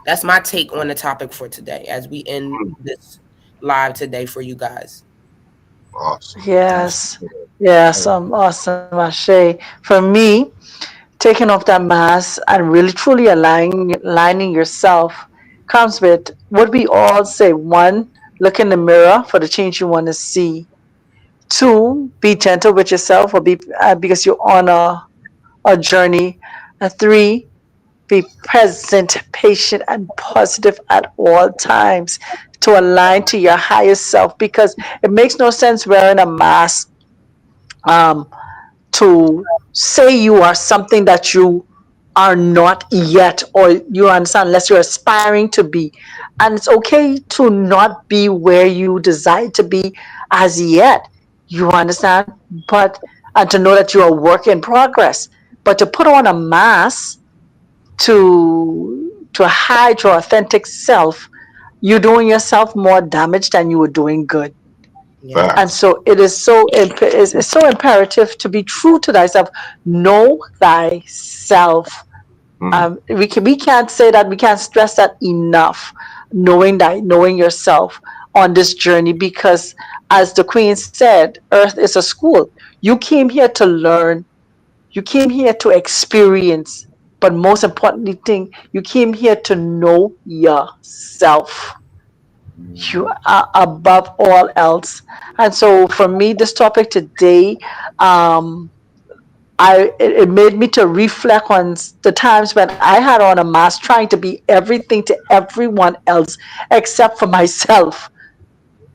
that's my take on the topic for today as we end mm, this live today for you guys. awesome. That's Yes. good. That Yes. was good. Awesome, Ashay. For me, taking off that mask and really truly aligning yourself comes with what we all say. One, look in the mirror for the change you want to see. Two, be gentle with yourself or be because you're on a journey. And three, be present, patient, and positive at all times to align to your highest self because it makes no sense wearing a mask um, to say you are something that you are not yet, or you understand, unless you're aspiring to be. And it's okay to not be where you desire to be as yet, you understand, but and to know that you're a work in progress. But to put on a mask to hide your authentic self, you're doing yourself more damage than you were doing good. And Yes. Facts. so it is so it's so imperative to be true to thyself. Know thyself. Mm, We can't say that, we can't stress that enough. Knowing yourself on this journey, because as the Queen said, Earth is a school. You came here to learn. You came here to experience. But most importantly, thing, you came here to know yourself. You Mm-hmm. are above all else. And so for me, this topic today, um, it made me to reflect on the times when I had on a mask trying to be everything to everyone else except for myself,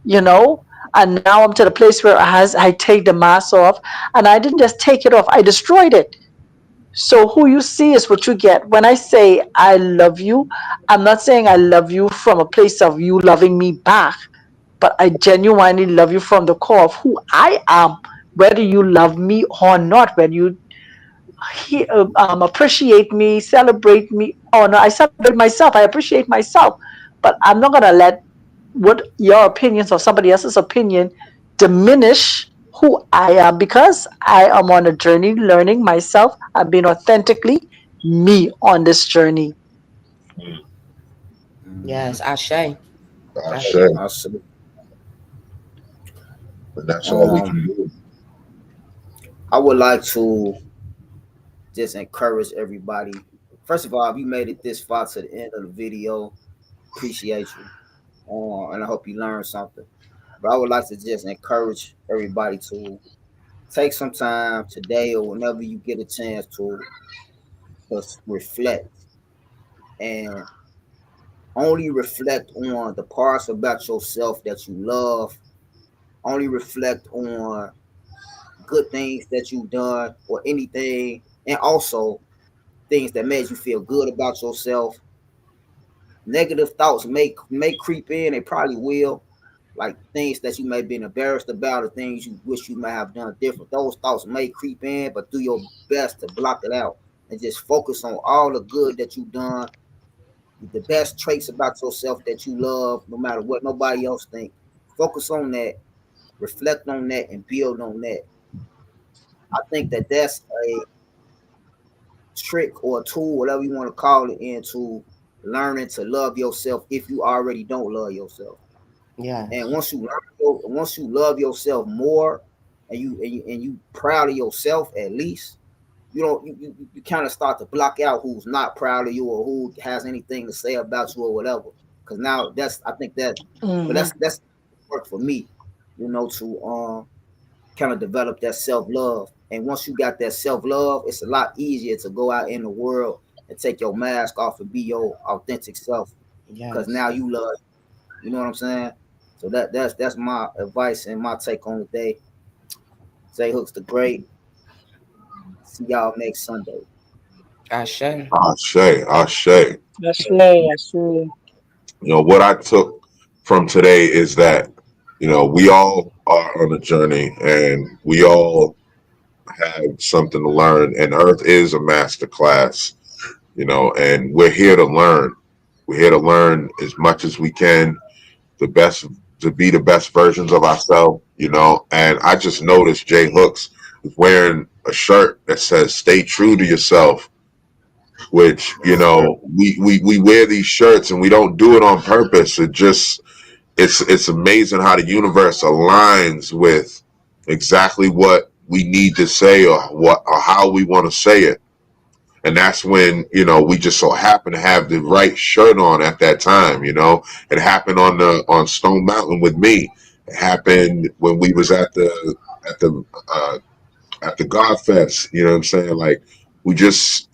you know. And now I'm to the place where I take the mask off, and I didn't just take it off, I destroyed it. So who you see is what you get. When I say I love you, I'm not saying I love you from a place of you loving me back, but I genuinely love you from the core of who I am, whether you love me or not, whether you appreciate me, celebrate me. Oh no, I celebrate myself. I appreciate myself, but I'm not gonna let what your opinions or somebody else's opinion diminish who I am, because I am on a journey learning myself. I'm being authentically me on this journey. Mm-hmm. Yes. Ashe. I Ashe. say, I see. and that's all we Um, can do. I would like to just encourage everybody. First of all, if you made it this far to the end of the video, appreciate you. And I hope you learned something. But I would like to just encourage everybody to take some time today or whenever you get a chance to just reflect and only reflect on the parts about yourself that you love. Only reflect on good things that you've done or anything, and also things that made you feel good about yourself. Negative thoughts may creep in, they probably will, like things that you may have been embarrassed about or things you wish you might have done different. Those thoughts may creep in, but do your best to block it out and just focus on all the good that you've done, the best traits about yourself that you love, no matter what nobody else think. Focus on that, reflect on that, and build on that. I think that that's a trick or a tool, whatever you want to call it, into learning to love yourself if you already don't love yourself. And Yes. once you love yourself more, and you proud of yourself at least, you don't you kind of start to block out who's not proud of you or who has anything to say about you or whatever. Because now that's I think that, but Hmm. that's work for me, to kind of develop that self love. And once you got that self love, it's a lot easier to go out in the world and take your mask off and be your authentic self. Because Yes. now you love, you know what I'm saying? So that's my advice and my take on the day. Say Hooks the Great. See y'all next Sunday. Ashe. I say. That's right. That's right. What I took from today is that, we all are on a journey and we all have something to learn. And Earth is a master class, and we're here to learn. We're here to learn as much as we can, the best to be the best versions of ourselves, And I just noticed Jay Hooks is wearing a shirt that says "Stay true to yourself," which Yes, sir. we wear these shirts and we don't do it on purpose. It's amazing how the universe aligns with exactly what we need to say or how we want to say it. And that's when, we just so happened to have the right shirt on at that time. It happened on Stone Mountain with me. It happened when we was at the at the God Fest. You know what I'm saying? Like, we just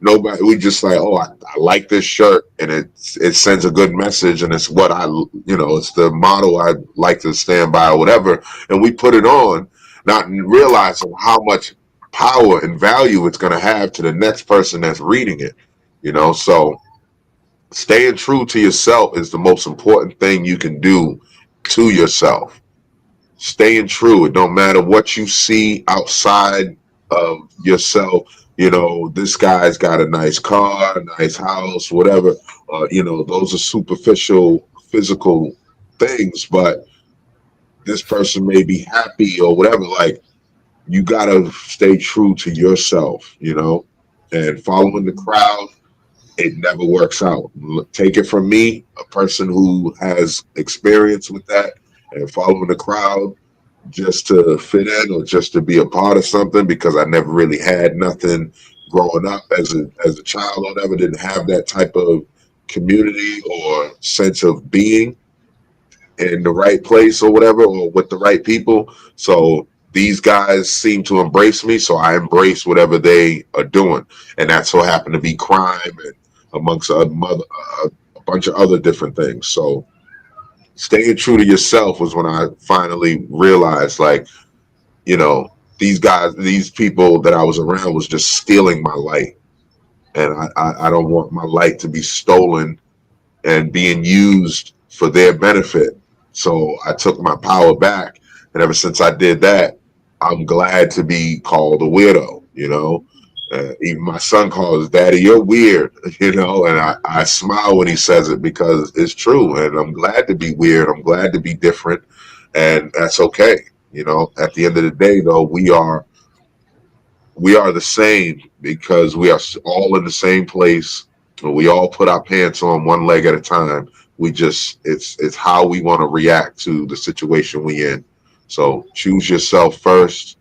we just like, oh, I like this shirt, and it sends a good message, and it's what it's the motto I like to stand by or whatever. And we put it on, not realizing how much power and value it's going to have to the next person that's reading it. So staying true to yourself is the most important thing you can do to yourself. Staying true. It don't matter what you see outside of yourself. This guy's got a nice car, a nice house, whatever. Those are superficial, physical things, but this person may be happy or whatever. Like, you gotta stay true to yourself, and following the crowd, it never works out. Take it from me, a person who has experience with that, and following the crowd just to fit in or just to be a part of something, because I never really had nothing growing up as a child or whatever. Didn't have that type of community or sense of being in the right place or whatever, or with the right people. So these guys seem to embrace me, so I embrace whatever they are doing, and that so happened to be crime and amongst a bunch of other different things. So staying true to yourself was when I finally realized, like, these people that I was around was just stealing my light, and I don't want my light to be stolen and being used for their benefit. So I took my power back, and ever since I did that, I'm glad to be called a weirdo. Even my son calls, "Daddy, you're weird." And I smile when he says it, because it's true, and I'm glad to be weird. I'm glad to be different, and that's okay. At the end of the day, though, we are the same, because we are all in the same place. We all put our pants on one leg at a time. We just it's how we want to react to the situation we in. So choose yourself first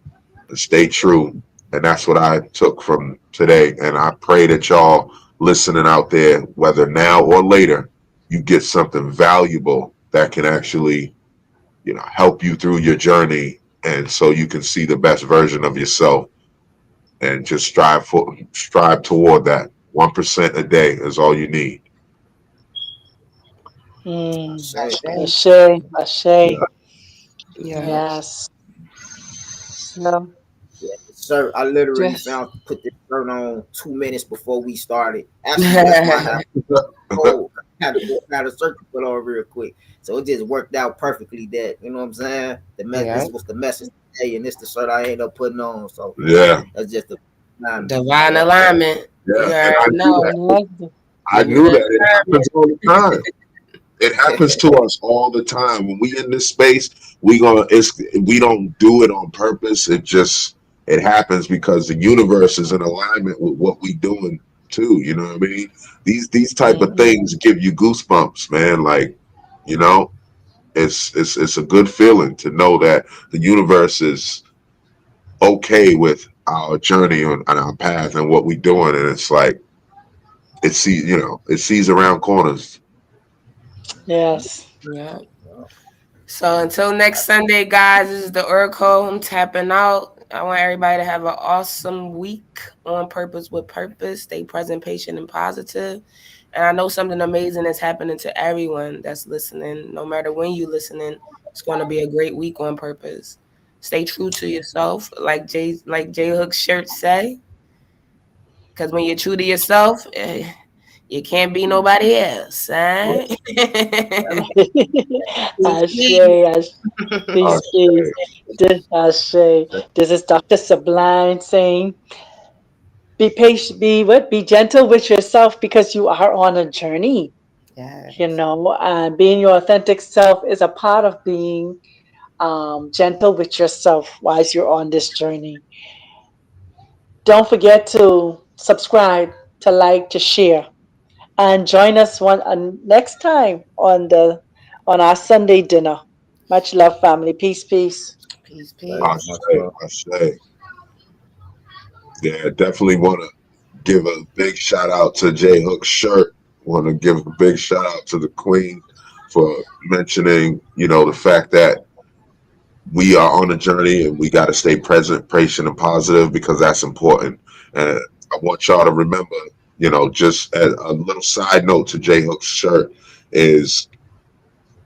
and stay true. And that's what I took from today. And I pray that y'all listening out there, whether now or later, you get something valuable that can actually, help you through your journey, and so you can see the best version of yourself, and just strive toward that. 1% a day is all you need. I Mm. say, Ashe. Ashe, Ashe. Yeah. Yes. So yeah, sir. I literally just found put this shirt on 2 minutes before we started. Actually, just might have oh, had a search to put on real quick. So it just worked out perfectly that, you know what I'm saying? Yeah. This was the message today, and this the shirt I ended up putting on. So Yeah, that's just the timing. Divine Yeah. alignment. yeah. You And already I knew know. that. yes. I Divine knew that it discernment. happens all the time. It happens to us all the time. When we in this space, we don't do it on purpose. It happens because the universe is in alignment with what we doing too. You know what I mean? These type of Mm-hmm. things give you goosebumps, man. Like, you know, it's a good feeling to know that the universe is okay with our journey on our path and what we doing, and it's like it sees around corners. Yes. Yeah. So until next Sunday, guys, this is the Oracle. I'm tapping out. I want everybody to have an awesome week on purpose with purpose. Stay present, patient, and positive. And I know something amazing is happening to everyone that's listening. No matter when you listening, it's going to be a great week on purpose. Stay true to yourself, like J Hook's shirt say. Because when you're true to yourself, you can't be nobody else. Right? Peace, Ashe, peace. Ashe. Peace, Okay. peace. Ashe. This is Dr. Sublime saying, be patient, be what? Be gentle with yourself, because you are on a journey. Yes. And being your authentic self is a part of being gentle with yourself whilst you're on this journey. Don't forget to subscribe, to like, to share, and join us one next time on our Sunday dinner. Much love, family. Peace, peace. Peace, I peace. Much say, love. I say, yeah, definitely want to give a big shout out to J Hook's shirt. Want to give a big shout out to the Queen for mentioning, the fact that we are on a journey and we got to stay present, patient, and positive because that's important. And I want y'all to remember, just as a little side note to J Hook's shirt is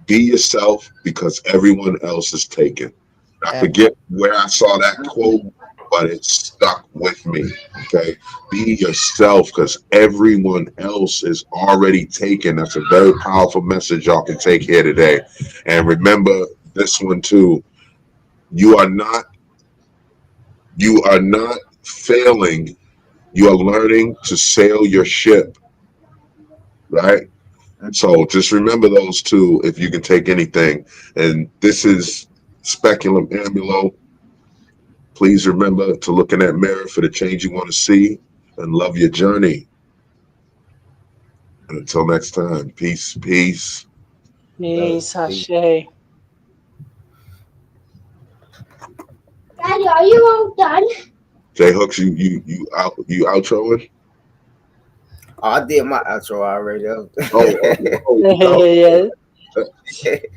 be yourself because everyone else is taken. I forget where I saw that quote, but it stuck with me. Okay. Be yourself because everyone else is already taken. That's a very powerful message y'all can take here today. And remember this one too. You are not failing. You are learning to sail your ship, right? So just remember those two if you can take anything. And this is Speculum Amulo. Please remember to look in that mirror for the change you want to see and love your journey. And until next time, peace, peace. Peace, Ashe. Daddy, are you all done? J Hooks, you outroing? Oh, I did my outro already. Yeah.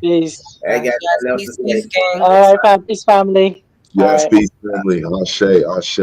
Peace. I got Yes, nothing else to peace, say. peace, gang. All right, peace family. All Yes, right. peace, family. Ashe, Ashe.